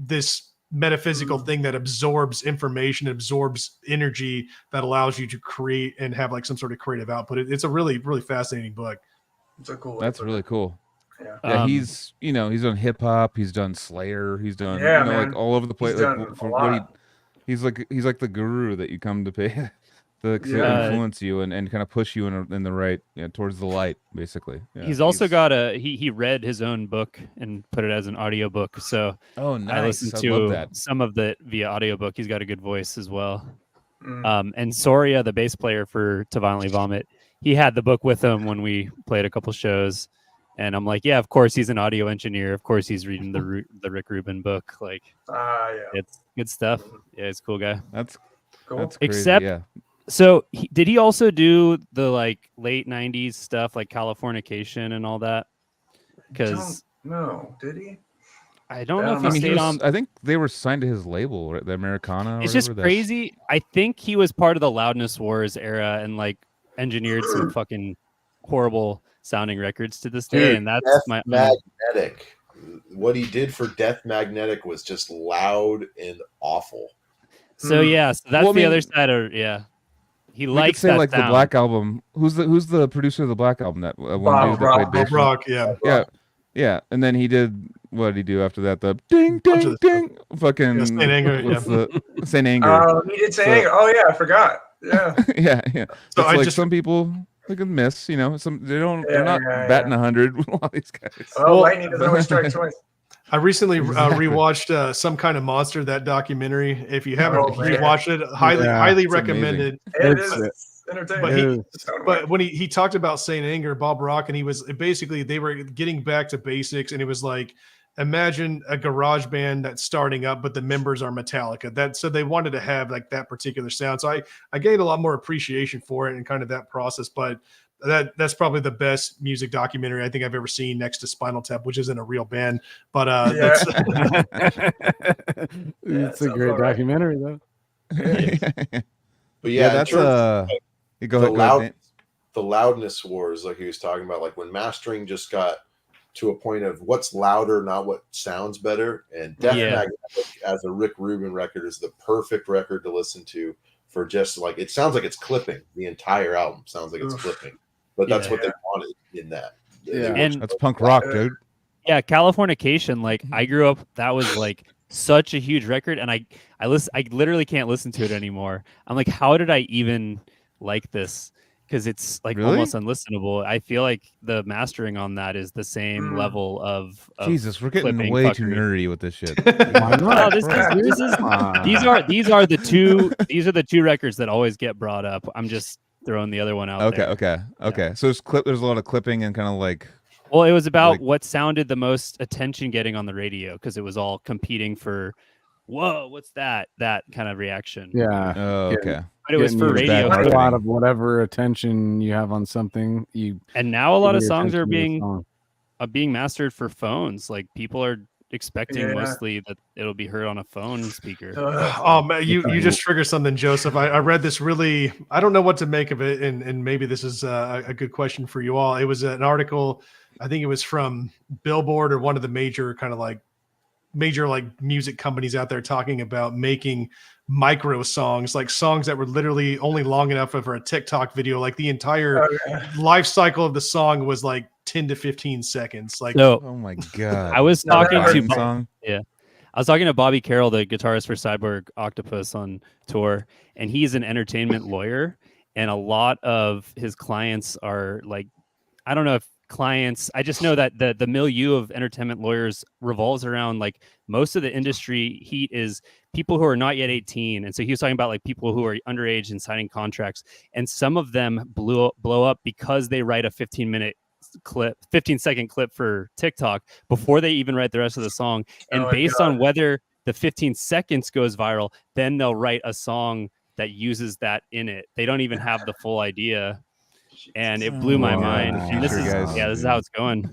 this metaphysical thing that absorbs information, absorbs energy that allows you to create and have like some sort of creative output. It's a really, really fascinating book. It's a cool. That's really cool. Yeah, he's he's done hip hop, he's done Slayer, he's done like all over the place. He's like the guru that you come to pay to influence you and kind of push you in the right towards the light, basically. He's also got he read his own book and put it as an audiobook. So nice. I listened to some of that via audiobook. He's got a good voice as well. And Soria, the bass player for To Violently Vomit, he had the book with him when we played a couple shows. And I'm like, yeah, of course he's an audio engineer. Of course he's reading the Rick Rubin book. Like, it's good stuff. Yeah, he's a cool guy. That's cool. That's crazy, except, so did he also do the like late 90s stuff like Californication and all that? Because no, did he? I don't know if he stayed on. I think they were signed to his label, right? The Americana. It's just crazy. I think he was part of the Loudness Wars era and like engineered some fucking horrible sounding records to this day. And that's Death Magnetic. What he did for Death Magnetic was just loud and awful. So so that's the other side of he likes that like sound. The Black Album. Who's the producer of the Black Album? That Bob Rock, yeah. And then he did, what did he do after that? The ding ding ding, fucking Saint Anger. Saint Anger. Oh, he did Saint Anger. Oh yeah, I forgot. Yeah. yeah. So I like some people they can miss. They're not batting 100 with all these guys. Oh, lightning doesn't always strike twice. I recently rewatched Some Kind of Monster, that documentary. If you haven't rewatched it, highly recommended. It is entertaining. But when he talked about Saint Anger, Bob Rock, and he was basically, they were getting back to basics, and it was like, imagine a garage band that's starting up, but the members are Metallica. So they wanted to have like that particular sound. So I gained a lot more appreciation for it and kind of that process. But that's probably the best music documentary I think I've ever seen, next to Spinal Tap, which isn't a real band, but it's a great documentary though. But that's go ahead. The Loudness Wars, like he was talking about, like when mastering just got to a point of what's louder, not what sounds better. And Death Magnetic as a Rick Rubin record is the perfect record to listen to for just like, it sounds like it's clipping. The entire album sounds like it's clipping. But that's what they wanted in that. And that's punk rock, dude. Yeah, Californication. Like I grew up, that was like such a huge record, and I literally can't listen to it anymore. I'm like, how did I even like this? Because it's like almost unlistenable. I feel like the mastering on that is the same level of Jesus. We're getting way too nerdy with this shit. No, these are the two records that always get brought up. I'm just throwing the other one out there. Okay. So there's a lot of clipping and kind of like. Well, it was about what sounded the most attention getting on the radio, because it was all competing for, whoa, what's that? That kind of reaction. Yeah. Oh, okay. But it was for radio. A lot of whatever attention you have on something, and now a lot of songs are being mastered for phones. Like people are expecting mostly that it'll be heard on a phone speaker. Oh man, you just triggered something, Joseph. I read this really. I don't know what to make of it, and maybe this is a good question for you all. It was an article. I think it was from Billboard or one of the major music companies out there talking about making micro songs, like songs that were literally only long enough for a TikTok video. Like the entire life cycle of the song was like 10 to 15 seconds. Like, oh my god! I was talking to I was talking to Bobby Carroll, the guitarist for Cyborg Octopus on tour, and he's an entertainment lawyer, and a lot of his clients are like, I don't know if clients, I just know that the milieu of entertainment lawyers revolves around like most of the industry heat is people who are not yet 18. And so he was talking about like people who are underage and signing contracts, and some of them blow up because they write a 15-second clip for TikTok before they even write the rest of the song. And based on whether the 15 seconds goes viral, then they'll write a song that uses that in it. They don't even have the full idea. And it blew my mind. And this is how it's going.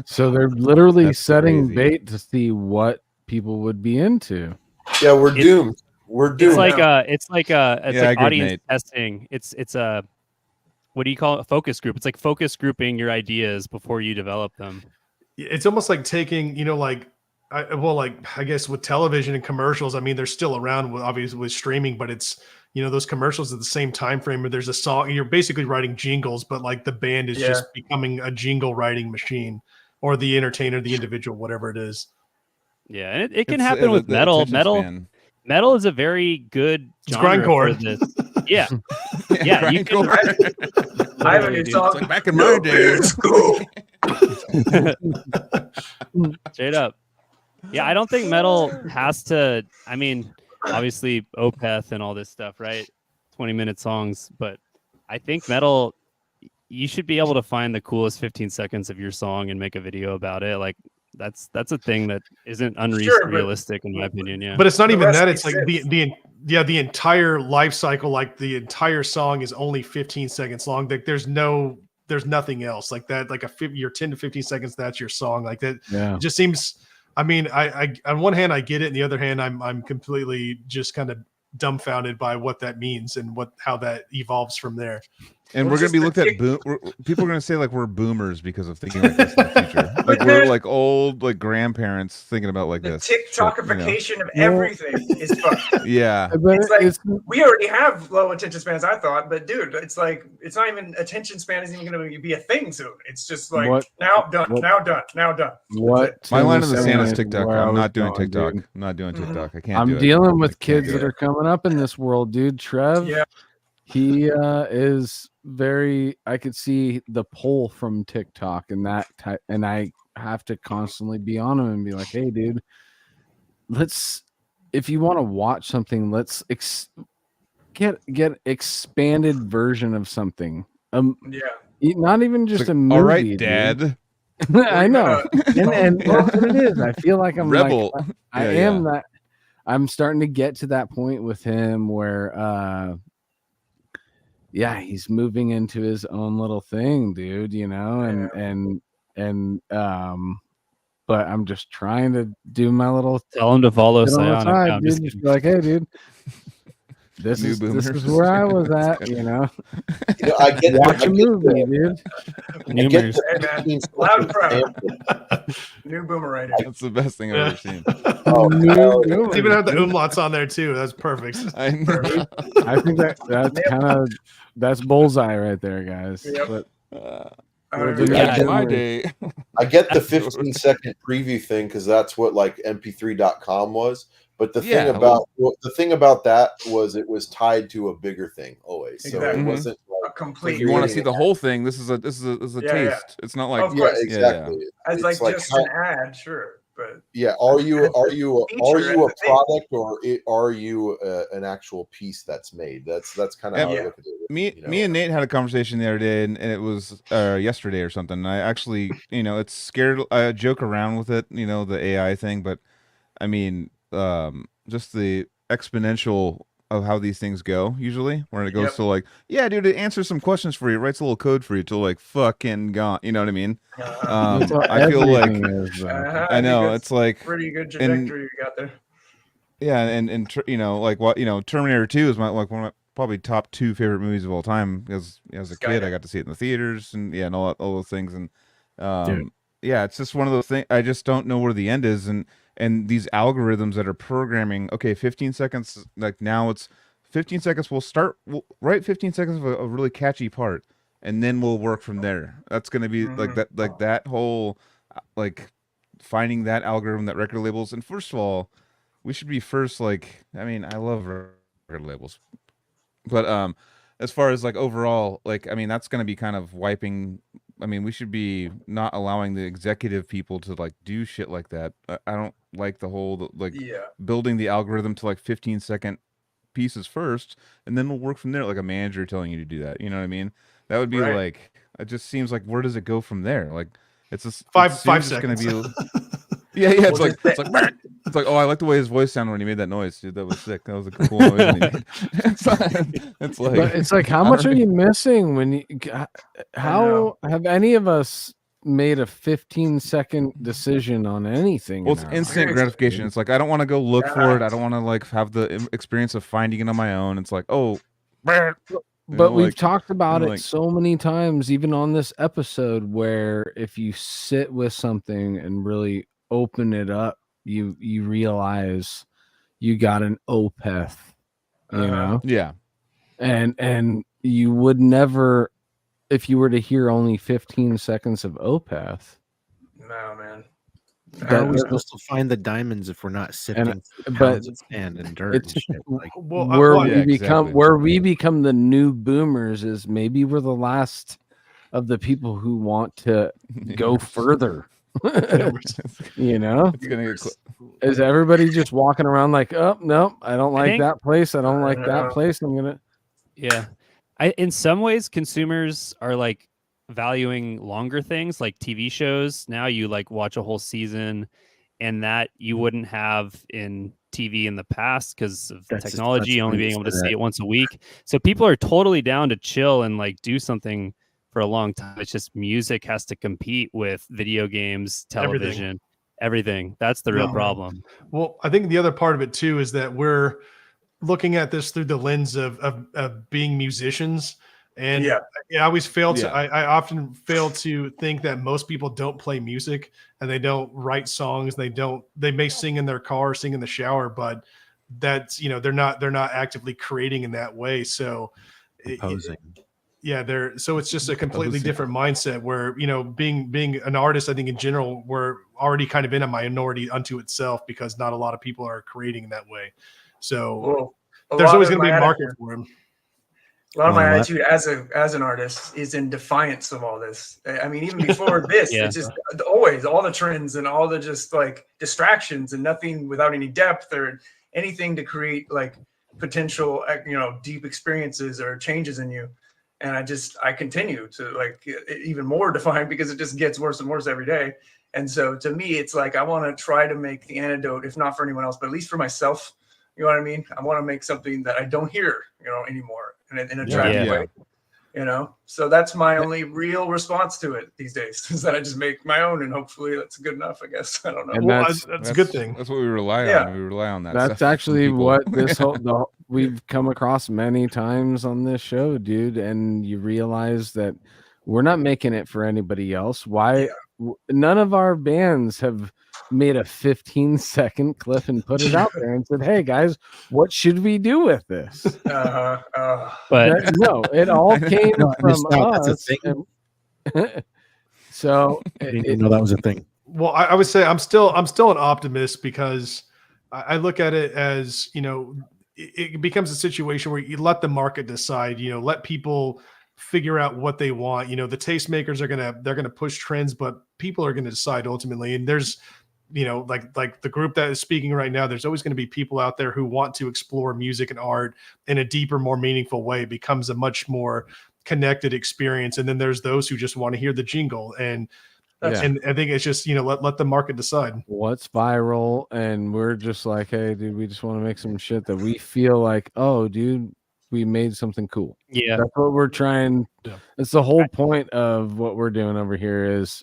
So they're literally setting bait to see what people would be into. Yeah, we're doomed. We're doomed. It's like audience testing. It's a, what do you call it? A focus group. It's like focus grouping your ideas before you develop them. It's almost like taking, I guess with television and commercials, I mean, they're still around obviously with streaming, but it's, those commercials at the same time frame where there's a song, you're basically writing jingles, but like the band is just becoming a jingle writing machine, or the entertainer, the individual, whatever it is. Yeah, and it can happen with metal. Metal is a very good genre for this. Yeah. Yeah. You can, I have a new song. Like back in my day. Straight up. Yeah, I don't think metal has to, I mean, obviously Opeth and all this stuff, right? 20-minute songs, but I think metal, you should be able to find the coolest 15 seconds of your song and make a video about it. Like that's a thing that isn't unrealistic in my opinion. Yeah, but it's not even that. It's like the entire life cycle. Like the entire song is only 15 seconds long. Like there's nothing else like that. Like your 10 to 15 seconds, that's your song. Like that. Yeah. It just seems. I mean, I on one hand I get it, and the other hand I'm completely just kind of dumbfounded by what that means and how that evolves from there. And we're going to be looked at. People are going to say like we're boomers because of thinking like this in the future. Like we're like old like grandparents thinking about like this. TikTokification of everything is fucked. Yeah, it's like we already have low attention spans. I thought, but dude, it's like it's not even attention span isn't even going to be a thing soon. It's just like now done. What? My line in the sand is TikTok. I'm not doing TikTok. I'm not doing TikTok. I can't. I'm dealing with kids that are coming up in this world, dude. Trev. Yeah. He is very. I could see the pull from TikTok and that type, and I have to constantly be on him and be like, "Hey, dude, if you want to watch something, let's get expanded version of something. Not even just a movie. All right, Dad. I know, and that's what it is. I feel like I'm rebel. Like, I am that. I'm starting to get to that point with him where. Yeah, he's moving into his own little thing, dude, and but I'm just trying to do my little tell him to follow Psionic. Dude. Just be like, hey, dude, this is where I was at, I get watch a movie, dude. Loud and proud. New boomer right here. That's the best thing I've ever seen. It's even have the umlauts on there too. That's perfect. I know. I think that's kind of that's bullseye right there, guys. Yep. But my day. I get the 15-second preview thing because that's what like mp3.com was. But the thing about that was it was tied to a bigger thing always. So it wasn't like a complete. You want to see the whole thing. This is a taste. Yeah. It's not like exactly. It's like just an ad, sure. But are you a product or are you an actual piece that's made? That's kind of how I look at it. Me and Nate had a conversation the other day, and it was yesterday or something. And I actually, it's scared. I joke around with it, the AI thing, but I mean, just the exponential of how these things go usually, where it goes to like, yeah, dude, it answers some questions for you, writes a little code for you to like fucking gone. You know what I mean? I feel like I know it's like pretty good trajectory you got there. Yeah, and you know, like what, you know, Terminator 2 is my like one of my probably top 2 favorite movies of all time, because as a kid I got to see it in the theaters and and all those things, and yeah, it's just one of those things. I just don't know where the end is, and these algorithms that are programming, okay, 15 seconds, like now it's 15 seconds, we'll write 15 seconds of a really catchy part, and then we'll work from there. That's going to be like that whole like finding that algorithm, that record labels. And first of all, we should be first, like, I mean, I love record labels, but as far as like overall, like, I mean, that's going to be kind of wiping. I mean, we should be not allowing the executive people to like do shit like that. I don't like the whole like building the algorithm to like 15-second pieces first, and then we'll work from there, like a manager telling you to do that. You know what I mean? That would be like, it just seems like, where does it go from there? Like, it's just five seconds. Going to be. Yeah, it's like oh, I like the way his voice sounded when he made that noise, dude. That was sick. That was a cool noise. When he made. It's like how much are you missing when you? How have any of us made a 15-second decision on anything? Well, it's instant gratification. It's like, I don't want to go look for it. I don't want to like have the experience of finding it on my own. It's like, oh. But we've talked about it so many times, even on this episode, where if you sit with something and really open it up, you realize you got an Opeth, you know? Yeah. And you would never, if you were to hear only 15 seconds of Opeth. No, man. How are we supposed to find the diamonds if we're not sifting pounds of sand and dirt and shit? Like, where we become the new boomers is maybe we're the last of the people who want to go further. You know, is everybody just walking around like, oh no, I don't like that place, I don't like that place, I'm gonna. In some ways consumers are like valuing longer things like TV shows. Now you like watch a whole season, and that you wouldn't have in TV in the past because of technology, only being able to see it once a week. So people are totally down to chill and like do something for a long time. It's just music has to compete with video games, television, everything. That's the real problem. Well, I think the other part of it too is that we're looking at this through the lens of being musicians. And I always fail to, I often fail to think that most people don't play music and they don't write songs. They may sing in their car, sing in the shower, but that's, you know, they're not actively creating in that way. So composing. So it's just a completely different mindset where, you know, being an artist, I think in general, we're already kind of in a minority unto itself because not a lot of people are creating in that way. So there's always going to be a market for them. A lot of my attitude as an artist is in defiance of all this. I mean, even before this, it's just always all the trends and all the just like distractions and nothing without any depth or anything to create like potential, you know, deep experiences or changes in you. And I continue to like even more defiant because it just gets worse and worse every day. And so to me, it's like, I want to try to make the antidote, if not for anyone else, but at least for myself. You know what I mean? I want to make something that I don't hear, you know, anymore in a attractive way, you know? So that's my only real response to it these days is that I just make my own, and hopefully that's good enough, I guess. I don't know. And that's a good thing. That's what we rely on. We rely on that. That's actually what this whole, we've come across many times on this show, dude. And you realize that we're not making it for anybody else. Why? None of our bands have made a 15-second clip and put it out there and said, hey guys, what should we do with this? But no, it all came from us. So I didn't know that was a thing. Well, I would say I'm still an optimist because I look at it as, you know, it becomes a situation where you let the market decide, you know, let people figure out what they want. You know, the tastemakers they're gonna push trends, but people are gonna decide ultimately. And there's, you know, like the group that is speaking right now, there's always going to be people out there who want to explore music and art in a deeper, more meaningful way. It becomes a much more connected experience. And then there's those who just want to hear the jingle. And And I think it's just, let the market decide what's viral. And we're just like, hey, dude, we just want to make some shit that we feel like, oh, dude, we made something cool. Yeah. That's what we're trying. Yeah. It's the whole point of what we're doing over here is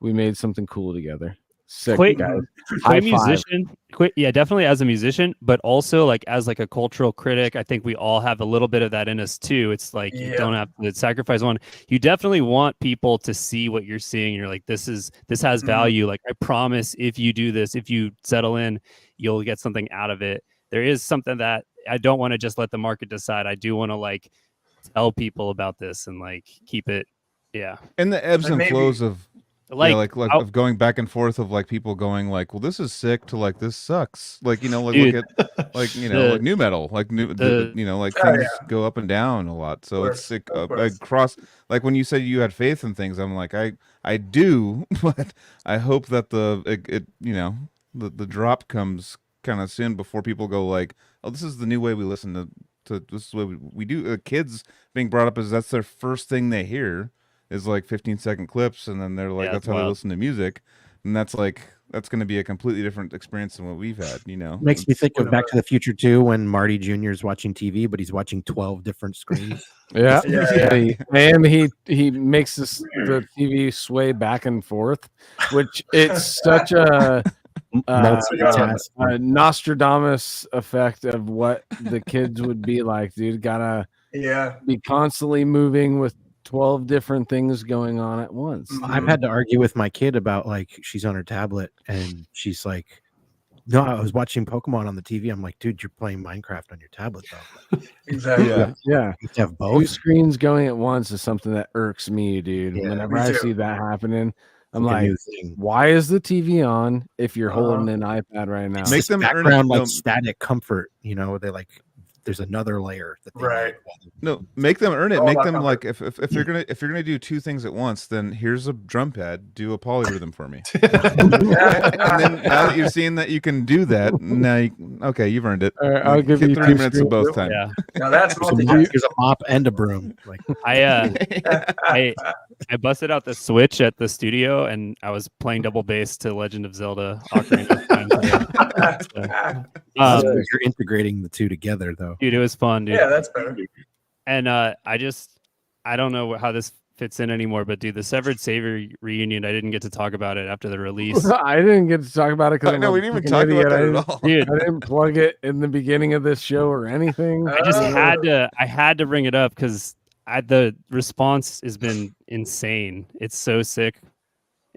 we made something cool together. Sick, guys. Quite musician. Yeah, definitely as a musician, but also like as like a cultural critic. I think we all have a little bit of that in us too. It's like you don't have to sacrifice one. You definitely want people to see what you're seeing. You're like, this has value. Like, I promise, if you do this, if you settle in, you'll get something out of it. There is something that I don't want to just let the market decide. I do want to like tell people about this and like keep it. Yeah. And the ebbs and flows of of going back and forth of like people going like, well, this is sick to like, this sucks. Like, look at like, like new metal, like things go up and down a lot. So it's sick. Across, like when you said you had faith in things, I'm like, I do, but I hope that the drop comes kind of soon before people go like, oh, this is the new way we listen to this is what we do. Kids being brought up as that's their first thing they hear is like 15-second clips, and then they're like, that's how they listen to music, and that's going to be a completely different experience than what we've had. Makes me think of Back to the Future 2 when Marty Jr. is watching TV, but he's watching 12 different screens. Yeah. And he makes the TV sway back and forth, which it's such a Nostradamus effect of what the kids would be like, dude. Gotta be constantly moving with 12 different things going on at once. I've had to argue with my kid about like she's on her tablet and she's like, no, I was watching Pokemon on the TV. I'm like, dude, you're playing Minecraft on your tablet though. Exactly. Yeah. You have to have both. 2 screens going at once is something that irks me, dude. Whenever I see that happening, I'm like, why is the TV on if you're holding an iPad right now? Make them background like static comfort, they like there's another layer that they no, make them earn it. Make them like if you're gonna do 2 things at once, then here's a drum pad, do a polyrhythm for me. And then now that you're seeing that you can do that, now you've earned it. I'll give you 30 minutes of both time. Yeah. Now that's there's a mop and a broom. Like I busted out the Switch at the studio and I was playing double bass to Legend of Zelda Ocarina of Time. You're integrating the two together though. Dude, it was fun, dude. Yeah, that's better. And I don't know how this fits in anymore, but dude, the Severed Savior reunion, I didn't get to talk about it after the release. I didn't get to talk about it because we didn't even talk about that at all. Dude, I didn't plug it in the beginning of this show or anything. I just had to bring it up because the response has been insane. It's so sick.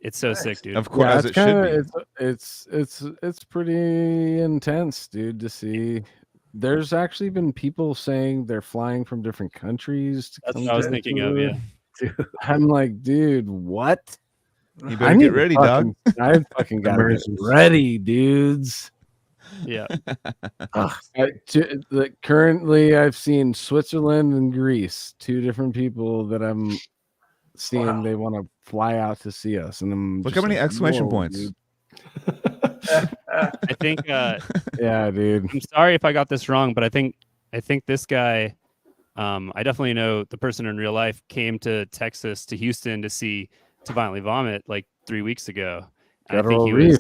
It's so sick, dude. Of course, as it should be. It's pretty intense, dude, to see. There's actually been people saying they're flying from different countries to That's come what I was thinking of, yeah. Dude, I'm like, dude, what? You better get ready, dog. I fucking got to get ready, dudes. Yeah. Currently, I've seen Switzerland and Greece, 2 different people that I'm seeing. They want to fly out to see us, and I'm look how many exclamation points. Dude. I think yeah, dude. I'm sorry if I got this wrong, but I think this guy, I definitely know the person in real life, came to Texas, to Houston to see To Violently Vomit like 3 weeks ago. I think he was,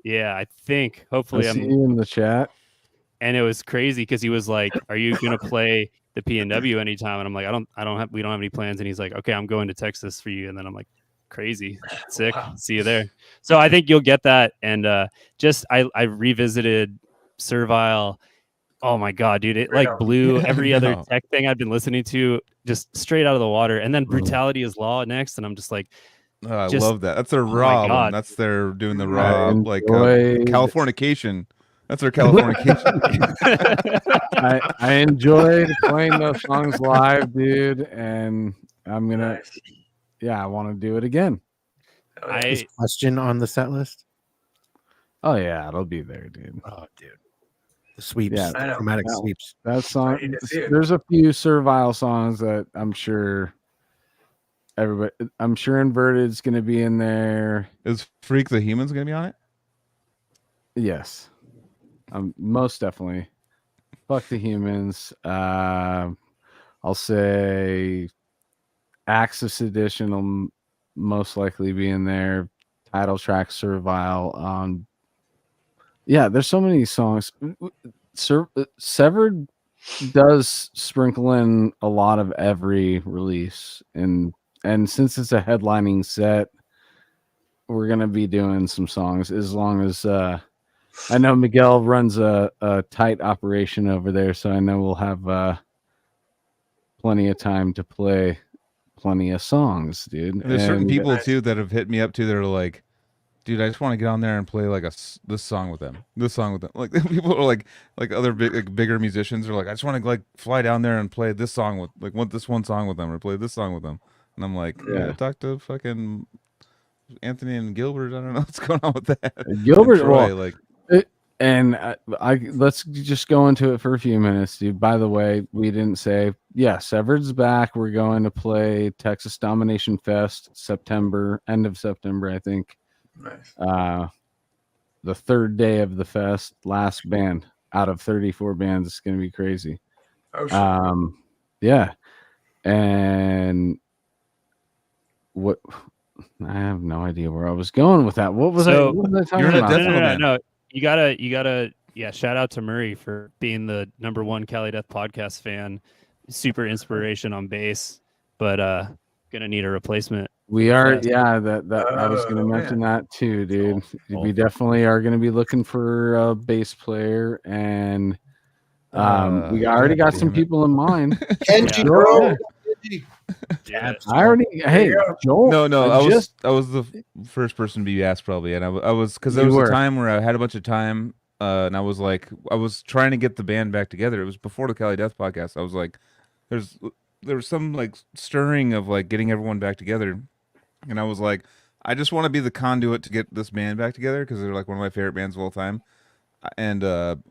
I think hopefully I'm in the chat. And it was crazy because he was like, are you gonna play the PNW anytime? And I'm like, we don't have any plans. And he's like, okay, I'm going to Texas for you. And then I'm like, crazy, sick. Wow. See you there. So I think you'll get that. And I revisited Servile. Oh my god, dude, it like blew every other tech thing I've been listening to just straight out of the water. And then Brutality is Law next, and I'm just like, I love that. That's their raw one. That's their doing the raw Californication. That's their Californication. I enjoyed playing those songs live, dude, and I'm gonna. Yeah, I want to do it again. Question on the set list? Oh yeah, it'll be there, dude. Oh, dude, the sweeps, chromatic sweeps. That song. There's a few Servile songs that I'm sure Inverted's gonna be in there. Is Freak the Human's gonna be on it? Yes, most definitely. Fuck the Humans. I'll say Acts of Sedition most likely be in there. Title track Servile. Yeah, there's so many songs. Severed does sprinkle in a lot of every release, and since it's a headlining set, we're gonna be doing some songs as long as I know Miguel runs a tight operation over there, so I know we'll have plenty of time to play plenty of songs, dude. And there's certain people too that have hit me up too that are like, dude, I just want to get on there and play like this song with them. Like people are like other bigger musicians are like, I just want to like fly down there and play this song with this one song with them or play this song with them. And I'm like, yeah, talk to fucking Anthony and Gilbert. I don't know what's going on with that. Gilbert, Troy, let's just go into it for a few minutes, dude. By the way, we didn't say, Severed's back. We're going to play Texas Domination Fest end of September, I think. Nice. The third day of the fest, last band out of 34 bands. It's going to be crazy. Oh, sure. Yeah. And what? I have no idea where I was going with that. What was I talking about? No. You gotta shout out to Murray for being the #1 Cali Death podcast fan. Super inspiration on bass, but gonna need a replacement. We are, that I was gonna mention that too, dude. We definitely are gonna be looking for a bass player, and we already got some people in mind. Hey, Joel. No, I was the first person to be asked probably, and I was because there was a time where I had a bunch of time, and I was trying to get the band back together. It was before the Cali Death podcast. I was like, there was some like stirring of like getting everyone back together, and I was like, I just want to be the conduit to get this band back together because they're like one of my favorite bands of all time, and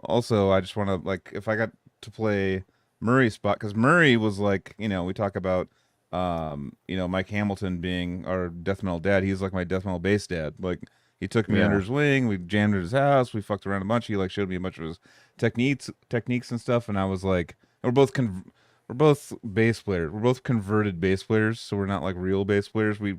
also I just want to like if I got to play Murray's spot because Murray was like we talk about. Mike Hamilton being our death metal dad, he's like my death metal bass dad. Like he took me under his wing, we jammed at his house, we fucked around a bunch. He like showed me a bunch of his techniques and stuff. And I was like, we're both bass players. We're both converted bass players, so we're not like real bass players. We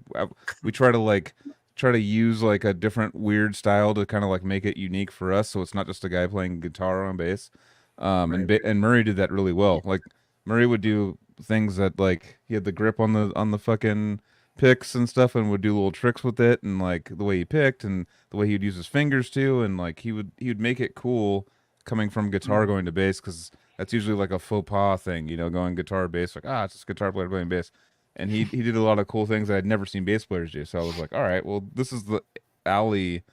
try to use like a different weird style to kind of like make it unique for us, so it's not just a guy playing guitar on bass. And Murray did that really well. Like Murray would do things that like he had the grip on the fucking picks and stuff and would do little tricks with it and like the way he picked and the way he would use his fingers too and like he would make it cool coming from guitar going to bass because that's usually like a faux pas thing, going guitar bass like it's just a guitar player playing bass, and he did a lot of cool things that I'd never seen bass players do. So I was like, all right, well this is the alley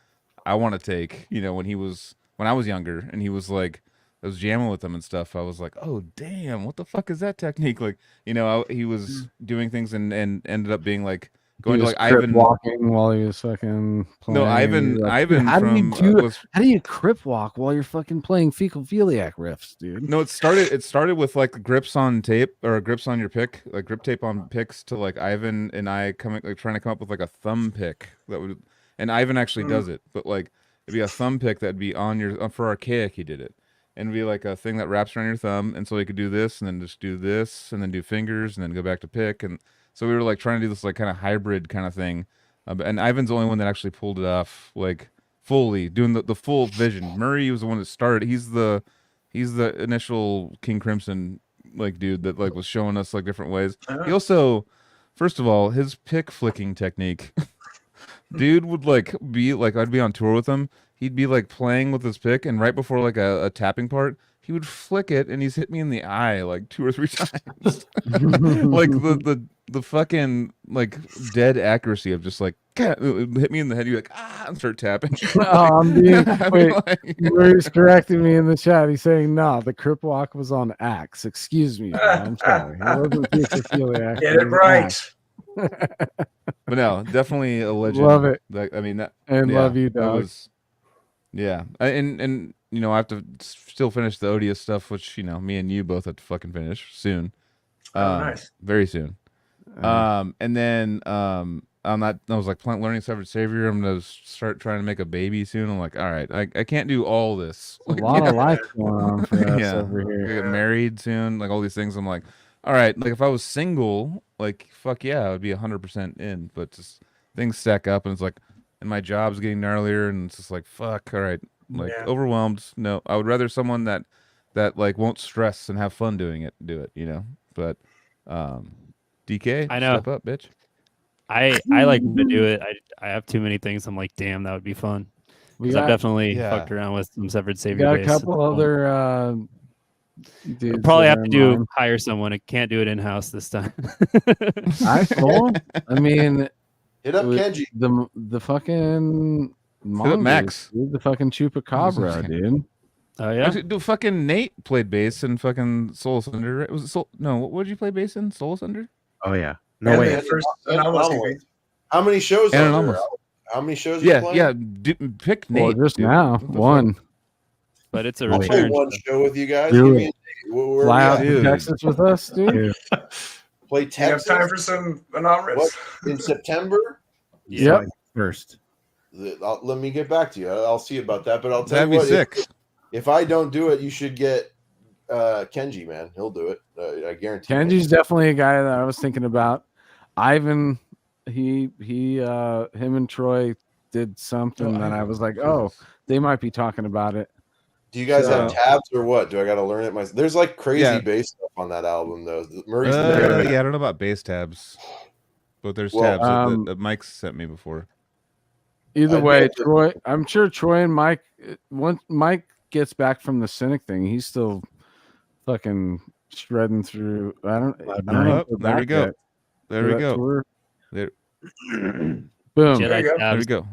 I want to take. When I was younger and he was like I was jamming with him and stuff. I was like, "Oh, damn! What the fuck is that technique?" Like, he was doing things and ended up being like going to like Ivan walking while he was fucking playing. No, Ivan. Like, Ivan. How do you crip walk while you're fucking playing fecal-philiac riffs, dude? No, it started with like grips on tape or grips on your pick, like grip tape on picks to like Ivan and I trying to come up with like a thumb pick that would, and Ivan actually does it, but like it'd be a thumb pick that'd be on your for Archaic. He did it. And be like a thing that wraps around your thumb, and so he could do this, and then just do this, and then do fingers, and then go back to pick, and so we were like trying to do this like kind of hybrid kind of thing, and Ivan's the only one that actually pulled it off like fully, doing the full vision. Murray was the one that started. He's the initial King Crimson like dude that like was showing us like different ways. He also, first of all, his pick flicking technique, dude would like be like I'd be on tour with him. He'd be like playing with his pick, and right before like a tapping part, he would flick it, and he's hit me in the eye like 2 or 3 times. Like the fucking like dead accuracy of just like hit me in the head. You're like and start tapping. Murray's correcting me in the chat. He's saying the crip walk was on axe. Excuse me, I'm sorry. It wasn't fecal-philiac. Get it right. But no, definitely a legend. Love it. Like, I mean, love you, dog. Yeah, and I have to still finish the Odious stuff, which me and you both have to fucking finish soon. Nice. Very soon. And then I was like learning Severed Savior. I'm gonna start trying to make a baby soon. I'm like, all right, I can't do all this. A lot of life going on for us over here. Get married soon, like all these things. I'm like, all right, like if I was single, like fuck yeah, I would be 100% in. But just things stack up, and it's like, and my job's getting gnarlier, and it's just like fuck. All right, like overwhelmed. No, I would rather someone that like won't stress and have fun doing it. Do it, you know. But DK, I know. step up, bitch. I like to do it. I have too many things. I'm like, damn, that would be fun. Because I've definitely fucked around with some severed savior. Got a couple other. I'll probably have to hire someone. I can't do it in house this time. Cool. I mean, hit up Kenji. The fucking Max, dude, the fucking chupacabra, dude. Oh yeah. Do fucking Nate played bass in fucking Soul Asunder? Right? Was it Soul? No, what did you play bass in? Soul Asunder? Oh yeah. No way. How many shows? How many shows? You pick Nate. Just now, one. But it's a I'll return. play one show with you guys. Fly out to Texas with us, dude. Play Texas. You have time for some anonymous in September? Yep. First. Let me get back to you. I'll see about that. But I'll tell That'd you what. Be sick. If I don't do it, you should get Kenji, man. He'll do it. I guarantee. Kenji's definitely a guy that I was thinking about. Ivan, him and Troy did something that I was like, oh, they might be talking about it. Do you guys have tabs or what? Do I got to learn it myself? There's like crazy bass stuff on that album, though. Murray's I don't know about bass tabs, but there's tabs that Mike sent me before. Either way, Troy, I'm sure Troy and Mike, once Mike gets back from the Cynic thing, he's still fucking shredding through. I don't know. There we go. There we go. There. Boom. There we go.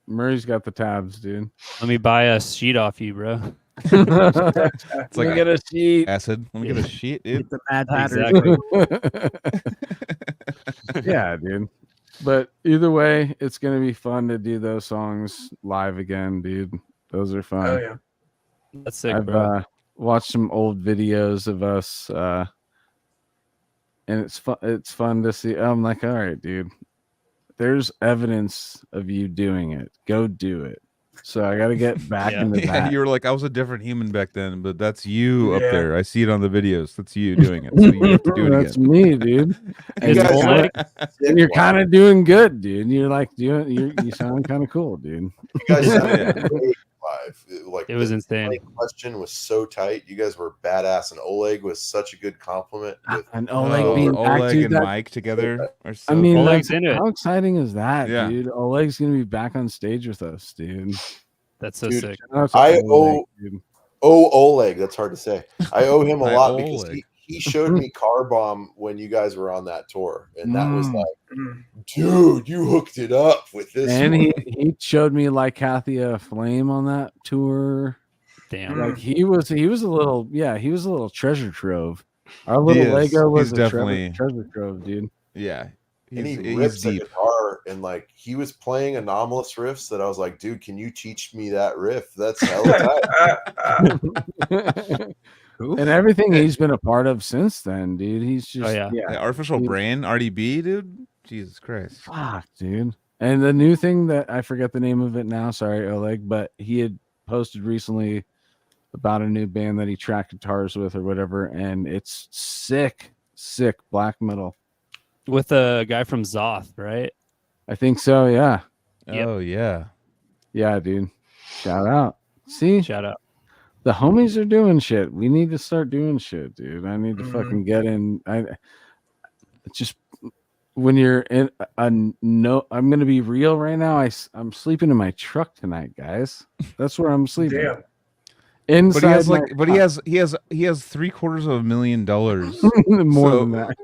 Murray's got the tabs, dude. Let me buy a sheet off you, bro. It's like get a sheet. Acid. Let me get a sheet, dude. The Mad Hatter. Exactly. Yeah, dude. But either way, it's gonna be fun to do those songs live again, dude. Those are fun. Oh yeah, that's sick, I've watched some old videos of us, and it's fun. It's fun to see. I'm like, all right, dude. There's evidence of you doing it. Go do it. So I got to get back into that. You were like, I was a different human back then, but that's you up there. I see it on the videos. That's you doing it. So you have to do it That's again. me, dude. And you're kind of doing good, dude. You're like you sound kind of cool, dude. You guys sounded great live. Like it was insane. Question was so tight. You guys were badass, and Oleg was such a good compliment. And Oleg being back, Oleg dude, and Mike together. Are so I mean, Oleg's in it. How exciting is that, dude? Oleg's gonna be back on stage with us, dude. That's so sick. Oleg. That's hard to say. I owe him a lot because he showed me Car Bomb when you guys were on that tour, and that was like, dude, you hooked it up with this. And he showed me like Kathia Flame on that tour. Damn, like he was a little treasure trove. Our little Lego was a treasure trove, dude. Yeah. And he rips a guitar, and like he was playing anomalous riffs that I was like, dude, can you teach me that riff? That's hella tight. And everything he's been a part of since then, dude. He's just Artificial Brain, RDB, dude. Jesus Christ. Fuck, dude. And the new thing that I forget the name of it now, sorry, Oleg, but he had posted recently about a new band that he tracked guitars with or whatever, and it's sick black metal. With a guy from Zoth, right? I think so, yeah. Oh, yeah. Yeah, dude. Shout out. See? Shout out. The homies are doing shit. We need to start doing shit, dude. I need to fucking get in. Just when you're in I'm going to be real right now. I'm sleeping in my truck tonight, guys. That's where I'm sleeping. Damn. Inside he has $750,000 more than that.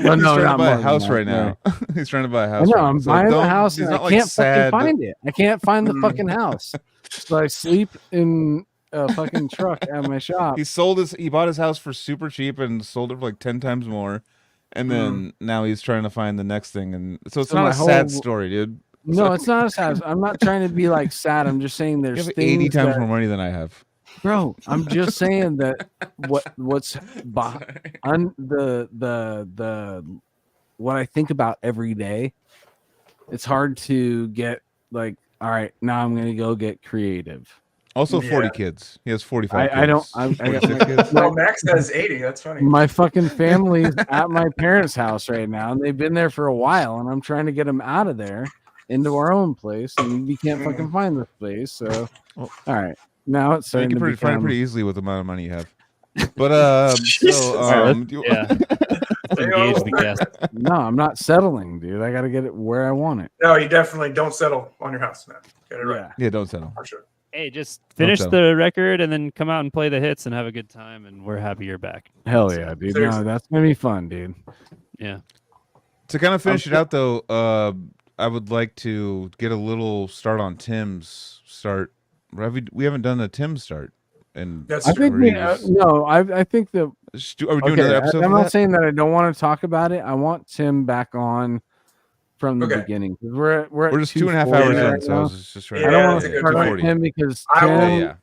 Well, no, he's trying to buy a house right now. He's trying to buy a house. I know, I'm buying a house and I can't fucking find it. I can't find the fucking house. So I sleep in a fucking truck at my shop. He bought his house for super cheap and sold it for like 10 times more. And then now he's trying to find the next thing. And so it's not a sad story, dude. No, it's not a sad. I'm not trying to be like sad. I'm just saying there's you have 80 times more money than I have. Bro, I'm just saying that what's behind the what I think about every day, it's hard to get like, all right, now I'm gonna go get creative. Also 40 kids. He has 45 kids. I don't. I got my kids. No, Max has 80. That's funny. My fucking family's at my parents' house right now, and they've been there for a while, and I'm trying to get them out of there into our own place, and we can't fucking find this place. So, all right, now it's starting you can find it pretty easily with the amount of money you have. But yeah, engage the guest. No, I'm not settling, dude. I got to get it where I want it. No, you definitely don't settle on your house, man. Get it right. Yeah, don't settle. For sure. Hey, just finish the record and then come out and play the hits and have a good time, and we're happy you're back. Hell yeah, dude. No, that's gonna be fun, dude. Yeah. To kind of finish it out, though, I would like to get a little start on Tim's start. We haven't done a Tim start, and that's I think I think that. Are we doing another episode? I'm not saying that I don't want to talk about it. I want Tim back on from the beginning, because we're just 2.5 hours in, so I was just trying. I don't want to start with him because Tim.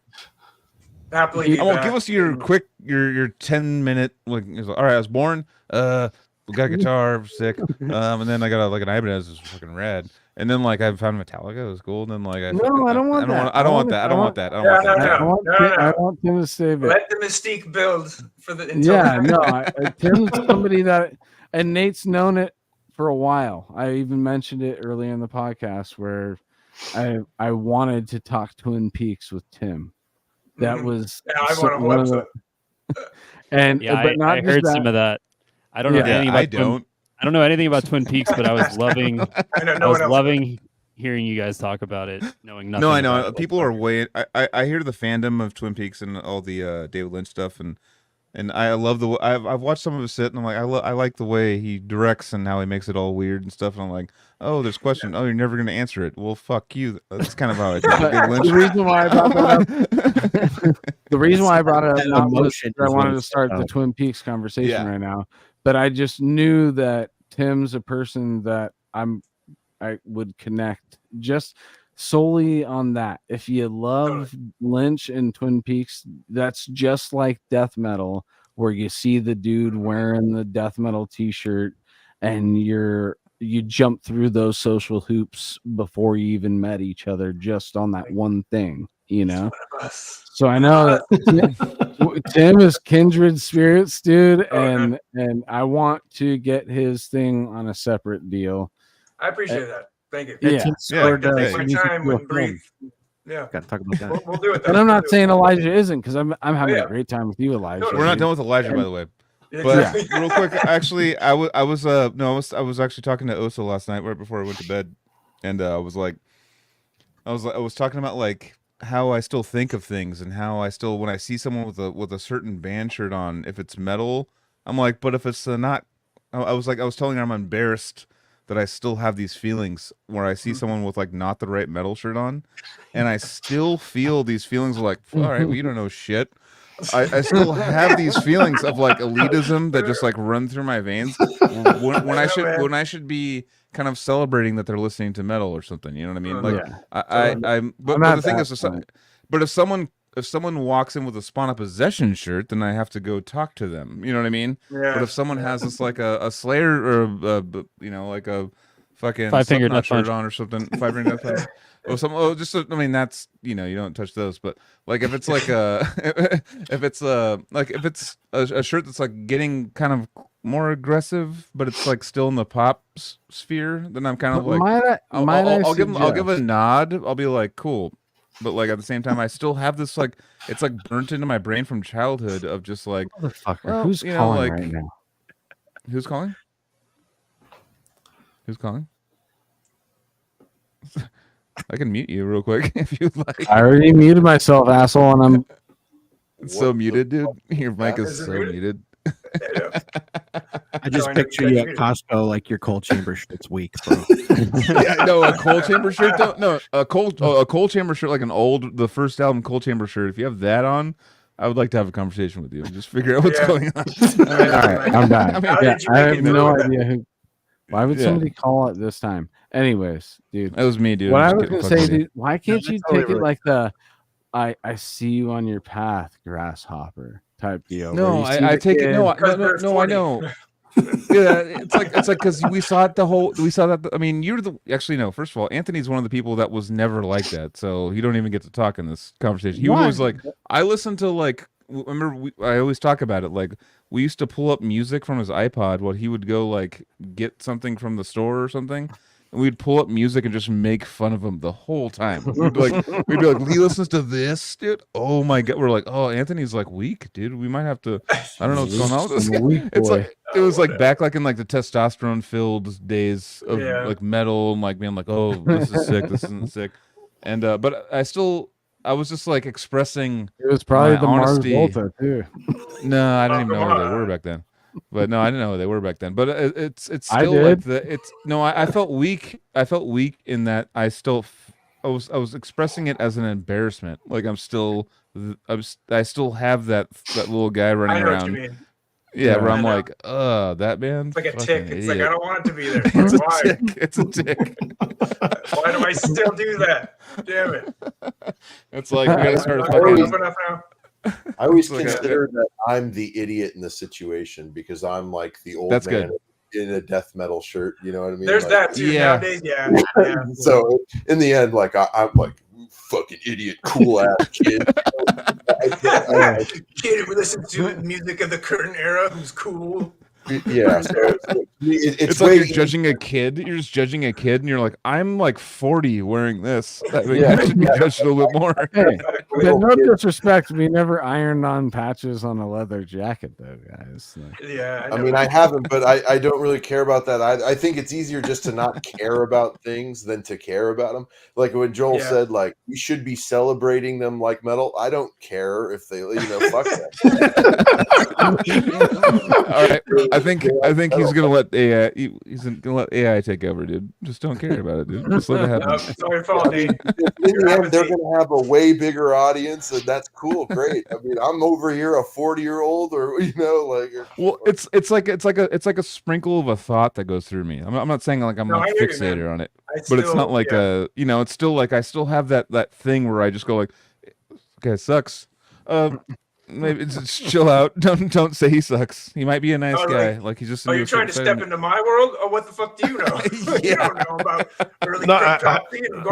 Happily, give us your quick, your 10-minute. Like, all right, I was born. Got a guitar, sick. And then I got an Ibanez, is fucking rad. And then like I found Metallica, it was cool. And then like I don't want that. I don't want that. I want Tim to save it. Let the mystique build for the. Tim's somebody that, and Nate's known it for a while. I even mentioned it early in the podcast where I wanted to talk Twin Peaks with Tim. That was one of the. And yeah, but not I heard some of that. I don't know anything about I don't know anything about Twin Peaks, but I was loving. I was loving hearing you guys talk about it, knowing nothing. No, I know people are way. I hear the fandom of Twin Peaks and all the David Lynch stuff, and I love the. I've watched some of his set, and I'm like, I like the way he directs and how he makes it all weird and stuff. And I'm like, oh, there's question. Oh, you're never gonna answer it. Well, fuck you. That's kind of how I think. The reason why I brought that up. The reason why I brought it up not was I wanted to start the Twin Peaks conversation right now. But I just knew that Tim's a person that I would connect just solely on that. If you love Lynch and Twin Peaks, that's just like death metal, where you see the dude wearing the death metal t-shirt and you jump through those social hoops before you even met each other just on that one thing, you know? So I know that Tim is kindred spirits, dude, and I want to get his thing on a separate deal. I appreciate that. Thank you. Yeah. Take my time and breathe. Yeah. Got to talk about that. We'll do it. And I'm not saying Elijah isn't, because I'm having a great time with you, Elijah. We're not done with Elijah, by the way. But real quick, actually, I was actually talking to Osa last night right before I went to bed, and I was talking about like how I still think of things and how I still, when I see someone with a certain band shirt on, if it's metal, I'm like, but if it's not, I was telling her I'm embarrassed that I still have these feelings where I see someone with like not the right metal shirt on, and I still feel these feelings of like, all right, well, you don't know shit. I still have these feelings of like elitism that just like run through my veins when I should be kind of celebrating that they're listening to metal or something. You know what I mean? Like but the thing is, but if someone walks in with a Spawn of Possession shirt, then I have to go talk to them. You know what I mean? Yeah. But if someone has this like a Slayer or like a fucking Five Finger Death shirt on or something, Five Finger Death Punch. I mean, that's, you don't touch those, but like if it's like if it's a shirt that's like getting kind of more aggressive, but it's like still in the pop sphere, then I'm kind of like, I'll give a nod. I'll be like, cool. But like at the same time, I still have this like, it's like burnt into my brain from childhood of just like, well, who's calling right now? Who's calling? Who's calling? I can mute you real quick if you'd like. I already muted myself, asshole, and it's so muted, dude. Your mic is so muted. I just picture you at Costco like your cold chamber shirt's weak, bro. No, a cold chamber shirt. A cold chamber shirt, like the first album Cold Chamber shirt. If you have that on, I would like to have a conversation with you and just figure out what's going on. All right, I'm back. I have no idea who. Why would somebody call it this time? Anyways, dude. That was me, dude. What I was going to say, dude, why can't you take it like the I see you on your path, grasshopper type deal? No, I take it. No, I know. Yeah, it's like because we saw that. I mean, actually no. First of all, Anthony's one of the people that was never like that, so you don't even get to talk in this conversation. He was like, I listened to like. Remember, I always talk about it. Like we used to pull up music from his iPod while he would go like get something from the store or something. And we'd pull up music and just make fun of him the whole time. We'd be like, he listens to this, dude. Oh my god. We're like, oh, Anthony's like weak, dude. We might have to. I don't know what's going on with this guy. It's like it was like back like in like the testosterone filled days of like metal and like being like, oh, this is sick. This isn't sick. And but I was just like expressing. It was probably the honesty. Mars Volta too. No, I didn't even know who they were back then. But no, I didn't know who they were back then. But it's still like I felt weak. I felt weak in that I was expressing it as an embarrassment. Like I still have that little guy running around. What you mean. Yeah, where I'm like, that band. It's like a tick. It's like I don't want it to be there. It's Why? a tick. It's a tick. Why do I still do that? Damn it. It's like we gotta start fucking. I always consider that I'm the idiot in the situation because I'm like the old man good. in a death metal shirt. You know what I mean? There's like, that too nowadays. Yeah. So in the end, like I'm like fucking idiot, cool ass kid. Kid who listens to music of the current era, who's cool. Yeah, so it's like you're judging a kid. You're just judging a kid, and you're like, I'm like 40 wearing this. I mean, I should be judged a little bit more. Hey, but no disrespect, we never ironed on patches on a leather jacket, though, guys. Yeah, I mean, I haven't, but I don't really care about that. I think it's easier just to not care about things than to care about them. Like when Joel said, like we should be celebrating them like metal. I don't care if they, fuck that. All right. I think he's gonna let AI. He's gonna let AI take over, dude. Just don't care about it, dude. Just let it happen. It's not your fault, Nate. In the end, they're gonna have a way bigger audience, and that's cool, great. I mean, I'm over here a 40-year-old, or like. Well, it's like a sprinkle of a thought that goes through me. I'm not saying like I'm like fixated on it, but it's not like it's still like I still have that thing where I just go like, okay, it sucks. Maybe just chill out. Don't say he sucks. He might be a nice guy. Like he's just. Are you trying to step into my world? Or what the fuck do you know? You don't know about early cryptography and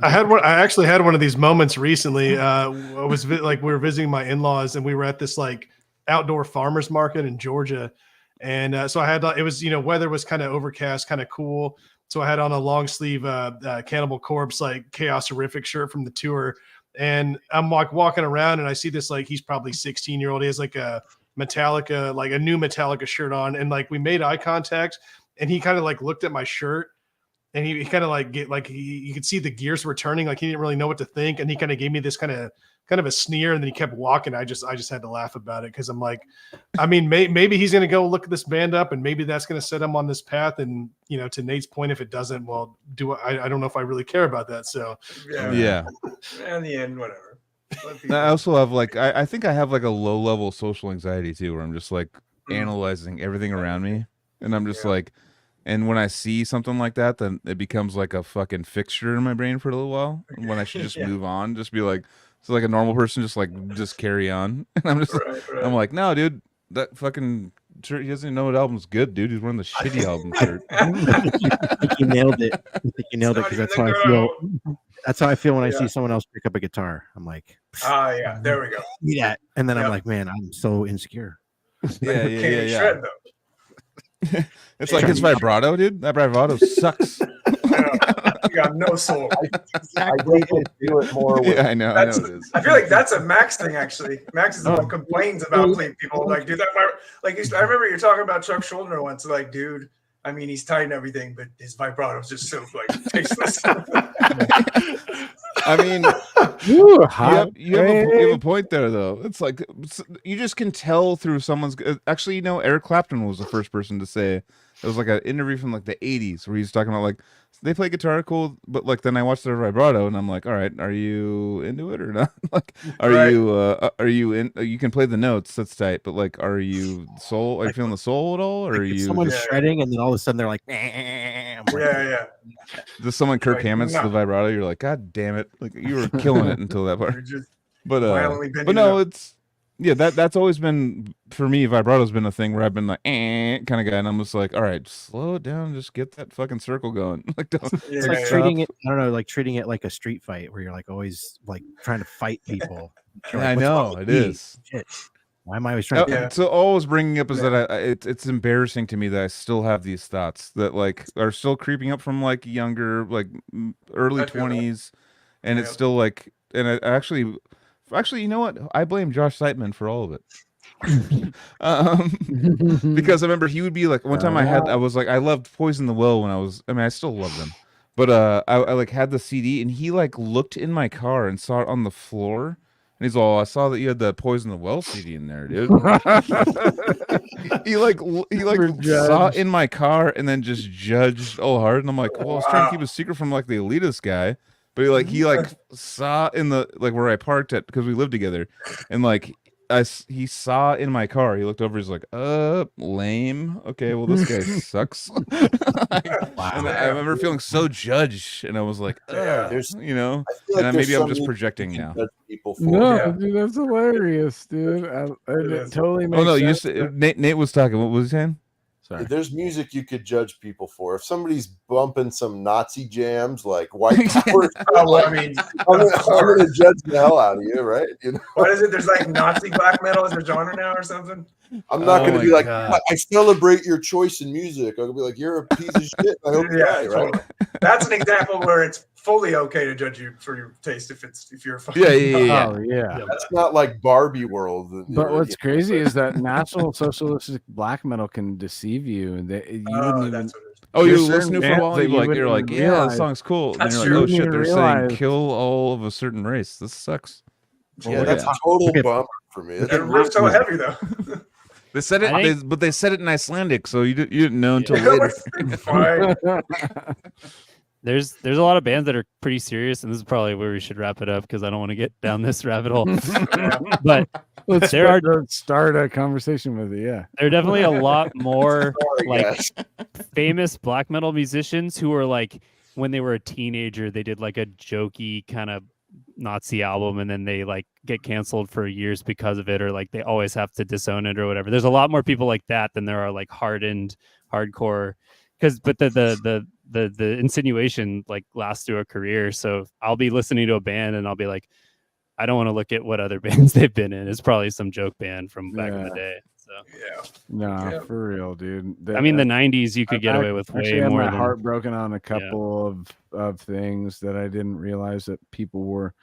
I had one. I actually had one of these moments recently. I was we were visiting my in-laws, and we were at this like outdoor farmers market in Georgia, and so I had it was weather was kind of overcast, kind of cool. So I had on a long sleeve Cannibal Corpse like Chaos Horrific shirt from the tour. And I'm like walking around and I see this, like, he's probably 16-year-old. He has like a Metallica, like a new Metallica shirt on. And like, we made eye contact and he kind of like looked at my shirt and he kind of like you could see the gears were turning. Like he didn't really know what to think. And he kind of gave me this kind of a sneer. And then he kept walking. I just had to laugh about it. Cause I'm like, I mean, maybe he's going to go look this band up and maybe that's going to set him on this path. And, to Nate's point, if it doesn't, well, I don't know if I really care about that. So yeah. In the end, whatever. I also have like, I think I have like a low level social anxiety too, where I'm just like analyzing everything around me. And I'm just like, and when I see something like that, then it becomes like a fucking fixture in my brain for a little while. And when I should just move on, just be like, so like a normal person, just carry on. And I'm just, I'm like, no, dude, that fucking shirt, he doesn't even know what album's good, dude. He's wearing the shitty album shirt. I think you nailed it. Because that's how I feel. That's how I feel when I see someone else pick up a guitar. I'm like, yeah, there we go. Yeah, and then I'm like, man, I'm so insecure. Yeah. Shred, it's like his vibrato, dude. That vibrato sucks. You got no soul. I do it more. I know it is. I feel like that's a Max thing, actually. Max is the one who complains about people like, dude, I remember you're talking about Chuck Schuldiner once, like, dude, I mean, he's tight and everything, but his vibrato's just so like tasteless. I mean, you have a point there, though. It's like you just can tell through someone's. Actually, Eric Clapton was the first person to say it was like an interview from like the '80s where he's talking about like they play guitar cool, but like then I watched their vibrato and I'm like, all right, are you into it or not? Like, are you in? You can play the notes, that's tight, but like, are you soul? Are you feeling the soul at all, or are you? Someone's shredding and then all of a sudden they're like, yeah. Does someone Kirk Hammett's the vibrato? You're like, God damn it! Like you were killing it until that part. But no, it's Yeah, that's always been for me. Vibrato's been a thing where I've been like kind of guy, and I'm just like, all right, slow it down, just get that fucking circle going. Like, don't. It's like treating it. I don't know, like treating it like a street fight where you're like always like trying to fight people. Yeah, like, I know it is. Shit. Why am I always trying to? So always bringing up is that it's embarrassing to me that I still have these thoughts that like are still creeping up from like younger, like early 20s, and it's still like, and I actually, you know what? I blame Josh Seitman for all of it. Because I remember he would be like, one time I was like, I loved Poison the Well when I still love them, but I like had the CD and he like looked in my car and saw it on the floor. And he's all, I saw that you had the Poison the Well CD in there, dude. he saw it in my car and then just judged all hard. And I'm like, well, I was trying to keep a secret from like the elitist guy. But he saw in the like where I parked at because we lived together, and like he saw in my car. He looked over. He's like, lame. Okay, well this guy sucks. And I remember feeling so judged, and I was like, you know, and maybe I'm just projecting now. Dude, that's hilarious, dude. It totally makes sense. Nate was talking. What was he saying? Sorry. There's music you could judge people for. If somebody's bumping some Nazi jams like White Power, I'm going to judge the hell out of you, right? You know? What is it? There's like Nazi black metal as a genre now or something? I'm not going to be like, I celebrate your choice in music. I'm going to be like, you're a piece of shit. I hope you die, right? That's an example where it's fully okay to judge you for your taste if you're a fucking That's not like Barbie World. But what's crazy is that National Socialistic black metal can deceive you, and you wouldn't even. You listen to it for a while, you're like, yeah, that song's cool. And then you're like, oh shit, they're saying kill all of a certain race. This sucks. Yeah, that's a total bummer for me. It's so heavy though. They said it, but they said it in Icelandic, so you didn't know until later. There's a lot of bands that are pretty serious, and this is probably where we should wrap it up because I don't want to get down this rabbit hole. But let's start a conversation with it. Yeah, there are definitely a lot more famous black metal musicians who are like, when they were a teenager, they did like a jokey kind of Nazi album, and then they like get canceled for years because of it, or like they always have to disown it or whatever. There's a lot more people like that than there are like hardened hardcore. But the insinuation like lasts through a career. So I'll be listening to a band and I'll be like, I don't want to look at what other bands they've been in. It's probably some joke band from back in the day. So for real, dude. I mean, the 90s you could get away with way more. I had my heart broken on a couple of things that I didn't realize that people were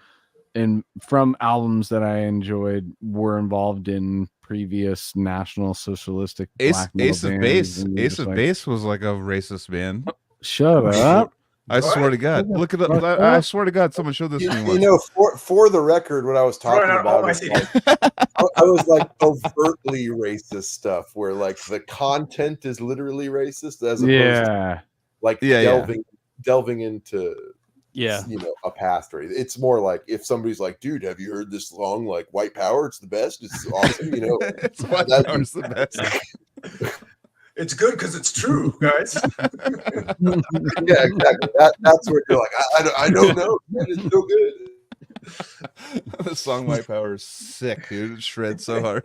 from albums that I enjoyed were involved in previous National Socialistic black metal Ace of Base. Ace of Base was like a racist band. Shut up. I swear to God. Look it up. I swear to God, someone showed this to me once. You know, for the record, what I was talking about was I was like overtly racist stuff where like the content is literally racist as opposed to like delving into a past race. It's more like if somebody's like, dude, have you heard this song like White Power? It's the best. It's awesome. You know, it's White Power's the best. It's good because it's true, guys. Yeah, exactly. That's where you're like, I don't know. It's so good. The song White Power is sick, dude. It shreds so hard.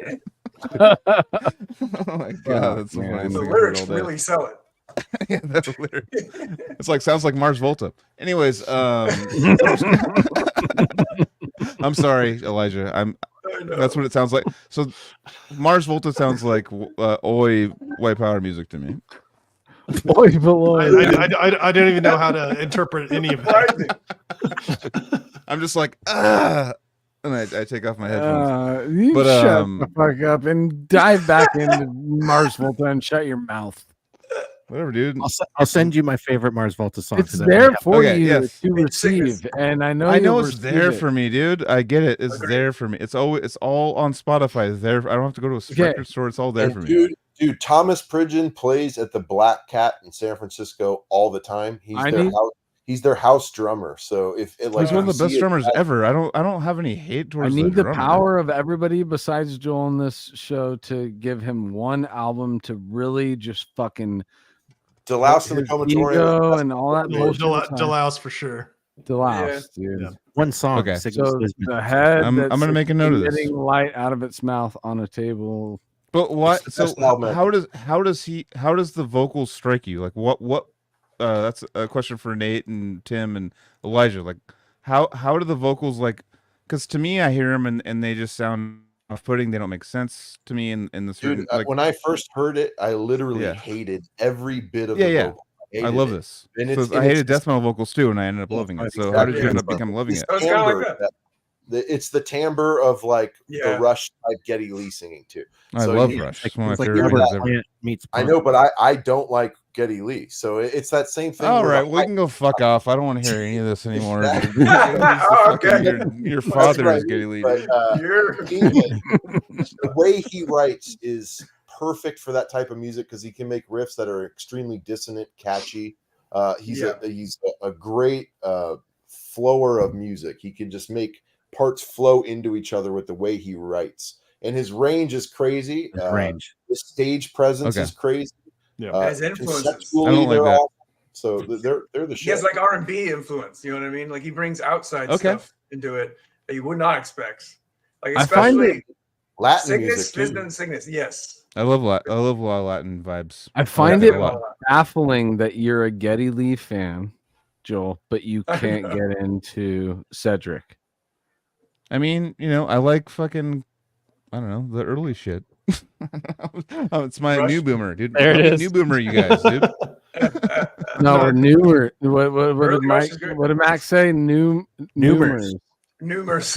Oh my God, that's so funny. The lyrics really sell it. Yeah, that's lyric. It's like sounds like Mars Volta. Anyways, I'm sorry, Elijah. That's what it sounds like. So Mars Volta sounds like oi White Power music to me. I don't even know how to interpret any of that. I'm just like, and I take off my headphones. You shut the fuck up and dive back into Mars Volta and shut your mouth. Whatever, dude. I'll send you my favorite Mars Volta song. It's there for you to receive, and I know it's there for me, dude. I get it. It's there for me. It's all on Spotify. It's there. I don't have to go to a record store. It's all there for me. Dude, Thomas Pridgeon plays at the Black Cat in San Francisco all the time. He's their house drummer. So if he's one of the best drummers ever. I don't have any hate towards. I need the power of everybody besides Joel in this show to give him one album to really just fucking Delouse in the Comatorium and all that bullshit. Delouse for sure. Delouse, dude. Yeah. One song. Okay. So the head. I'm gonna make a note of this. Emitting light out of its mouth on a table. But what? So That's how how does the vocals strike you? Like what? That's a question for Nate and Tim and Elijah. Like how do the vocals like? Because to me, I hear them and they just sound off-putting. They don't make sense to me in the certain. Dude, like, when I first heard it, I literally hated every bit of Yeah, the yeah. vocal. I love this. And So I hated death metal vocals too, and I ended up loving it. So how did you end up become loving it? So it's kind of like that. It's the timbre of like the Rush type Geddy Lee singing too. I So love you- Rush. It's one of It's my like favorite Robert bands ever. Plant meets I punk. know, but I don't like Geddy Lee. So it's that same thing. All where right, the we can go fuck off. I don't want to hear any of this anymore. Okay. Your father right, is Geddy Lee. but, dude. the way he writes is perfect for that type of music because he can make riffs that are extremely dissonant, catchy. He's a great flower of music. He can just make parts flow into each other with the way he writes, and his range is crazy. His stage presence is crazy. Yeah, his influences. Conceptually, I don't like they're that. awesome. So they're the He shit. has like R&B influence. You know what I mean? Like he brings outside stuff into it that you would not expect. Like I find especially Latin Cygnus, music Wisdom, too. and Cygnus. Yes. I love a lot of Latin vibes. I find like it a lot. baffling that you're a Geddy Lee fan, Joel, but you I can't know. get into Cedric. I mean, I like fucking, I don't know, the early shit. It's my Rush. new boomer, dude. There it I'm a is. New boomer, you guys, dude. No, we're newer. What Early did Rush is good. What did Max say? Numers, Numers.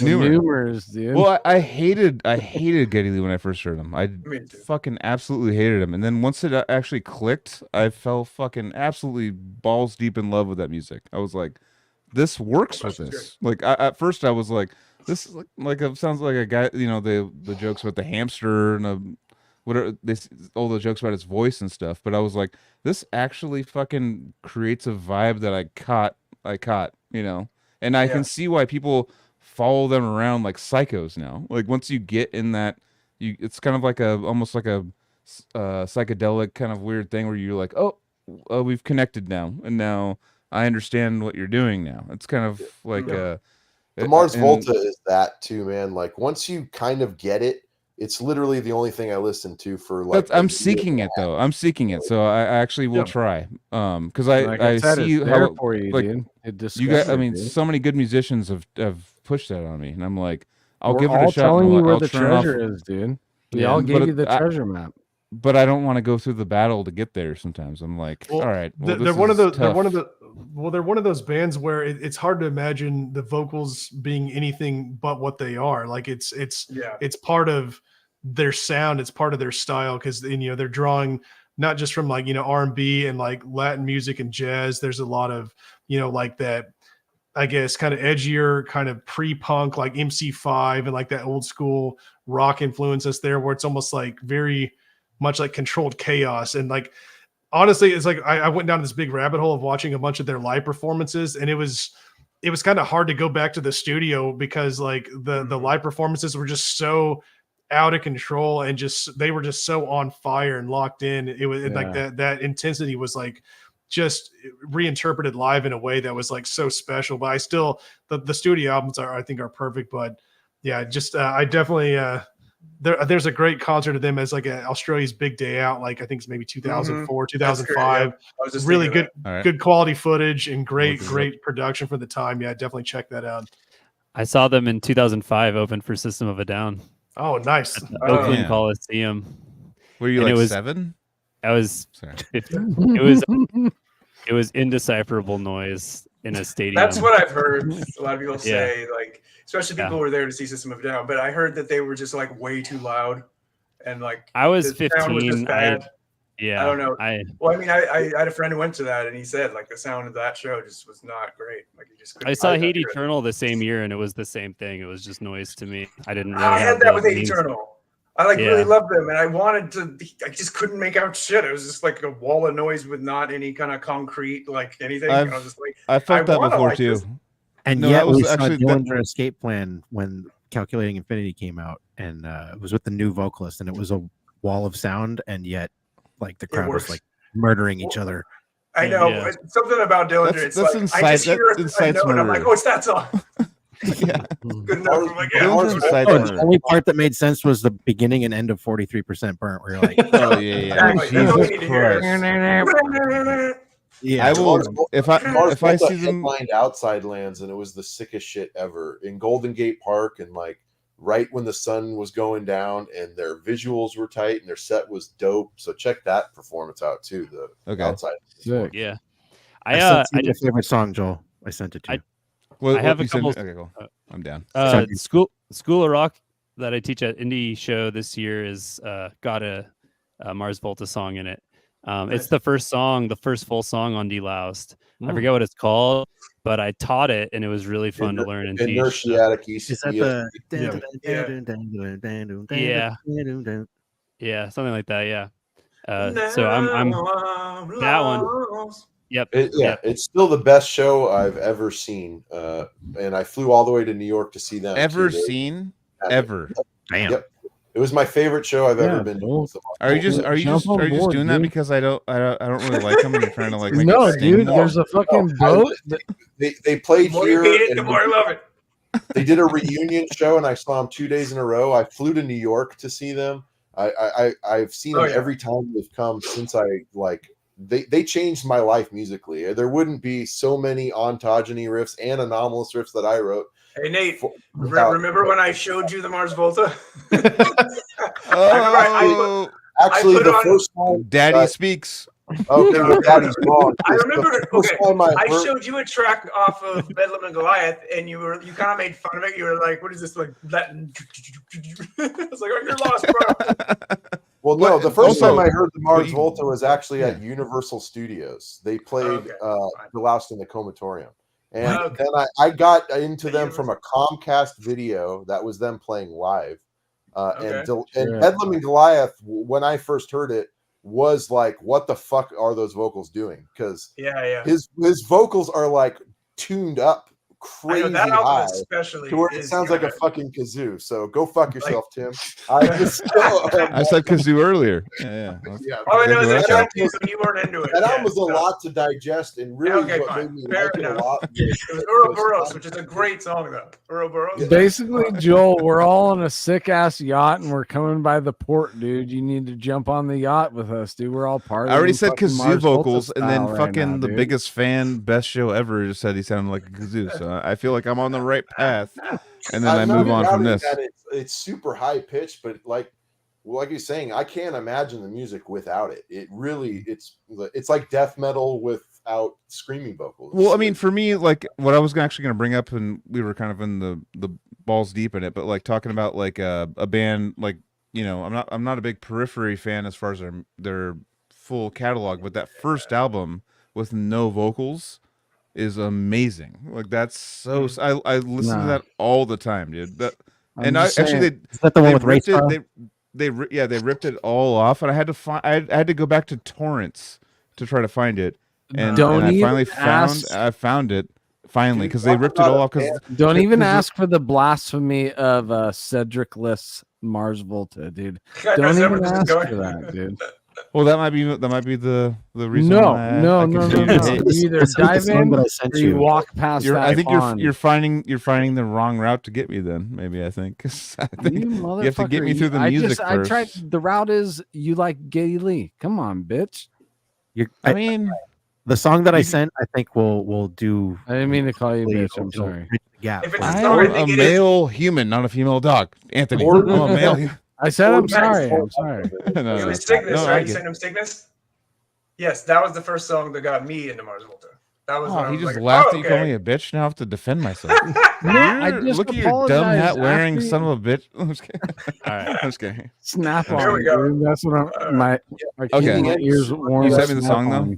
dude. Well, I hated Geddy Lee when I first heard him. I Me too. fucking absolutely hated him, and then once it actually clicked, I fell fucking absolutely balls deep in love with that music. I was like, this works with Rush is this. Like at first, I was like, this is like it sounds like a guy. The jokes about the hamster and all the jokes about his voice and stuff. But I was like, this actually fucking creates a vibe that I caught. And I can see why people follow them around like psychos now. Like once you get in that, it's kind of like almost like a psychedelic kind of weird thing where you're like, oh, we've connected now, and now I understand what you're doing now. It's kind of like The Mars Volta is that too, man. Like once you kind of get it, it's literally the only thing I listen to for like. I'm seeking it though. I'm seeking it, so I actually will try. Because I said, see it's how there for you, like dude. you guys. I mean, so many good musicians have pushed that on me, and I'm like, I'll We're give it a all shot. telling you where I'll the turn off- treasure is, dude. We Yeah, all but gave you the I- treasure map. But I don't want to go through the battle to get there. Sometimes I'm like, Well, all right, well, they're this one of is the tough. they're one of those bands where it's hard to imagine the vocals being anything but what they are. Like it's part of their sound, it's part of their style, because they're drawing not just from like R&B and like Latin music and jazz. There's a lot of like that, I guess, kind of edgier, kind of pre-punk, like MC5 and like that old school rock influence that's there, where it's almost like very much like controlled chaos. And like honestly, it's like I went down this big rabbit hole of watching a bunch of their live performances, and it was kind of hard to go back to the studio because like the live performances were just so out of control, and they were just so on fire and locked in. It was like that intensity was like just reinterpreted live in a way that was like so special. But I still, the studio albums I think are perfect. But yeah, just I definitely there's a great concert of them as like Australia's Big Day Out, like I think it's maybe 2004, 2005. Really good, good quality footage and great production for the time. Yeah, definitely check that out. I saw them in 2005 open for System of a Down. Oh, nice. Oakland Coliseum. Were you And like it was 7? I was Sorry. 15. It was indecipherable noise in a stadium. That's what I've heard a lot of people say, like, especially people who were there to see System of a Down. But I heard that they were just like way too loud, and like I was the sound 15. was just bad. I don't know. I had a friend who went to that, and he said like the sound of that show just was not great. Like you just couldn't. I saw Hate Eternal the same year, and it was the same thing. It was just noise to me. I didn't. Really I had that with Hate Eternal. I really loved them, and I wanted to. I just couldn't make out shit. It was just like a wall of noise with not any kind of concrete, like anything. I was just like, I felt that before too. This. And yet we saw Dillinger Escape Plan when Calculating Infinity came out, and it was with the new vocalist, and it was a wall of sound, and yet like the crowd was like murdering each other. I know. Yeah. Something about Dillinger. It's That's like, inside- I just hear that's a inside note and I'm like, murder. oh, it's that song. Yeah. Good enough. I'm like, yeah, Dylan's it's inside Oh, murder. the only part that made sense was the beginning and end of 43% burnt, where you're like, Oh yeah. Exactly. That's all you Jesus need to hear. Christ. yeah. I will if I Volta see them. headlined Outside Lands, and it was the sickest shit ever in Golden Gate Park, and like right when the sun was going down, and their visuals were tight, and their set was dope. So check that performance out too. The Okay. Outside. Sick. Yeah. I I sent you my favorite song, Joel. I sent it to you. What have a you said- couple- Okay, cool. I'm down. School of Rock that I teach at Indie Show this year is got a Mars Volta song in it. It's the first full song on Deloused. I forget what it's called, but I taught it and it was really fun to learn and teach. Inertiatic Is that the Yeah, something like that. Yeah. So I'm that one. Yep. It's still the best show I've ever seen, and I flew all the way to New York to see them. Ever too. seen? Ever? Damn. Yep. It was my favorite show I've ever Yeah, been cool. to. Are you just on board, doing that dude. because I don't really like them and you're trying to like make No, it sting dude, more? there's a fucking boat. They played The more here. you hate it, the and more I love it. they did a reunion show, and I saw them 2 days in a row. I flew to New York to see them. I've seen them every time they've come since they changed my life musically. There wouldn't be so many ontogeny riffs and anomalous riffs that I wrote. Hey, Nate, remember when I showed you the Mars Volta? Oh, Actually, put the on- first time Daddy speaks. Okay, well, Daddy's wrong. I remember. The first time I heard- showed you a track off of Bedlam and Goliath, and you kind of made fun of it. You were like, "What is this like?" Latin? I was like, "Oh, you're lost, bro." Well, no, the first Also- time I heard the Mars you- Volta was actually at Universal Studios. They played The Loust in the Comatorium. And then I got into them from a Comcast video that was them playing live. And Bedlam and Goliath, when I first heard it, was like, what the fuck are those vocals doing? Because his vocals are like tuned up crazy that album high especially to where it sounds like a fucking kazoo. So go fuck yourself, Tim. I said kazoo earlier. Yeah. All I know is That that you weren't into it. That album was a lot to digest, and really what made me like it a lot. It was Ouroboros, which is a great song, though. Ouroboros. Basically, Joel, we're all on a sick ass yacht and we're coming by the port, dude. You need to jump on the yacht with us, dude. We're all part. I already said fucking kazoo Mars Volta vocals, and then style right fucking now, the dude. biggest fan, best show ever, just said he sounded like a kazoo. So I feel like I'm on the right path, and then I move on from this. It's super high pitched, but like you're saying, I can't imagine the music without it. It really, it's like death metal without screaming vocals. Well, I mean, for me, like what I was actually going to bring up, and we were kind of in the balls deep in it, but like talking about like a band, like, you know, I'm not a big Periphery fan as far as their full catalog, but that first album with no vocals is amazing. Like that's so I listen to that all the time, dude. Actually is that the one with ripped Ray it, they ripped it all off, and I had to go back to torrents to try to find it, and I finally found it because they ripped it all off. Don't even ask for the blasphemy of Cedric List's Mars Volta, dude. Don't even ask for that, dude. Well, that might be the reason. No. You You either dive in or you walk past that. I think pond. you're finding the wrong route to get me. Then maybe I think I think you have to get me through the music first. I tried. The route is you like Geddy Lee. Come on, bitch. I mean, the song that I sent, I think we'll do. I didn't mean to call you bitch. I'm sorry. Yeah, I'm a male human, not a female dog. Anthony, I'm a male. I said I'm sorry. I'm sorry. It was Sickness, right? You sent him Sickness? Yes, that was the first song that got me into Mars Volta. That was he just laughed at you, called me a bitch. Now I have to defend myself. I just look at your dumb hat wearing after son of a bitch. I'm just kidding. All right, I'm just kidding. Snap on. There we go. Dude. That's what my Okay. ears warm. You sent me the song though.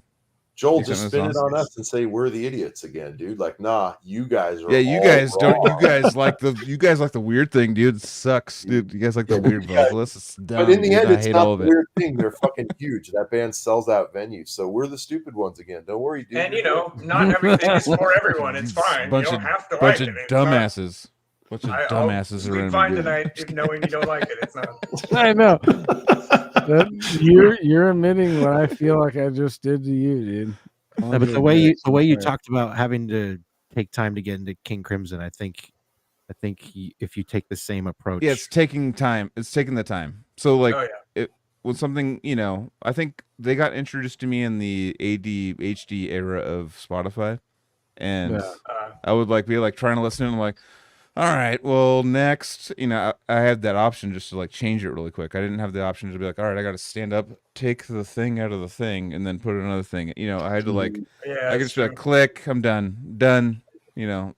Joel, just spin it on us and say we're the idiots again, dude. Like, nah, you guys are. Yeah, you guys don't. You guys like the weird thing, dude. It sucks, dude. You guys like the weird vocalists. It's dumb, But in the dude. end, I it's hate not all the of it. weird thing. They're fucking huge. That band sells out venues, so we're the stupid ones again. Don't worry, dude. And you know, not everything is for everyone. It's fine. You don't have to like bunch it. of It's not- dumbasses. Bunch of dumbasses I'll be around. fine tonight if knowing you don't like it. It's not. I know. You're admitting what I feel like I just did to you, dude. But the way you talked about having to take time to get into King Crimson, I think if you take the same approach, it's taking time. It's taking the time. So like, Oh, yeah. it was something, I think they got introduced to me in the ADHD era of Spotify, and I would be trying to listen, and I'm like, all right, well, next, I had that option just to change it really quick. I didn't have the option to be like, all right, I got to stand up, take the thing out of the thing, and then put another thing. I had to I could just be like, click, I'm done.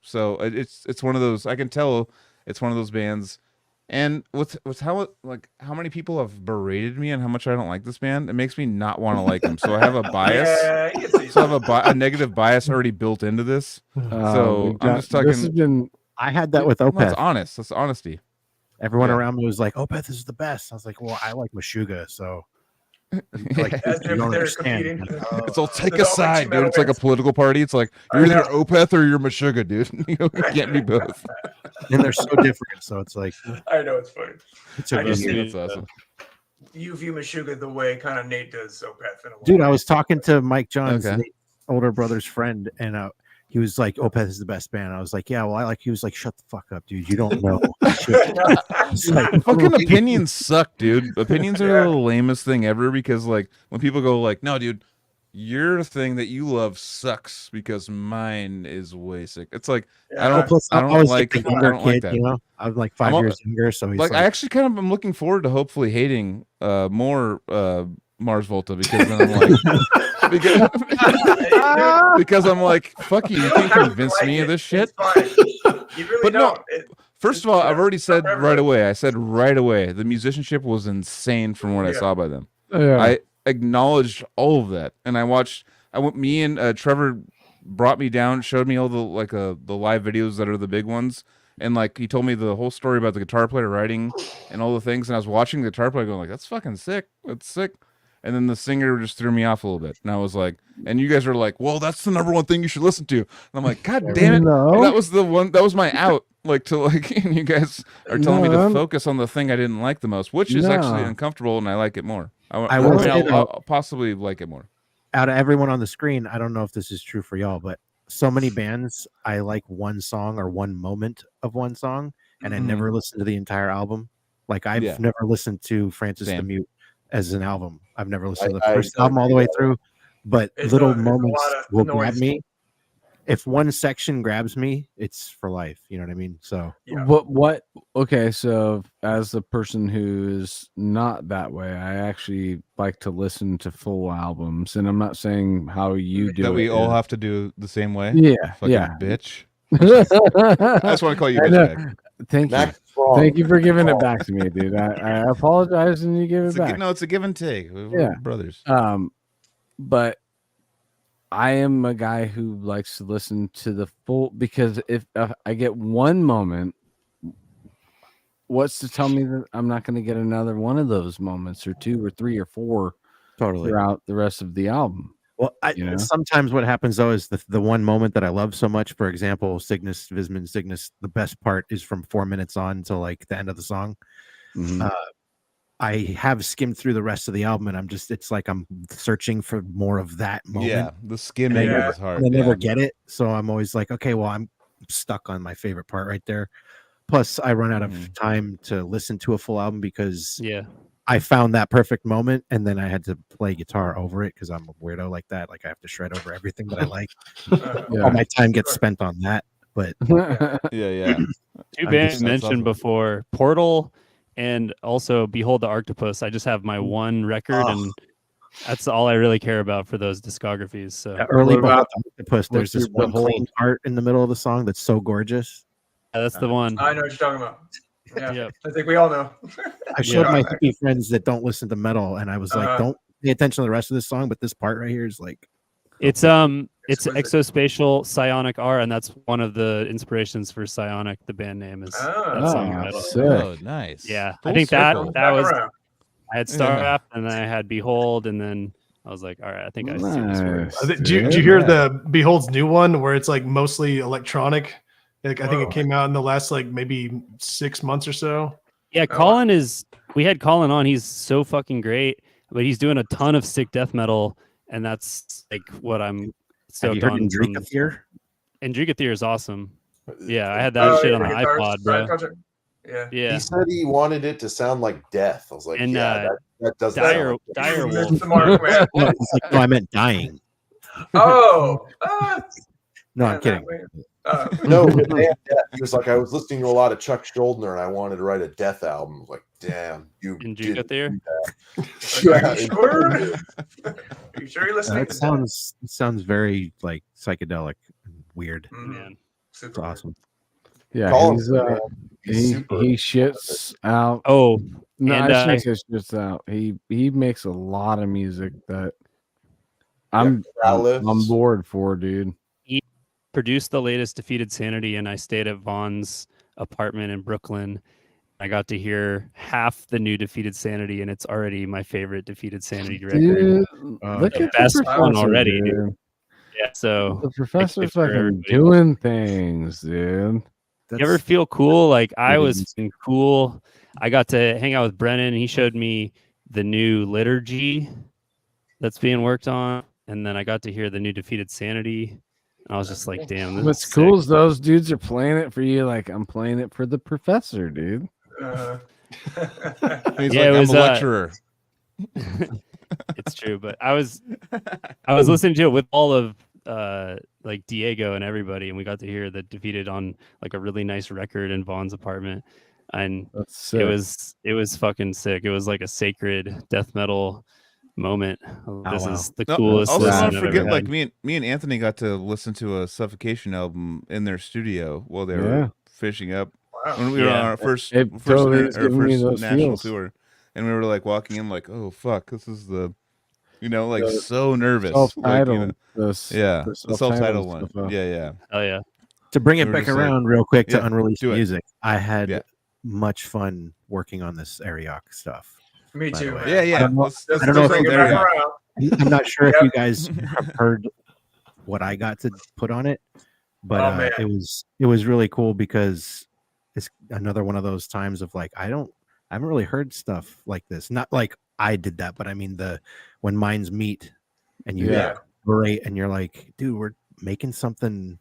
So it's one of those. I can tell it's one of those bands, and with how many people have berated me and how much I don't like this band, it makes me not want to like them. So I have a bias. So I have a negative bias already built into this. So I'm just talking. I had that with Opeth. That's honest. That's honesty. Everyone around me was like, Opeth is the best. I was like, well, I like Meshuggah, so you don't understand. It's all take a side, dude. It's like a political party. It's like you're either Opeth or you're Meshuggah, dude. You can't be both. And they're so different. So it's like, I know it's funny. That's awesome. You view Meshuggah the way kind of Nate does Opeth in a way. Dude, I was talking to Mike John's older brother's friend, and he was like, Opeth is the best band. I was like, yeah, well, he was like, shut the fuck up, dude. You don't know. Fucking opinions suck, dude. Opinions are the lamest thing ever, because when people go no, dude, your thing that you love sucks because mine is way sick. It's like, I don't like that. I was like 5 years younger. So he's I actually kind of am looking forward to hopefully hating more Mars Volta, because then I'm because I'm like, fuck you can't convince me of this shit. You really don't. First of all, I've already said right away. I said right away, the musicianship was insane from what I saw by them. I acknowledged all of that, and me and Trevor brought me down, showed me all the the live videos that are the big ones, and he told me the whole story about the guitar player writing and all the things, and I was watching the guitar player going that's fucking sick. That's sick. And then the singer just threw me off a little bit. And I was like, and you guys are like, well, that's the number one thing you should listen to. And I'm like, God damn it. No. That was the one, that was my out. And you guys are telling me to focus on the thing I didn't like the most, which is actually uncomfortable, and I like it more. I'll possibly like it more. Out of everyone on the screen, I don't know if this is true for y'all, but so many bands, I like one song or one moment of one song, and I never listen to the entire album. I've never listened to Francis the Mute as an album. I've never listened to the first album all the way through, but little moments will grab me. If one section grabs me, it's for life. You know what I mean? So okay, so as a person who's not that way, I actually like to listen to full albums, and I'm not saying how you do that we all have to do the same way. Bitch. I just want to call you bitch. Thank you. Thank you for giving it back to me, dude. I apologize, and you give it back. No, it's a give and take. We're brothers. But I am a guy who likes to listen to the full, because if I get one moment, what's to tell me that I'm not going to get another one of those moments, or two or three or four, throughout the rest of the album? Well, sometimes what happens though is the one moment that I love so much. For example, Cygnus, Visman, Cygnus. The best part is from 4 minutes on to the end of the song. I have skimmed through the rest of the album, and it's like I'm searching for more of that moment. Yeah, the skimming is hard. I never get it, so I'm always like, okay, well, I'm stuck on my favorite part right there. Plus, I run out of time to listen to a full album because I found that perfect moment, and then I had to play guitar over it because I'm a weirdo like that. I have to shred over everything that I like. All my time gets spent on that. But two bands mentioned before, Portal and also Behold the Octopus. I just have my one record, and that's all I really care about for those discographies. So early Behold the Octopus, there's this one clean part in the middle of the song that's so gorgeous. Yeah, that's the one. I know what you're talking about. Yeah, I think we all know. I showed my hippie friends that don't listen to metal, and I was like, don't pay attention to the rest of this song, but this part right here is like, it's exospatial psionic R, and that's one of the inspirations for Psionic. The band name is that song. Nice. Yeah, I think that was. I had Starcraft, and then I had Behold, and then I was like, all right, I think I see this word. Did you hear the Behold's new one where it's mostly electronic? I think it came out in the last maybe 6 months or so. Yeah, we had Colin on. He's so fucking great, but he's doing a ton of sick death metal, and that's what I'm Have you stoked heard on some. Indrigathyr is awesome. Yeah, I had that shit on the iPod, bro. Yeah. He said he wanted it to sound like death. I was like, And, that doesn't Dire Missed Wolf. the mark, man. It's like, no, I meant dying. Oh. No, I'm kidding. No, he was like, I was listening to a lot of Chuck Schuldiner and I wanted to write a death album. I was like, damn, you didn't do that. Are you sure? Are you sure you're listening? That sounds very like psychedelic and weird. Man, it's awesome. Yeah, he shits out. Oh, no, and, I shouldn't say shits out. He makes a lot of music that I'm on board for, dude. He produced the latest Defeated Sanity, and I stayed at Vaughn's apartment in Brooklyn. I got to hear half the new Defeated Sanity, and it's already my favorite Defeated Sanity record. Dude, look the at best the one professor, already, dude. Yeah, so the professor's fucking doing things, dude. You ever feel cool? Like I was feeling cool. I got to hang out with Brennan. He showed me the new liturgy that's being worked on, and then I got to hear the new Defeated Sanity. And I was just like, "Damn, this what's is cool sick." is those dudes are playing it for you. Like I'm playing it for the professor, dude. He's like, I'm a lecturer. It's true, but I was listening to it with all of like Diego and everybody, and we got to hear the Defeated on like a really nice record in Vaughn's apartment, and it was fucking sick. It was like a sacred death metal moment. This is the coolest. Also, listen don't I've forget, ever like had. me and Anthony got to listen to a Suffocation album in their studio while they were fishing up. When we were on our first national tour, and we were like walking in, like, oh fuck, this is the, like so nervous. Self-titled, the self-titled one. Yeah. Oh yeah. To bring it back around real quick to unreleased music, I had Yeah. much fun working on this Arioch stuff. Me too. Man. Yeah. I don't know if I'm not sure if you guys have heard what I got to put on it, but it was really cool because it's another one of those times of like I haven't really heard stuff like this. Not like I did that, but I mean when minds meet and you collaborate and you're like, dude, we're making something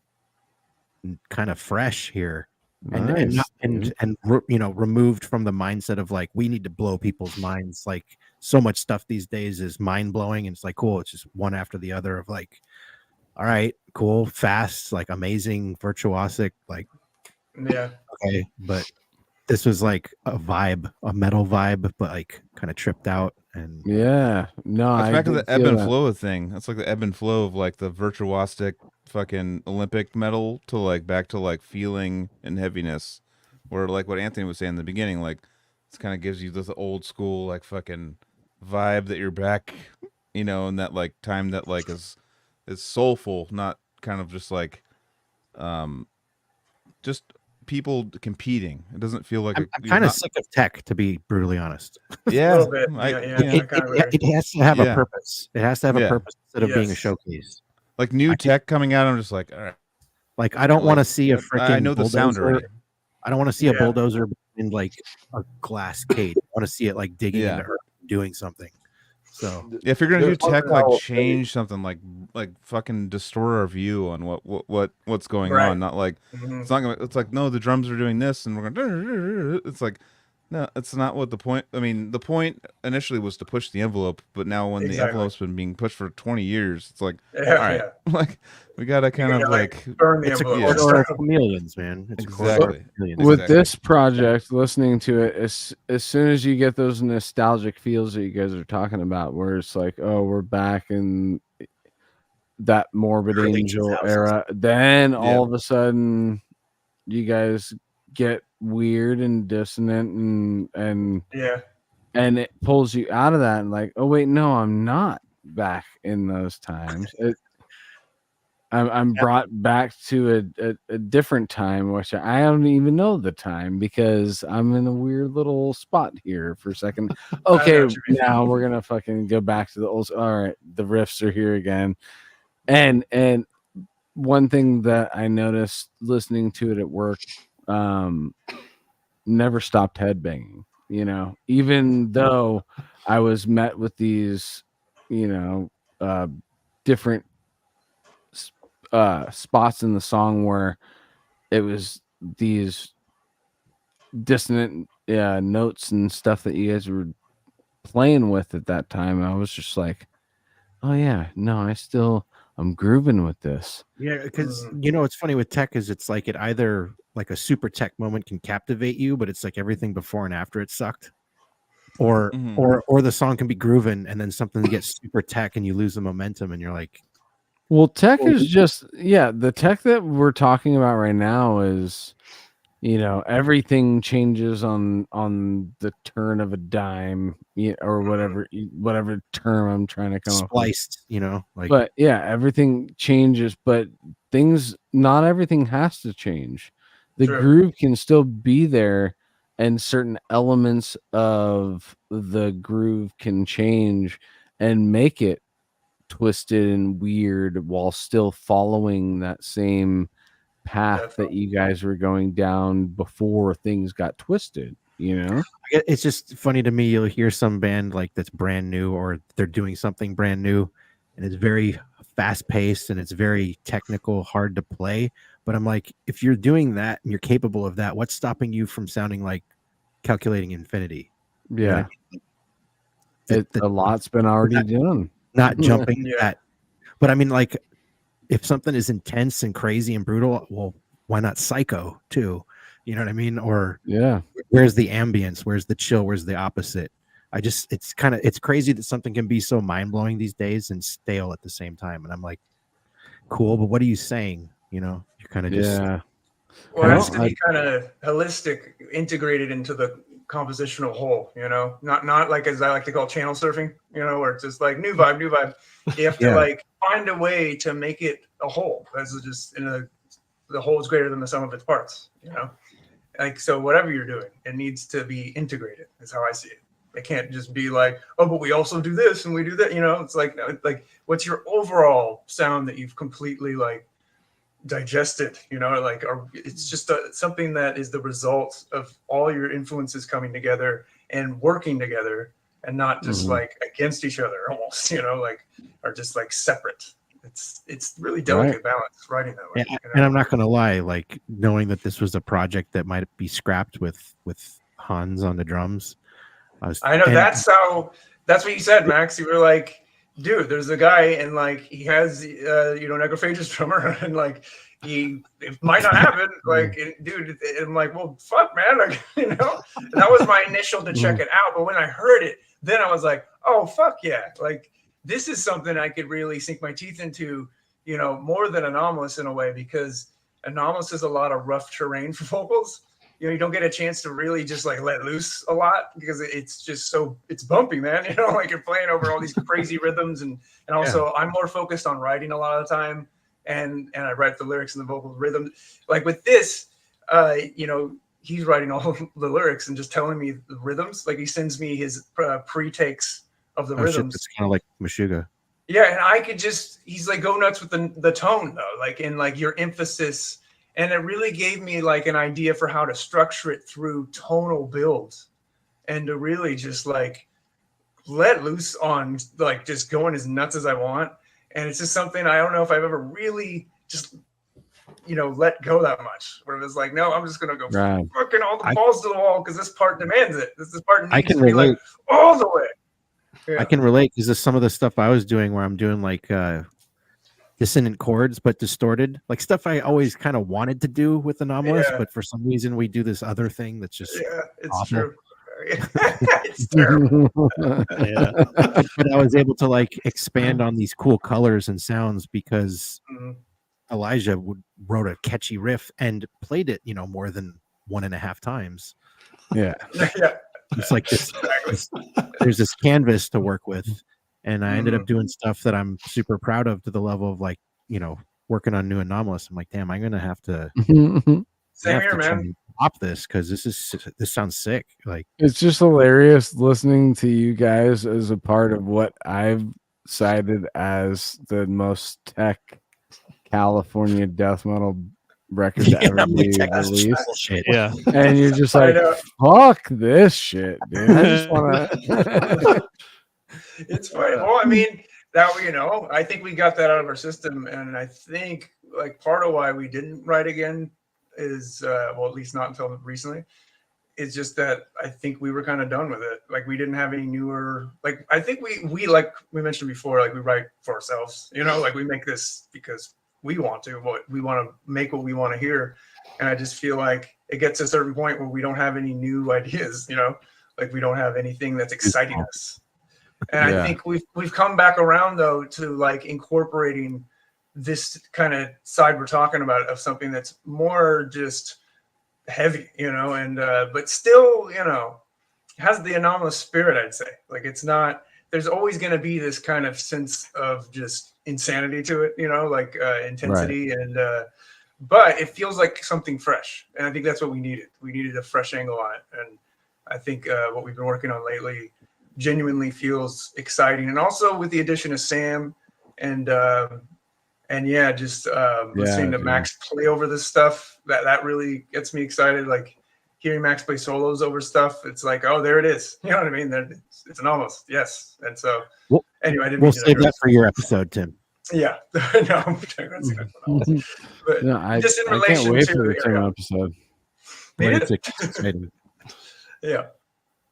kind of fresh here. Nice. And removed from the mindset of like we need to blow people's minds. Like so much stuff these days is mind blowing, and it's like cool. It's just one after the other of like, all right, cool, fast, like amazing, virtuosic, like okay. But this was like a vibe, a metal vibe, but like kind of tripped out and it's back to the ebb and flow of thing. That's like the ebb and flow of like the virtuosic fucking Olympic metal to like back to like feeling and heaviness, where like what Anthony was saying in the beginning, like this kind of gives you this old school like fucking vibe that you're back, in that like time that like is soulful, not kind of just like just people competing. It doesn't feel like I'm kind of sick of tech, to be brutally honest. Yeah, it has to have a purpose. It has to have a purpose instead of being a showcase. Like new tech coming out, I'm just like, all right. Like I don't want to see a freaking. I know the sound already. I don't want to see a bulldozer in like a glass cage. I want to see it like digging into earth, doing something. So if you're gonna do tech, like change something, like fucking distort our view on what's going on. Not like it's not gonna. It's like no, the drums are doing this, and we're gonna. It's like no, it's not what the point. I mean, the point initially was to push the envelope, but now when the envelope's been being pushed for 20 years, it's like all right, like we gotta kind of like burn the it's envelope. a corridor of chameleons, man. It's exactly. With this project, listening to it, as soon as you get those nostalgic feels that you guys are talking about, where it's like, oh, we're back in that Morbid Angel era, then all of a sudden you guys get weird and dissonant and it pulls you out of that and like, oh wait, no, I'm not back in those times. I'm brought back to a different time, which I don't even know the time because I'm in a weird little spot here for a second. Okay, now we're gonna fucking go back to the old. All right, the riffs are here again, and one thing that I noticed listening to it at work, never stopped headbanging. Even though I was met with these, different spots in the song where it was these dissonant notes and stuff that you guys were playing with at that time. I was just like, oh yeah, no, I'm grooving with this. Yeah, because it's funny with tech is it's like it either like a super tech moment can captivate you, but it's like everything before and after it sucked. Or the song can be grooving and then something gets super tech and you lose the momentum and you're like, well, tech is just the tech that we're talking about right now is, everything changes on the turn of a dime, or whatever term I'm trying to come spliced, up with. But yeah, everything changes, but not everything has to change. The groove can still be there, and certain elements of the groove can change and make it twisted and weird while still following that same path that you guys were going down before things got twisted. It's just funny to me. You'll hear some band like that's brand new, or they're doing something brand new, and it's very fast paced and it's very technical, hard to play. But I'm like, if you're doing that and you're capable of that, what's stopping you from sounding like Calculating Infinity? Yeah, a lot's been already done. Not jumping that, but I mean, like, if something is intense and crazy and brutal, well, why not Psycho too? You know what I mean? Or where's the ambience? Where's the chill? Where's the opposite? It's crazy that something can be so mind blowing these days and stale at the same time. And I'm like, cool, but what are you saying? You're kind of just Well, it has to be kind of holistic, integrated into the compositional whole, not like, as I like to call, channel surfing, where it's just like new vibe. You have to like find a way to make it a whole. That's just the whole is greater than the sum of its parts, like, so whatever you're doing, it needs to be integrated is how I see it. It can't just be like, oh, but we also do this and we do that, it's like what's your overall sound that you've completely like digested, or it's just something that is the result of all your influences coming together and working together, and not just like against each other almost, or just like separate. It's really delicate balance writing that way. And I'm not gonna lie, like, knowing that this was a project that might be scrapped with Hans on the drums, I know that's what you said, Max. You were like, dude, there's a guy and like he has necrophagus drummer and like it might not happen. Like, dude, I'm like, well, fuck, man. Like, that was my initial to check it out. But when I heard it, then I was like, oh, fuck yeah. Like, this is something I could really sink my teeth into, more than Anomalous in a way, because Anomalous is a lot of rough terrain for vocals. You don't get a chance to really just like let loose a lot because it's just it's bumpy, man. Like you're playing over all these crazy rhythms, and also I'm more focused on writing a lot of the time, and I write the lyrics and the vocal rhythm. Like with this, he's writing all the lyrics and just telling me the rhythms. Like he sends me his pre-takes of the rhythms. It's kind of like Meshuggah. Yeah, and I could he's like, go nuts with the tone though, like in like your emphasis. And it really gave me like an idea for how to structure it through tonal builds, and to really just like let loose on like just going as nuts as I want. And it's just something I don't know if I've ever really just let go that much, where it was like, no, I'm just gonna go fucking all the balls to the wall because this part demands it. This part needs to be like all the way. Yeah. I can relate because some of the stuff I was doing where I'm doing like dissonant chords but distorted, like stuff I always kind of wanted to do with Anomalous, but for some reason we do this other thing that's just it's awful. True. It's terrible. But I was able to like expand on these cool colors and sounds because Elijah wrote a catchy riff and played it more than 1.5 times. It's like this there's this canvas to work with. And I ended up doing stuff that I'm super proud of, to the level of like, working on new Anomalous. I'm like, damn, I'm gonna have to Same here, man. Pop this because this sounds sick. Like, it's just hilarious listening to you guys as a part of what I've cited as the most tech California death metal record to ever be released. Yeah, and you're just like, fuck this shit, dude. I just wanna. It's funny. Well, I mean, that I think we got that out of our system, and I think like part of why we didn't write again is well, at least not until recently. It's just that I think we were kind of done with it. Like we didn't have any newer, like I think we like we mentioned before, like we write for ourselves, you know, like we make this because we want to, but we want to make what we want to hear. And I just feel like it gets to a certain point where we don't have any new ideas, you know, like we don't have anything that's exciting us. And I think we've come back around though to like incorporating this kind of side we're talking about of something that's more just heavy, you know, and but still, you know, has the anomalous spirit, I'd say. Like it's not, there's always going to be this kind of sense of just insanity to it, you know, like intensity, right. And but it feels like something fresh, and I think that's what we needed. We needed a fresh angle on it, and I think what we've been working on lately genuinely feels exciting. And also with the addition of Sam and yeah, just listening to Max play over this stuff, that really gets me excited. Like hearing Max play solos over stuff, it's like, oh, there it is. You know what I mean? It's an almost, yes. And so anyway, we'll save that for your episode, Tim. Yeah. No, I'm but no, I can't wait for the Tim episode. Yeah.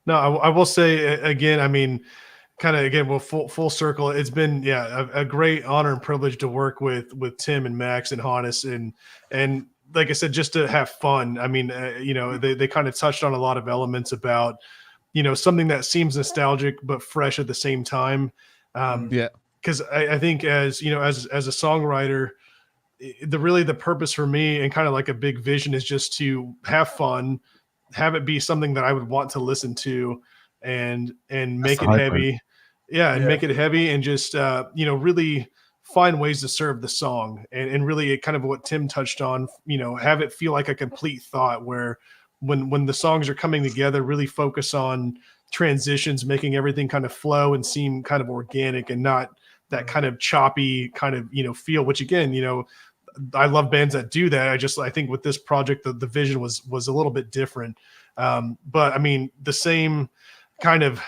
No, I will say again, I mean, kind of again, well, full circle. It's been a great honor and privilege to work with Tim and Max and Hannes and like I said, just to have fun. I mean, you know, they kind of touched on a lot of elements about, you know, something that seems nostalgic but fresh at the same time. Because I think as you know, as a songwriter, the purpose for me and kind of like a big vision is just to have fun, have it be something that I would want to listen to, and make it heavy. Make it heavy and just you know, really find ways to serve the song and really kind of what Tim touched on, you know, have it feel like a complete thought where when the songs are coming together, really focus on transitions, making everything kind of flow and seem kind of organic and not that kind of choppy kind of, you know, feel, which again, you know, I love bands that do that. I think with this project, the vision was a little bit different. But I mean, the same kind of,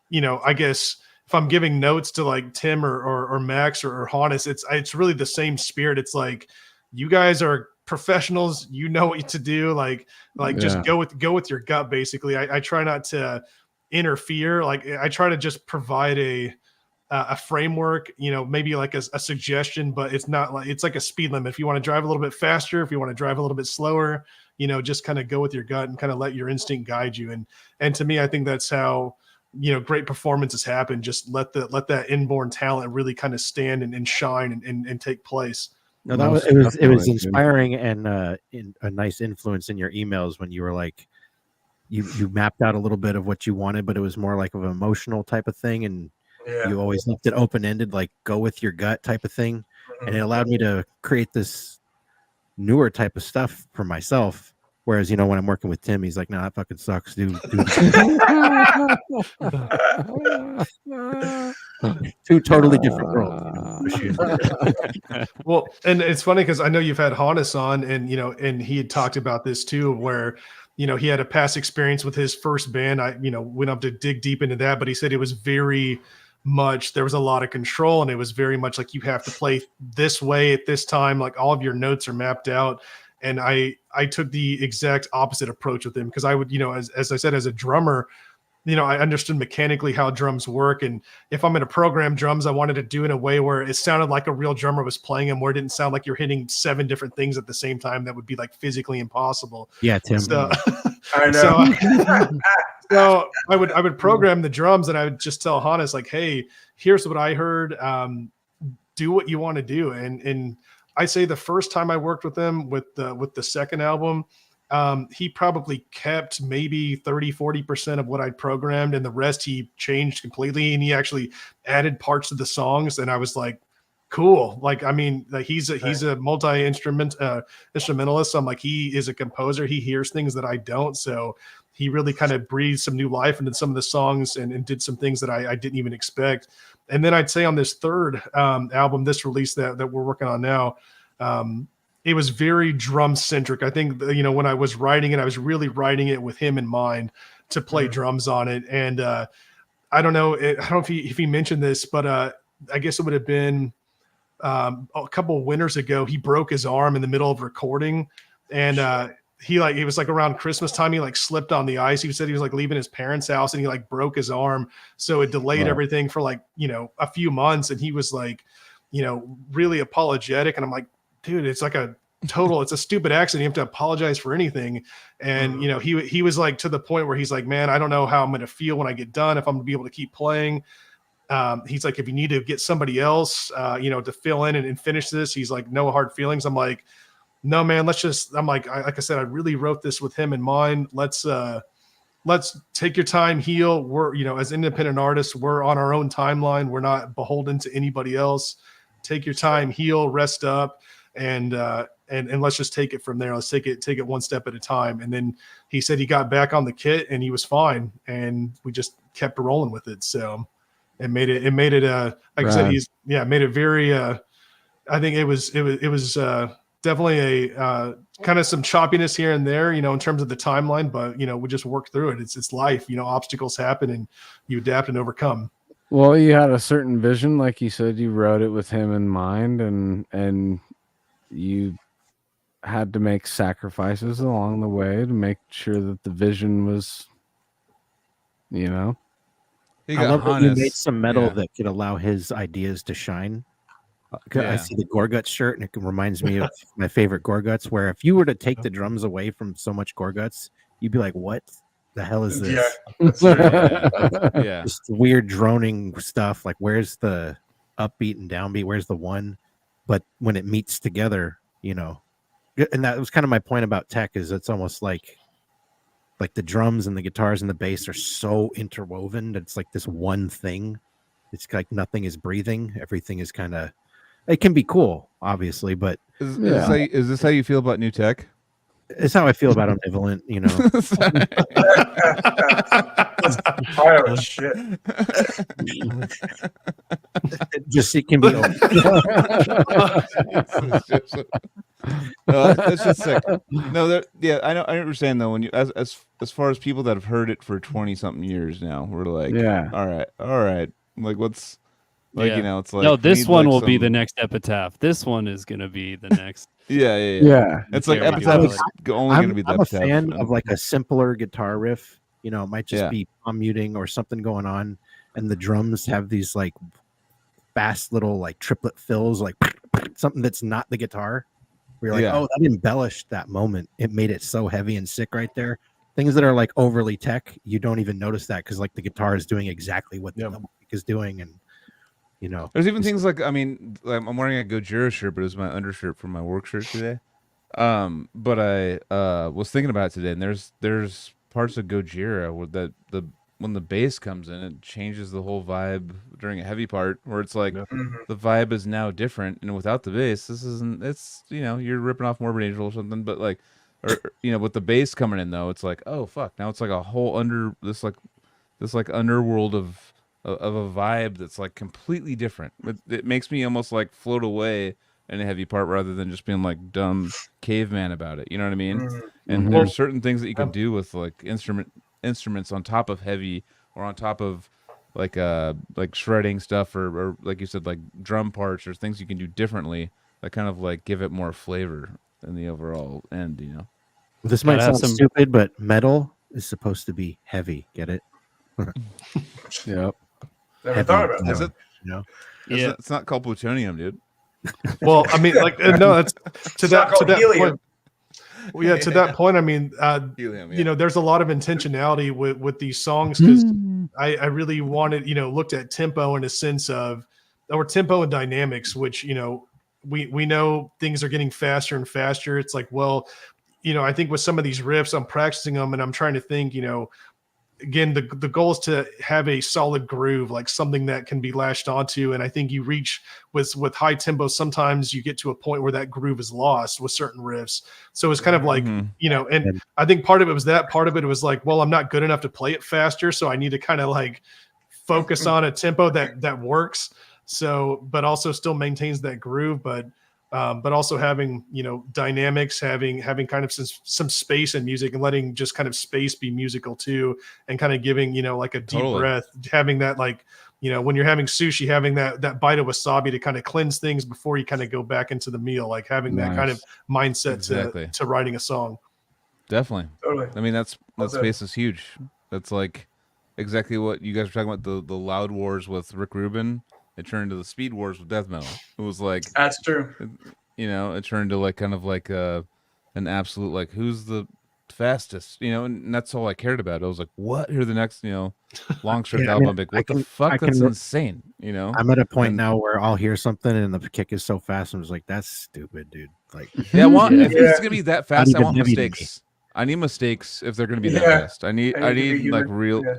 you know, I guess if I'm giving notes to like Tim or Max or Hannes, it's really the same spirit. It's like, you guys are professionals, you know what to do. Like just go with your gut. Basically, I try not to interfere. Like I try to just provide a framework, you know, maybe like a suggestion, but it's not like, it's like a speed limit. If you want to drive a little bit faster, if you want to drive a little bit slower, you know, just kind of go with your gut and kind of let your instinct guide you. And to me, I think that's how, you know, great performances happen. Just let that inborn talent really kind of stand and shine and take place. No, it was inspiring and a nice influence in your emails when you were like, you mapped out a little bit of what you wanted, but it was more like of an emotional type of thing. And you always left it open-ended, like go with your gut type of thing. Mm-hmm. And it allowed me to create this newer type of stuff for myself. Whereas, you know, when I'm working with Tim, he's like, "No, that fucking sucks, dude." Two totally different worlds. Well, and it's funny because I know you've had Hannes on, and you know, and he had talked about this too, where you know he had a past experience with his first band. I, you know, went up to dig deep into that, but he said it was very much, there was a lot of control, and it was very much like you have to play this way at this time, like all of your notes are mapped out. And I took the exact opposite approach with him because I would, you know, as I said, as a drummer, you know, I understood mechanically how drums work. And if I'm going to program drums, I wanted to do it in a way where it sounded like a real drummer was playing them, where it didn't sound like you're hitting 7 different things at the same time. That would be like physically impossible. Yeah, Tim. So, I know. So I would program the drums, and I would just tell Hannes like, "Hey, here's what I heard. Do what you want to do." And I say the first time I worked with him with the second album, he probably kept maybe 30-40% of what I'd programmed, and the rest he changed completely. And he actually added parts of the songs, and I was like, cool. Like, I mean, like he's a multi-instrumentalist. So I'm like, he is a composer. He hears things that I don't. So he really kind of breathed some new life into some of the songs and did some things that I didn't even expect. And then I'd say on this third album, this release that we're working on now, it was very drum centric. I think, you know, when I was writing it, I was really writing it with him in mind to play drums on it. And I don't know if he mentioned this, but I guess it would have been a couple of winters ago, he broke his arm in the middle of recording, and it was like around Christmas time, he like slipped on the ice. He said he was like leaving his parents' house and he like broke his arm. So it delayed everything for like, a few months. And he was like, really apologetic. And I'm like, dude, it's like it's a stupid accident. You have to apologize for anything. And, he was like to the point where he's like, man, I don't know how I'm going to feel when I get done, if I'm gonna be able to keep playing. He's like, if you need to get somebody else, to fill in and finish this, he's like, no hard feelings. I'm like, no, man, like I said, I really wrote this with him in mind. Let's take your time, heal. We're, as independent artists, we're on our own timeline. We're not beholden to anybody else. Take your time, heal, rest up, and let's just take it from there. Let's take it one step at a time. And then he said he got back on the kit and he was fine, and we just kept rolling with it. So it made it like I said, made it very, I think it was definitely a kind of some choppiness here and there, in terms of the timeline, but we just work through it. It's life, obstacles happen and you adapt and overcome. Well, you had a certain vision, like you said, you wrote it with him in mind, and you had to make sacrifices along the way to make sure that the vision was, I love that you made some metal that could allow his ideas to shine. I see the Gorguts shirt, and it reminds me of my favorite Gorguts, where if you were to take the drums away from so much Gorguts, you'd be like, what the hell is this? Yeah. Just weird droning stuff. Like, where's the upbeat and downbeat? Where's the one? But when it meets together, and that was kind of my point about tech, is it's almost like the drums and the guitars and the bass are so interwoven that it's like this one thing. It's like nothing is breathing. Everything is kind of, it can be cool, obviously, but is this how you feel about new tech? It's how I feel about ambivalent, Oh shit! It can be. That's just sick. No, I know. I understand though. When you, as far as people that have heard it for 20 something years now, we're like, all right. Like, what's like, it's like, no, this one will be the next Epitaph. This one is gonna be the next. Yeah. It's like Epitaph is only gonna be the Epitaph. I'm a fan of like a simpler guitar riff. It might just be palm muting or something going on, and the drums have these like fast little like triplet fills, like something that's not the guitar. We're like, oh, that embellished that moment. It made it so heavy and sick right there. Things that are like overly tech, you don't even notice that because like the guitar is doing exactly what the double kick is doing, and there's even things like, I mean, I'm wearing a Gojira shirt, but it was my undershirt from my work shirt today. But I was thinking about it today, and there's parts of Gojira where when the bass comes in, it changes the whole vibe during a heavy part, where it's like the vibe is now different, and without the bass, this isn't. It's you're ripping off Morbid Angel or something, but like, with the bass coming in though, it's like, oh fuck, now it's like a whole this underworld of a vibe that's like completely different. It makes me almost like float away in a heavy part rather than just being like dumb caveman about it. You know what I mean? And there's certain things that you can do with like instruments on top of heavy or on top of like shredding stuff or like you said, like drum parts or things you can do differently that kind of like give it more flavor in the overall end. This might sound stupid, but metal is supposed to be heavy. Get it? Yep. Never thought about that. Is it? It's not called plutonium, dude. Well, I mean, like, no, that's to that point. Well, yeah, to that point, I mean, helium, there's a lot of intentionality with these songs because I really wanted, looked at tempo in a sense of, or tempo and dynamics, which, we know things are getting faster and faster. It's like, well, I think with some of these riffs, I'm practicing them and I'm trying to think, again, the goal is to have a solid groove, like something that can be latched onto. And I think you reach with high tempo, sometimes you get to a point where that groove is lost with certain riffs. So it's kind of like, and I think part of it was that. Part of it was like, well, I'm not good enough to play it faster, so I need to kind of like focus on a tempo that works. So, but also still maintains that groove, but also having, dynamics, having kind of some space in music and letting just kind of space be musical too. And kind of giving, like a deep breath, having that like you know, when you're having sushi, having that bite of wasabi to kind of cleanse things before you kind of go back into the meal, like having that kind of mindset to writing a song. Definitely. Totally. I mean, that space is huge. That's like exactly what you guys were talking about, the loud wars with Rick Rubin. It turned into the speed wars with death metal. It was like, that's true. You know, it turned to like kind of like an absolute, like, who's the fastest, you know, and that's all I cared about. I was like, what? Here's the next, you know, long stretch album. Like, what the fuck? That's insane, you know? I'm at a point now where I'll hear something and the kick is so fast, I'm just like, that's stupid, dude. Like, if it's gonna be that fast, I want mistakes. I need mistakes if they're going to be that fast. I need like real. Yeah.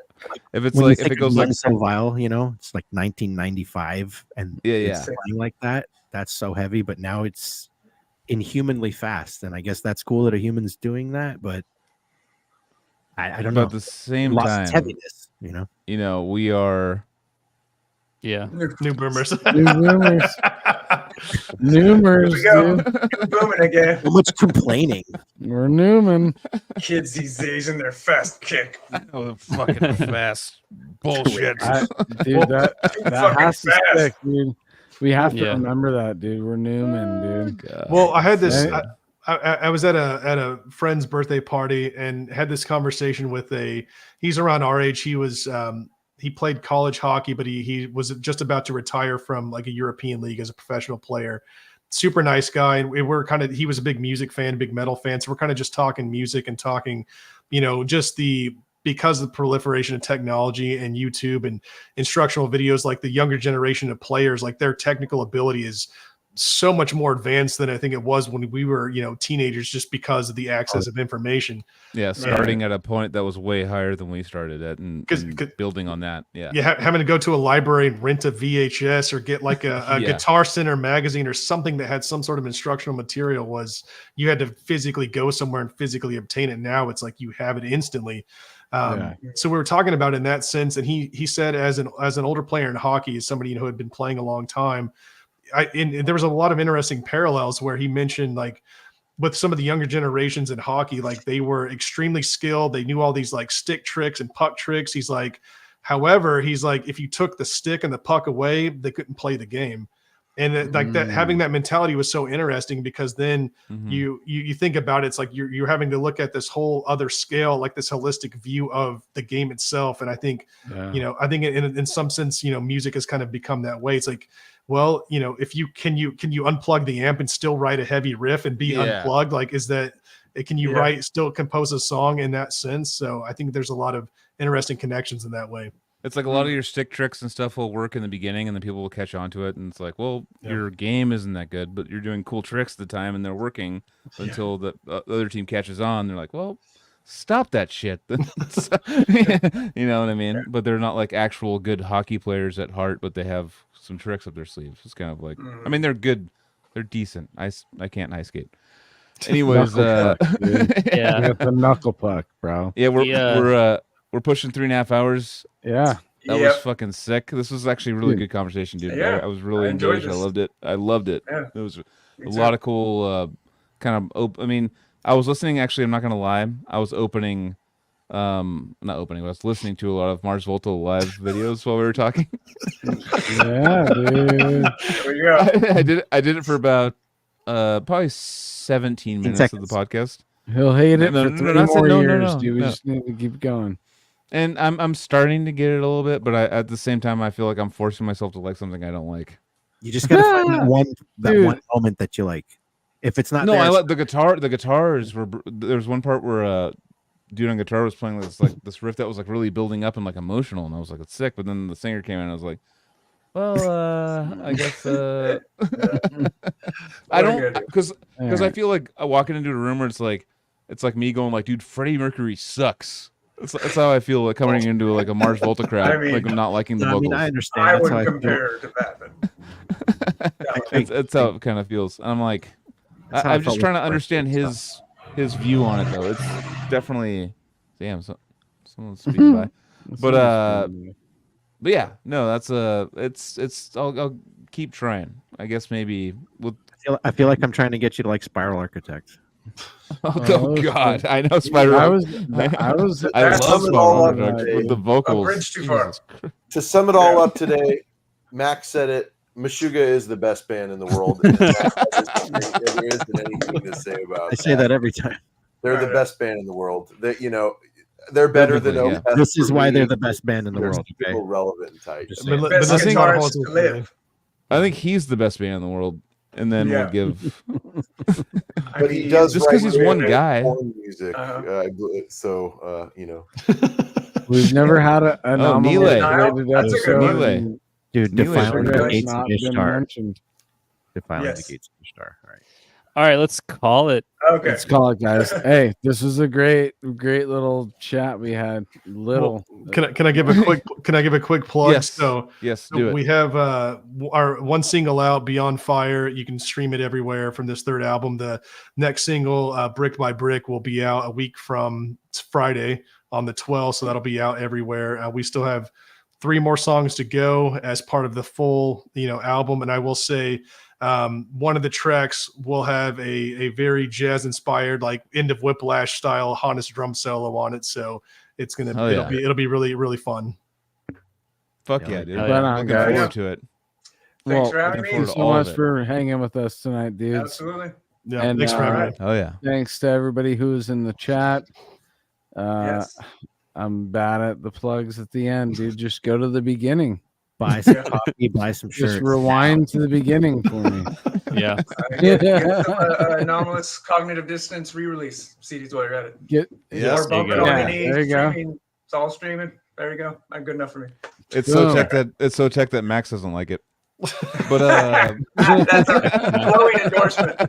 If it's like, if it goes like so vile, you know, it's like 1995 and it's playing like that. That's so heavy, but now it's inhumanly fast, and I guess that's cool that a human's doing that. But I don't know. But at the same time, heaviness, you know, we are. New boomers. New boomers. Noomers. Here we go. Booming again. So much complaining. We're Newman. Kids these days and their fast kick. Oh, fucking fast bullshit. Dude, that has to stick, dude. We have to remember that, dude. We're Newman, dude. God. Well, I had this. I was at a friend's birthday party and had this conversation with he's around our age. He was he played college hockey, but he was just about to retire from like a European league as a professional player. Super nice guy. And he was a big music fan, big metal fan. So we're kind of just talking music and talking, you know, just because of the proliferation of technology and YouTube and instructional videos, like the younger generation of players, like their technical ability is so much more advanced than I think it was when we were, you know, teenagers, just because of the access of information. Yeah, starting at a point that was way higher than we started at, and building on that. Having to go to a library and rent a VHS or get like a Guitar Center magazine or something that had some sort of instructional material, was you had to physically go somewhere and physically obtain it. Now it's like you have it instantly. So we were talking about it in that sense, and he said as an older player in hockey, as somebody who had been playing a long time, there was a lot of interesting parallels where he mentioned, like, with some of the younger generations in hockey, like they were extremely skilled. They knew all these like stick tricks and puck tricks. He's like, however, if you took the stick and the puck away, they couldn't play the game. And that having that mentality was so interesting, because then you think about it, it's like you're having to look at this whole other scale, like this holistic view of the game itself. And I think, you know, in some sense, you know, music has kind of become that way. It's like, well, you know, if you can you unplug the amp and still write a heavy riff and be unplugged? Like, can you still compose a song in that sense? So I think there's a lot of interesting connections in that way. It's like a lot of your stick tricks and stuff will work in the beginning, and then people will catch on to it, and it's like, well, your game isn't that good, but you're doing cool tricks at the time, and they're working until the other team catches on. They're like, well, stop that shit. You know what I mean? But they're not like actual good hockey players at heart, but they have some tricks up their sleeves. It's kind of like, I mean, they're good, they're decent. I can't ice skate. Anyways, puck, the knuckle puck, bro. Yeah, we're pushing 3.5 hours. Yeah. That was fucking sick. This was actually a really good conversation, dude. Yeah, I was really engaged. I loved it. Yeah. It was a lot of cool I mean, I was listening, actually, I'm not going to lie. I was I was listening to a lot of Mars Volta live videos while we were talking. Yeah, dude. There we go. I did it for about probably 17 minutes of the podcast. He'll hate it for 3 more years, dude. We just need to keep going. And I'm starting to get it a little bit, but at the same time, I feel like I'm forcing myself to like something I don't like. You just gotta find that one moment that you like. If it's not, I like the guitar. The guitars were. There's one part where dude on guitar was playing this riff that was like really building up and like emotional, and I was like, it's sick. But then the singer came in, and I was like, well, I guess I don't, because I feel like walking into a room where it's like me going like, dude, Freddie Mercury sucks. That's how I feel, like coming into like a Mars Volta crowd. I mean, like I'm not liking the vocals. I mean, I understand. I wouldn't compare to that. It's how it kind of feels. And I'm like, I'm just trying to understand his view on it, though. It's definitely, damn, someone's speaking by. But yeah, no, that's it's. I'll keep trying. I guess maybe with. I feel like I'm trying to get you to like Spiral Architect. Oh God, I know Spider. I love Spider with the vocals. A bridge too far. To sum it all up today, Max said it. Meshuggah is the best band in the world. And there isn't anything to say about. I say that every time. They're the best band in the world. That they're better than Opeth. This is why they're the best band in the world. Okay? Relevant and tight. Best guitarist to live. I think he's the best band in the world, and then we'll give. But he does just because he's one guy. Music, We've never had an anomaly. That's a good one. Dude, Defiance negates not the been star. mentioned. Defiance negates the star. All right. All right, let's call it. Okay. Let's call it, guys. Hey, this was a great little chat we had. Can I give a quick plug? Yes. Do it. We have our one single out, Beyond Fire. You can stream it everywhere from this third album. The next single, Brick by Brick, will be out a week from Friday on the 12th, so that'll be out everywhere. We still have 3 more songs to go as part of the full album, and I will say one of the tracks will have a very jazz inspired, like End of Whiplash style Hannes drum solo on it, so it's it'll be really, really fun. Fuck yeah, dude. Right on, Looking guys. forward to it. Thanks for having me. Thank you so much for hanging with us tonight, dudes. Absolutely. Yeah, And, thanks for having me. Oh yeah. Thanks to everybody who's in the chat. Yes. I'm bad at the plugs at the end, dude. Just go to the beginning. Buy some coffee, buy some shirts. Just rewind to the beginning for me. Yeah. Get Anomalous Cognitive Dissonance re-release CDs while you're at it. Or bump it on any there you go. streaming. It's all streaming. There you go. Not good enough for me. It's so tech that Max doesn't like it. But That's a glowing endorsement.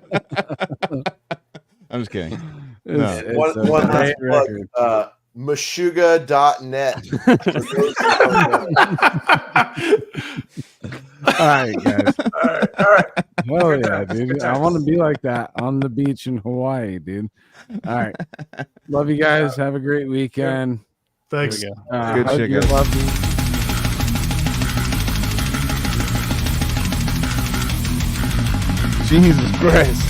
I'm just kidding. It's One a last great plug. record. Meshuggah.net. All right, guys. All right. Hell yeah, dude. I want to be like that on the beach in Hawaii, dude. All right. Love you guys. Have a great weekend. Thanks. Good hope shit, you guys. love me. Jesus Christ.